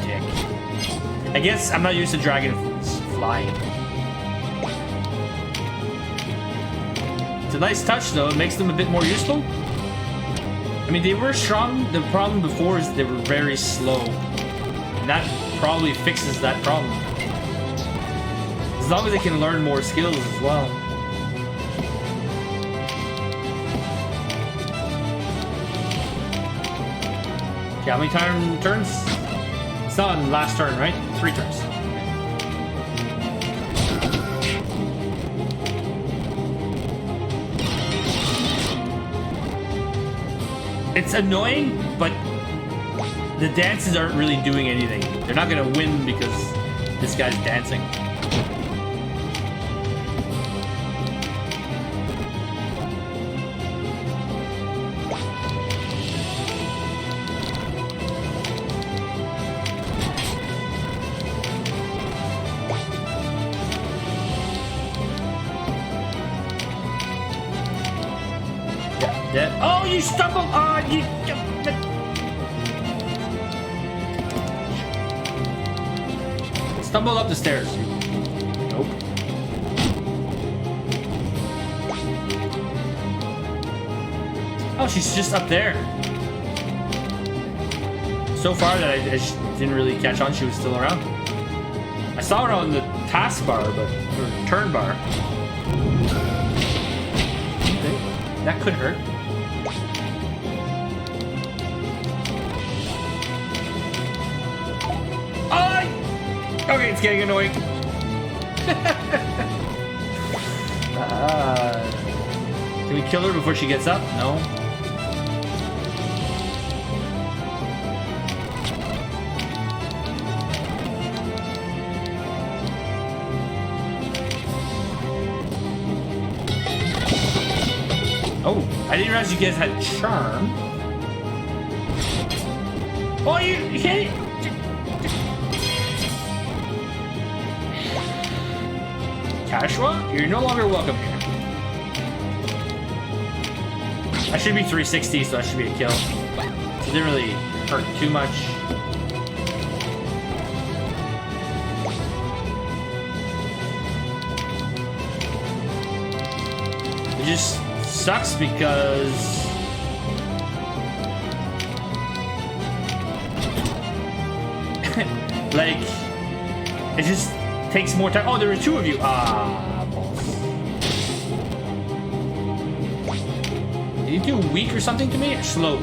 Speaker 1: Dick. I guess I'm not used to dragons flying. It's a nice touch, though. It makes them a bit more useful. I mean, they were strong. The problem before is they were very slow. And that probably fixes that problem. As long as they can learn more skills as well. Okay, how many turns? It's not on the last turn, right? 3 turns. It's annoying, but the dances aren't really doing anything. They're not gonna win because this guy's dancing. Oh, you stumbled! Oh, you... Stumbled up the stairs. Nope. Oh, she's just up there. So far that I didn't really catch on she was still around. I saw her on the taskbar, but... or turn bar. Okay. That could hurt. Okay, it's getting annoying. Can we kill her before she gets up? No. Oh, I didn't realize you guys had charm. Oh, you hit it. Kashwa, you're no longer welcome here. I should be 360, so that should be a kill. So it didn't really hurt too much. It just sucks because... like, it just takes more time. Oh, there are 2 of you. Ah, balls. Did you do weak or something to me? Or slow?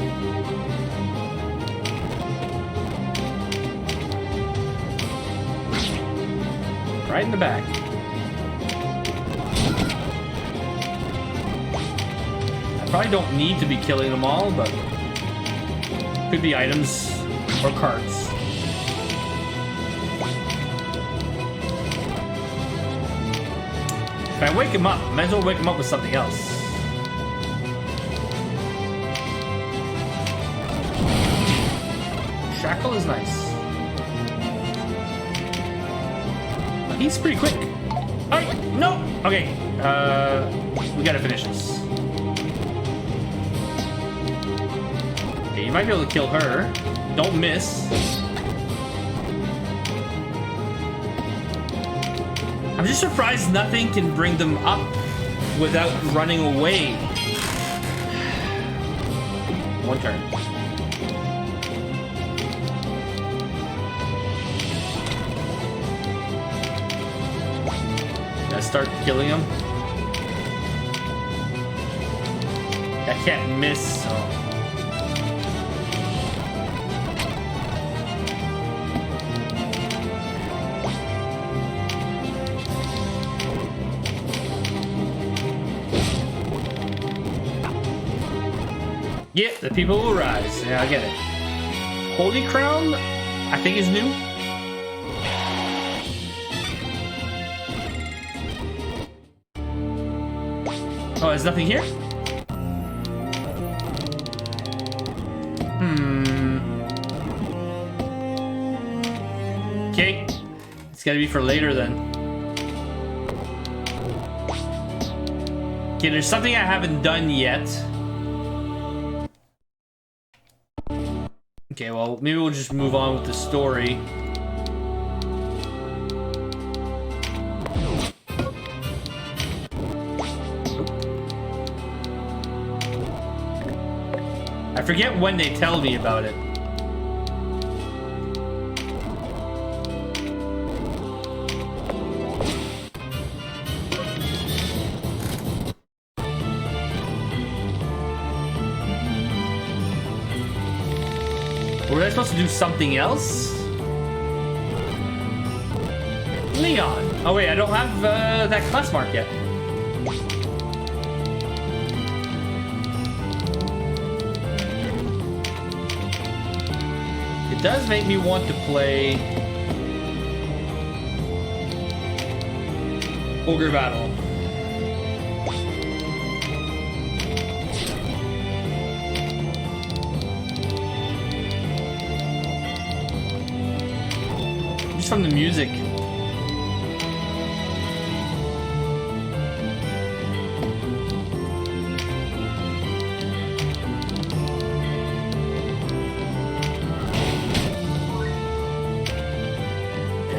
Speaker 1: Right in the back. I probably don't need to be killing them all, but could be items or cards. If I wake him up, I might as well wake him up with something else. Shackle is nice. He's pretty quick. Alright, no! Okay, we gotta finish this. Okay, you might be able to kill her. Don't miss. I'm just surprised nothing can bring them up without running away. One turn. Gotta start killing them. I can't miss. Oh. Yeah, the people will rise. Yeah, I get it. Holy Crown, I think is new. Oh, there's nothing here? Okay. It's gotta be for later then. Okay, there's something I haven't done yet. Okay, well, maybe we'll just move on with the story. I forget when they tell me about it. Were I supposed to do something else? Leon. Oh wait, I don't have that class mark yet. It does make me want to play Ogre Battle. Just from the music.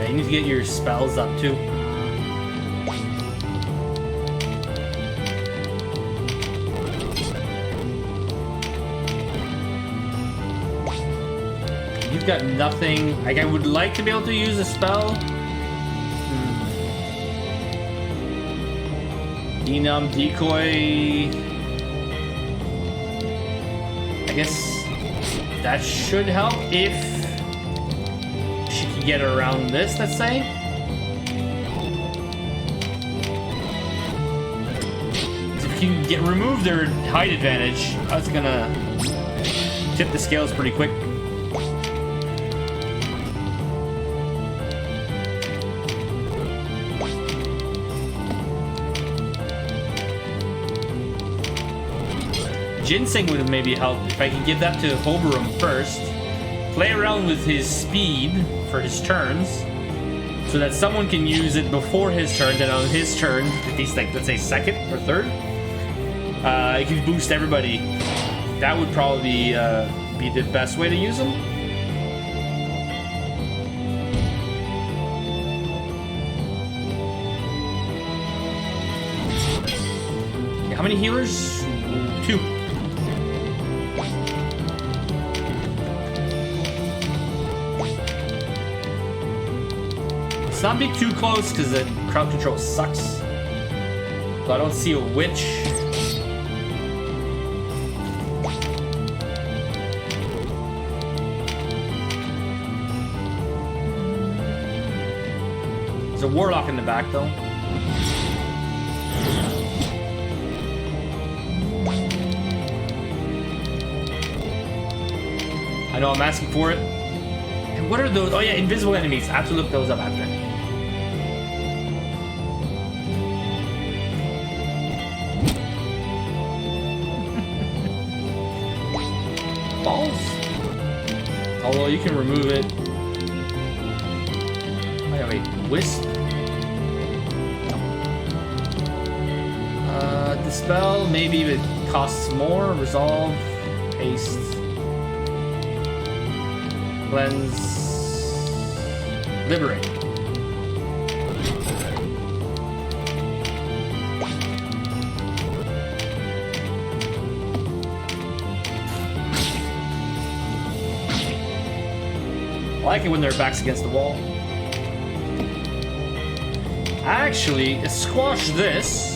Speaker 1: You need to get your spells up too. You've got nothing. Like, I would like to be able to use a spell. Enum, decoy. I guess that should help if get around this, let's say. If you can remove their height advantage, that's gonna tip the scales pretty quick. Ginseng would have maybe helped if I could give that to Oberon first. Play around with his speed for his turns, so that someone can use it before his turn, then on his turn, if he's like, let's say second or third, it can boost everybody. That would probably be the best way to use them. How many healers? 2. Let's not be too close because the crowd control sucks. So I don't see a witch. There's a warlock in the back though. I know I'm asking for it. And what are those? Oh yeah, invisible enemies. I have to look those up after. Balls? Although you can remove it. Oh yeah, wait. Wisp? Dispel, maybe it costs more. Resolve, haste. Cleanse, liberate. I like it when their back's against the wall. Actually, squash this.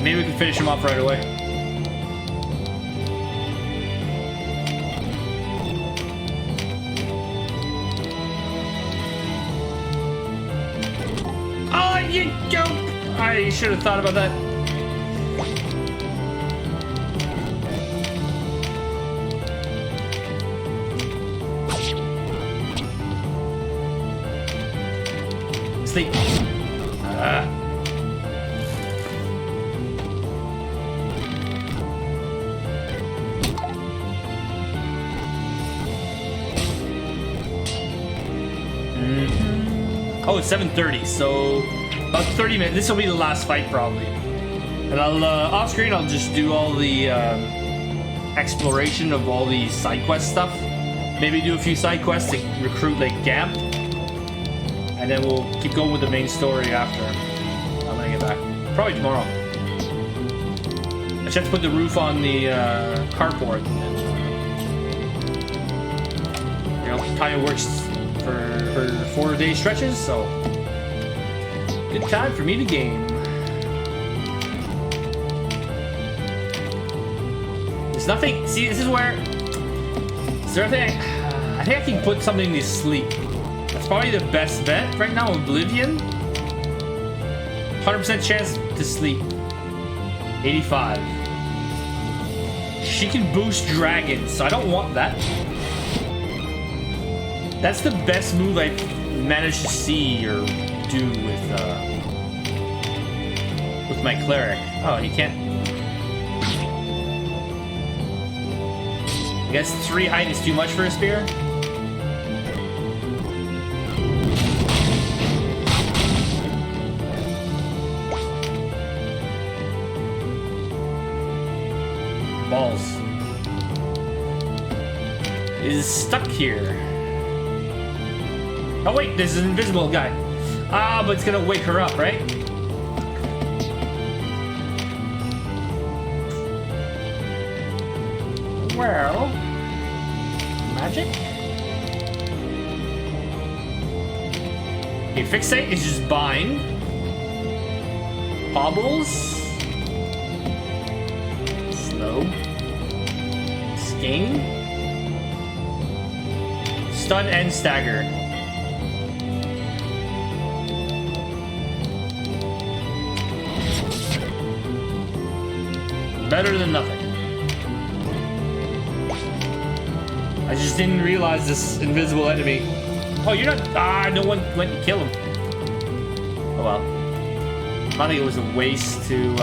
Speaker 1: Maybe we can finish him off right away. You go! I should have thought about that. Sleep. Oh, it's 7:30, so about 30 minutes. This will be the last fight, probably. And I'll, off screen, I'll just do all the exploration of all the side quest stuff. Maybe do a few side quests to recruit, like, Gamp. And then we'll keep going with the main story after. I'm gonna get back. Probably tomorrow. I just have to put the roof on the carport. And, you know, kind of works for 4-day stretches, so... Good time for me to game. There's nothing. See, this is where. Is there anything? I think I can put something to sleep. That's probably the best bet right now. Oblivion. 100% chance to sleep. 85. She can boost dragons, so I don't want that. That's the best move I've managed to see or do with my cleric. Oh, you can't. I guess 3 height is too much for a spear. Balls. Is stuck here. Oh wait, there's an invisible guy. Ah, but it's gonna wake her up, right? Well, magic? Okay, fixate is just bind. Hobbles. Slow. Skein. Stun and stagger. Better than nothing. I just didn't realize this invisible enemy. Oh, you're not. Ah, no one went and killed him. Oh well. I think it was a waste to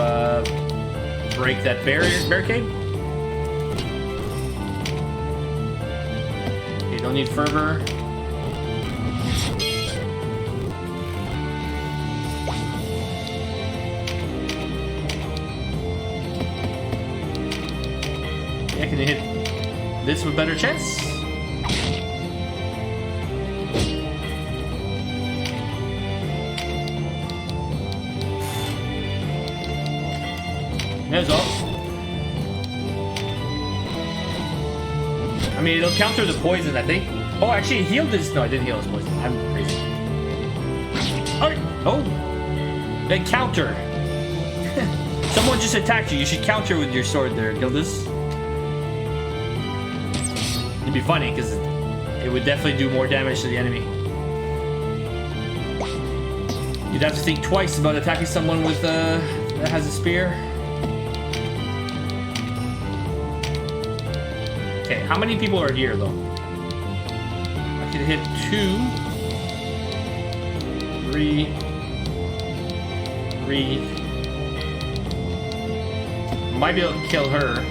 Speaker 1: break that barricade. You don't need fervor. Yeah, can you hit this with better chance? There's all. I mean, it'll counter the poison, I think. Oh, actually, it healed his. No, I didn't heal his poison. I'm crazy. Oh, they counter. Someone just attacked you. You should counter with your sword there, Gildas. It'd be funny because it would definitely do more damage to the enemy. You'd have to think twice about attacking someone with that has a spear. Okay, how many people are here though? I can hit 2, 3. Might be able to kill her.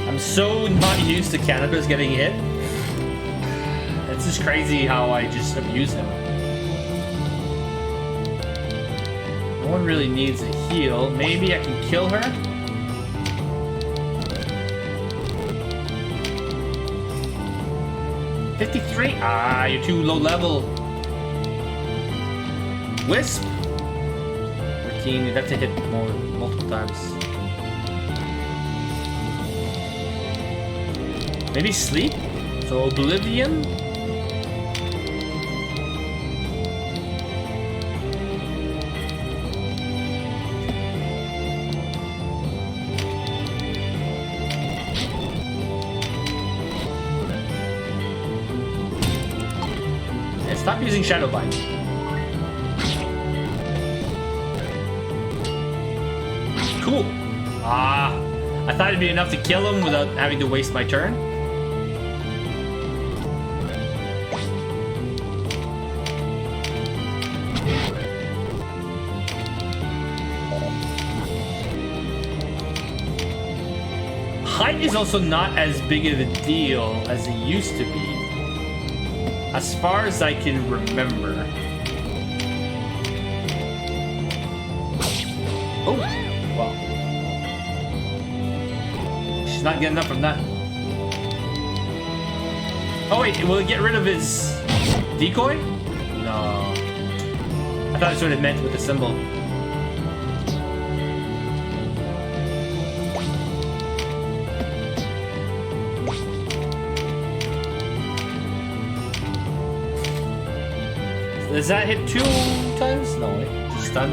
Speaker 1: I'm so not used to cannabis getting hit. It's just crazy how I just abuse him. No one really needs a heal. Maybe I can kill her? $53? Ah, you're too low level. Wisp? 13, you'd have to hit multiple times. Maybe sleep? So Oblivion? Stop using Shadow Bind. Cool. Ah, I thought it'd be enough to kill him without having to waste my turn. Height is also not as big of a deal as it used to be. As far as I can remember. Oh, wow. She's not getting up from that. Oh wait, will it get rid of his decoy? No. I thought that's what it meant with the symbol. Does that hit 2 times? No, wait, just stun.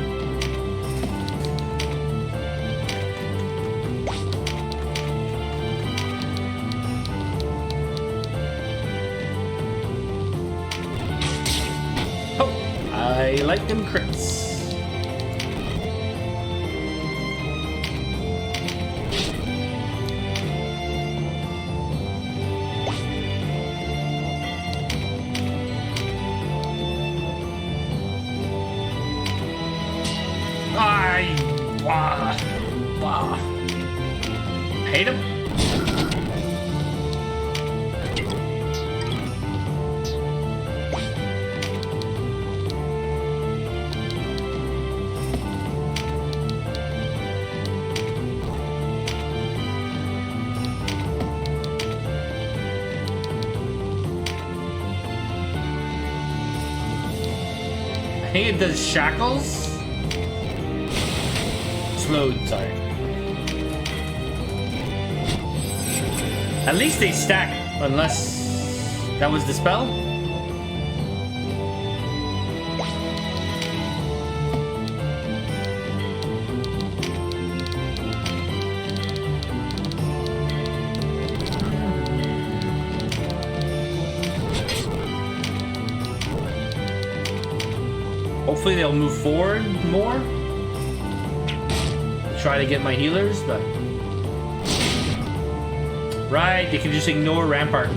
Speaker 1: Oh, I like them crits. Wow. Hate him. I think it does shackles. Slowed, sorry. At least they stack, unless that was the spell. Hopefully they'll move forward more. Try to get my healers, but right, they can just ignore Rampart. I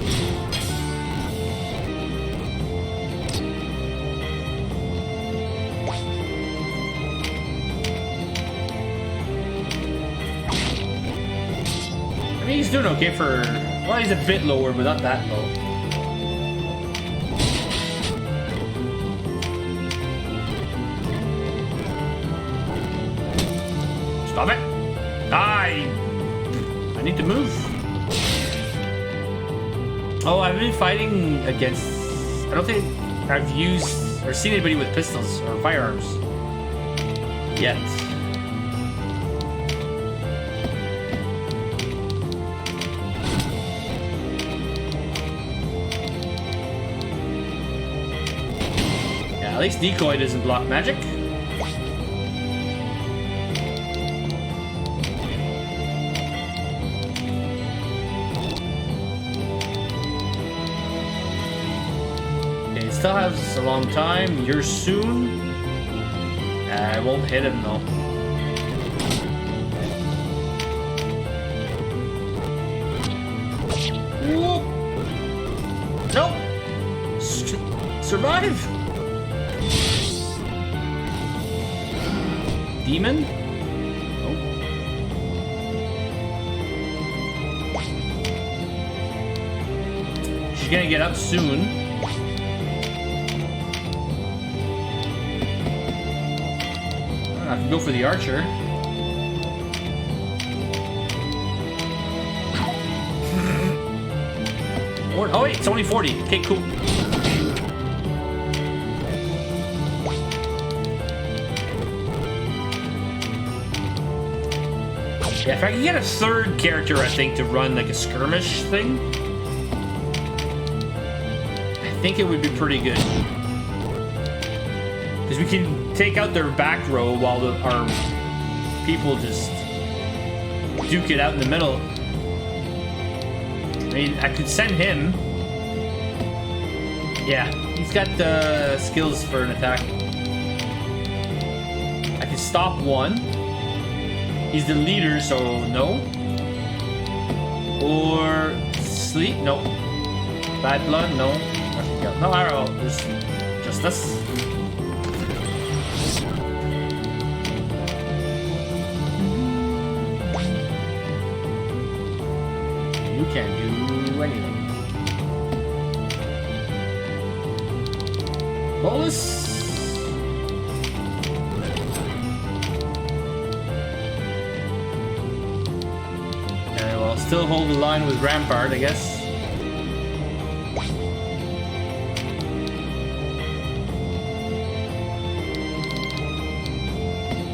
Speaker 1: mean, he's doing okay for, well, he's a bit lower, but not that low. Stop it! I need to move. Oh, I've been fighting against... I don't think I've used or seen anybody with pistols or firearms yet. Yeah, at least decoy doesn't block magic. still has a long time. You're soon. I won't hit him though. Whoop. Nope. Survive. Demon. Nope. She's gonna get up soon. I can go for the archer. Oh wait, it's only 40. Okay, cool. Yeah, if I can get a third character, I think, to run like a skirmish thing, I think it would be pretty good. Because we can take out their back row while our people just duke it out in the middle. I mean, I could send him. Yeah, he's got the skills for an attack. I can stop one. He's the leader, so no. Or sleep, no. Bad blood, no. No, I don't know. There's just this. You can't do anything. Bolus. Okay, well, still hold the line with Rampart, I guess.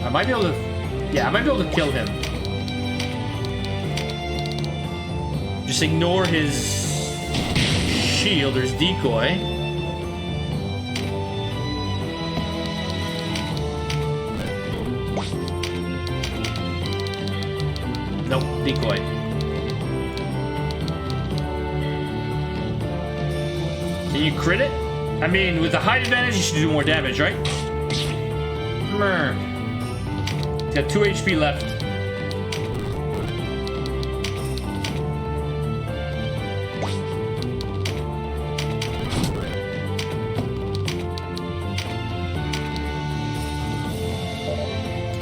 Speaker 1: I might be able to. Yeah, I might be able to kill him. Just ignore his shield or his decoy. Nope, decoy. Can you crit it? I mean, with the height advantage, you should do more damage, right? He's got 2 HP left.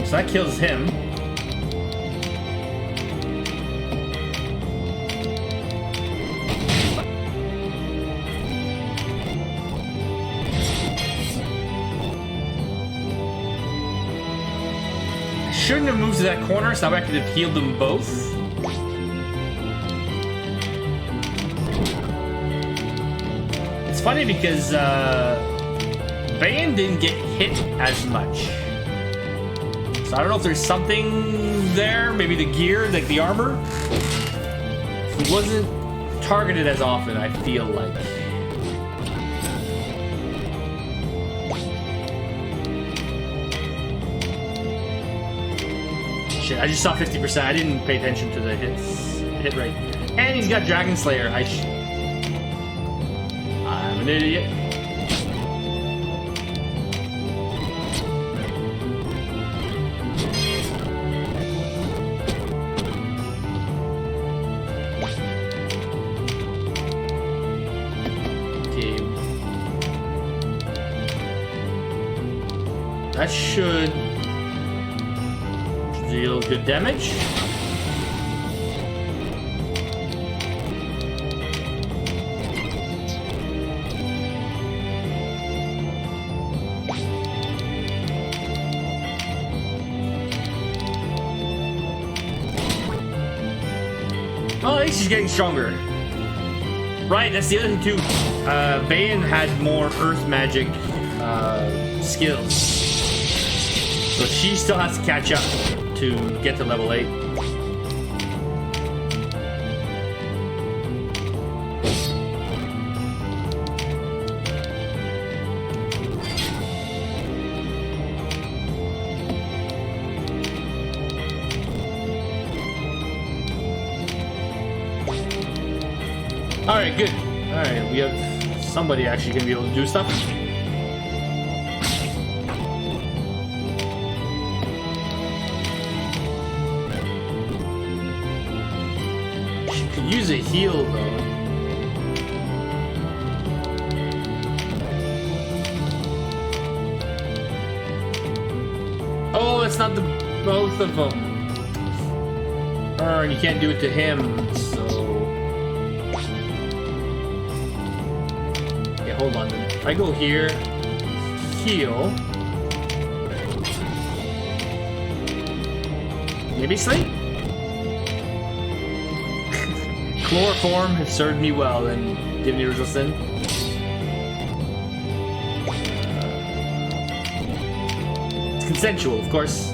Speaker 1: So that kills him. I shouldn't have moved to that corner, so I could have healed them both. It's funny because Bayan didn't get hit as much. So I don't know if there's something there, maybe the gear, like the armor. He wasn't targeted as often, I feel like. Shit, I just saw 50%. I didn't pay attention to the hit rate. And he's got Dragon Slayer. I'm an idiot. That should deal good damage. Oh, at least she's getting stronger. Right, that's the other thing too. Bayan had more earth magic skills. So she still has to catch up to get to level 8. Alright, good. Alright, we have somebody actually gonna be able to do stuff. She could use a heal though. Oh, it's not the both of them. And you can't do it to him, so... Okay, hold on. If I go here, heal. Maybe sleep? Chloroform has served me well in Divinity Original Sin. It's consensual, of course.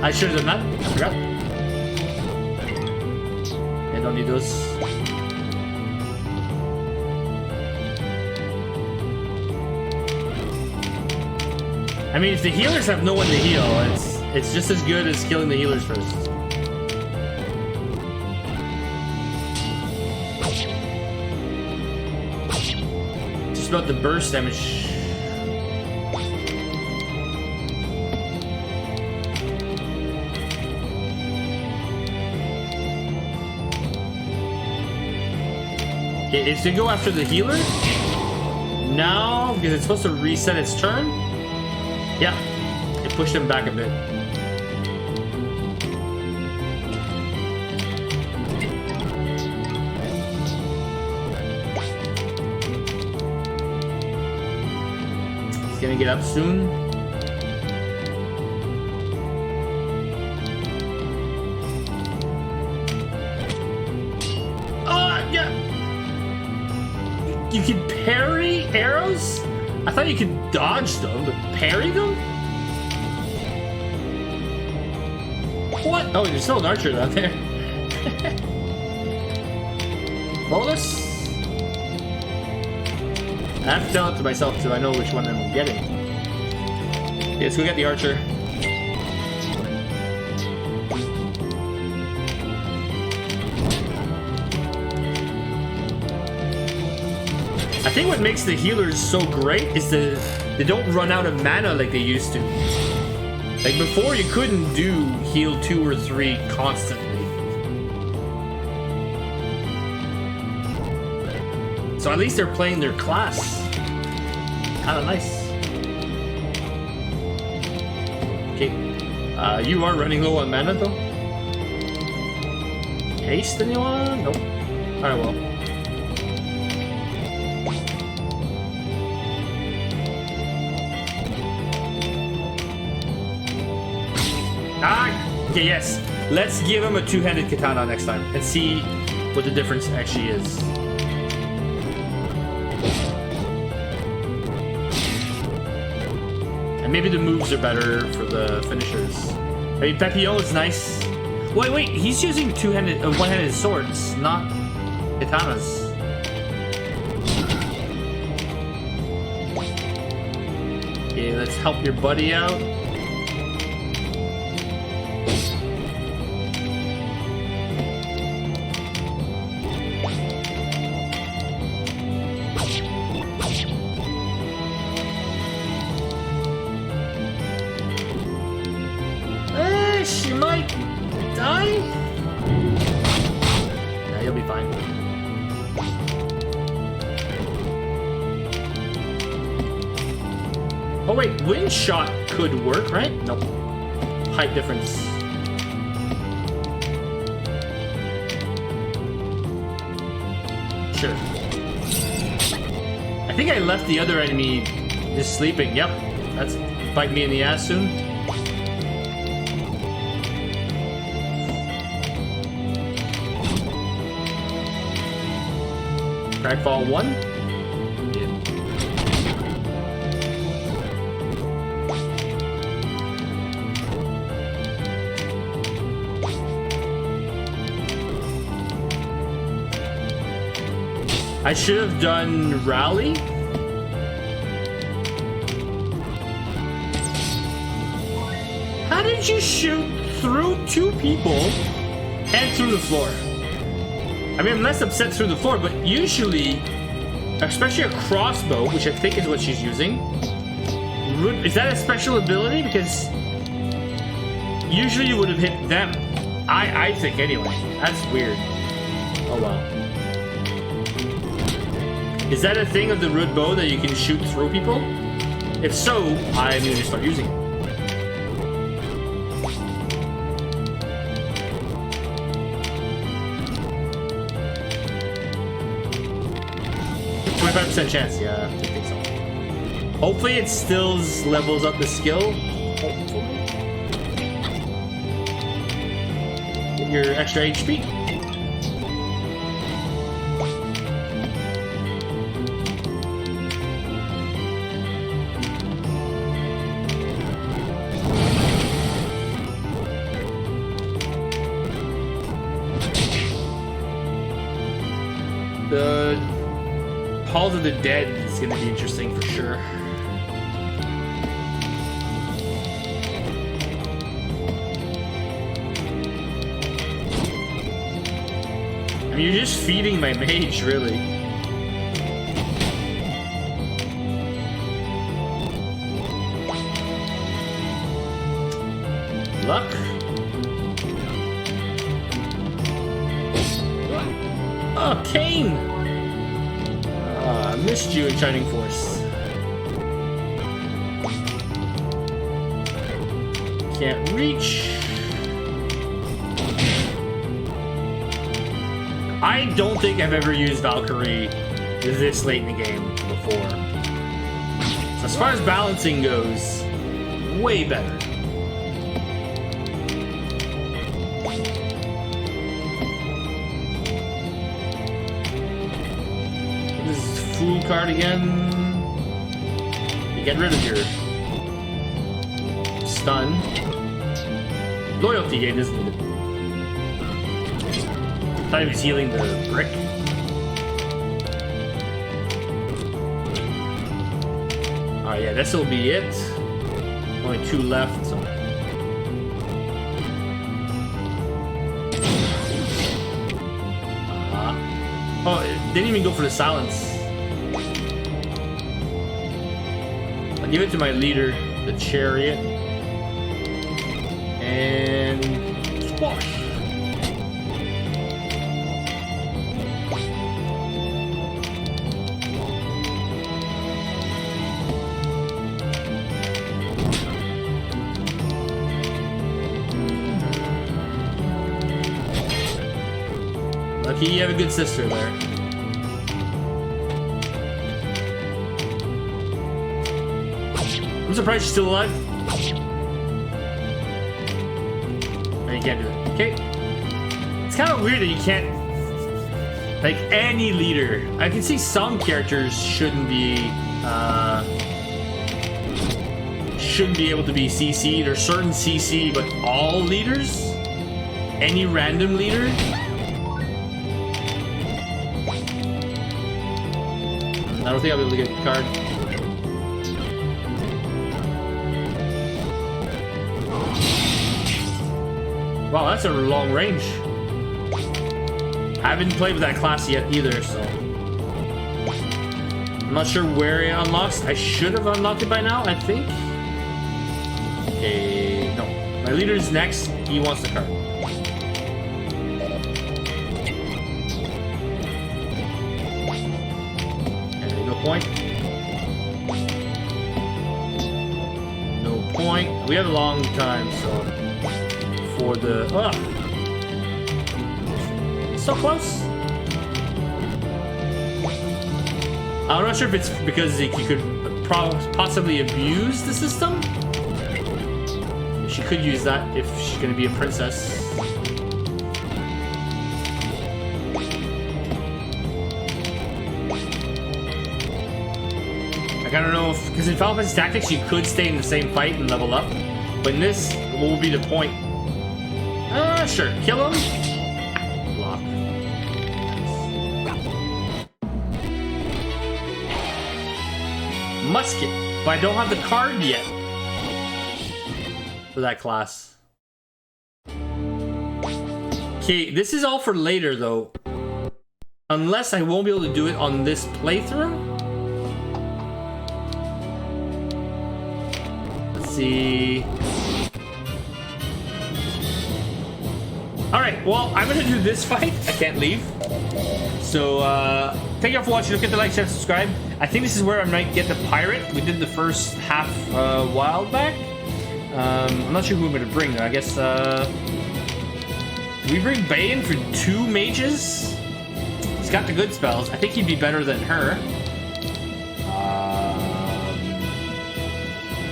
Speaker 1: I should have done that. I forgot. I don't need those. I mean, if the healers have no one to heal, it's just as good as killing the healers first. Just about the burst damage. It's to go after the healer now because it's supposed to reset its turn. Yeah, it pushed him back a bit. He's gonna get up soon. Yeah. You can parry arrows? I thought you could dodge them, but parry them? What? Oh, there's still an archer down there. Bonus? I have to tell it to myself so I know which one I'm getting. Yeah, let's go get the archer. I think what makes the healers so great is that they don't run out of mana like they used to. Like before, you couldn't do heal 2 or 3 constantly. So at least they're playing their class. Kinda nice. Okay. You are running low on mana though? Haste anyone? Nope. Alright, well. Okay, yes. Let's give him a two-handed katana next time and see what the difference actually is. And maybe the moves are better for the finishers. I mean, Papillon is nice. Wait, he's using one-handed swords, not katanas. Okay, let's help your buddy out. She might die? Yeah, you'll be fine. Oh wait, wind shot could work, right? Nope. Height difference. Sure. I think I left the other enemy just sleeping. Yep. That's bite me in the ass soon. Cragfall 1? Yeah. I should have done rally. How did you shoot through 2 people and through the floor? I mean, I'm less upset through the floor, but usually, especially a crossbow, which I think is what she's using. Is that a special ability? Because usually you would have hit them. I think anyway. That's weird. Oh well. Is that a thing of the root bow that you can shoot through people? If so, I'm going to start using it. %, chance, yeah, I think so. Hopefully it still levels up the skill. Hopefully. Get your extra HP. The Halls of the Dead is going to be interesting for sure. I mean, you're just feeding my mage, really. Luck. Oh, Kane! I missed you in Shining Force. Can't reach. I don't think I've ever used Valkyrie this late in the game before. So as far as balancing goes, way better. Fool card again. You get rid of your stun. Loyalty gain isn't it? I thought he was healing the brick. Alright, yeah, this will be it. Only 2 left, so. Oh, it didn't even go for the silence. I'll give it to my leader, the chariot. And squash. Lucky you have a good sister there. I'm surprised she's still alive. No, you can't do it. Okay. It's kind of weird that you can't... Like, any leader. I can see some characters shouldn't be able to be CC'd, or certain CC, but all leaders? Any random leader? I don't think I'll be able to get the card. Wow, that's a long range. I haven't played with that class yet either, so... I'm not sure where it unlocks. I should have unlocked it by now, I think. Okay, no. My leader's next. He wants the card. Okay, no point. No point. We have a long time, so... For the... Oh! So close! I'm not sure if it's because he could possibly abuse the system. She could use that if she's going to be a princess. Like, I don't know if... Because in Final Fantasy Tactics, you could stay in the same fight and level up. But in this, what will be the point? Sure. Kill him. Block. Musket. But I don't have the card yet. For that class. Okay, this is all for later, though. Unless I won't be able to do it on this playthrough. Let's see. Alright, well, I'm gonna do this fight. I can't leave. So, thank you all for watching. Don't forget to like, share, subscribe. I think this is where I might get the pirate. We did the first half a while back. I'm not sure who I'm gonna bring though. I guess, do we bring Bayan for 2 mages? He's got the good spells. I think he'd be better than her.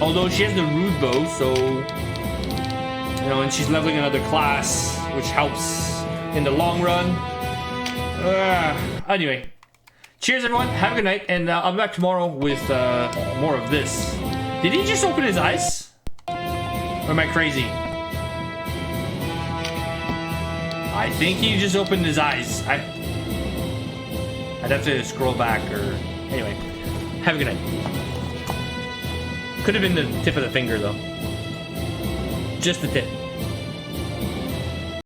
Speaker 1: Although she has the rude bow, so... You know, and she's leveling another class, which helps in the long run. Anyway, cheers everyone, have a good night, and I'll be back tomorrow with more of this. Did he just open his eyes? Or am I crazy? I think he just opened his eyes. I'd have to scroll back, or... Anyway, have a good night. Could have been the tip of the finger, though. Just the tip.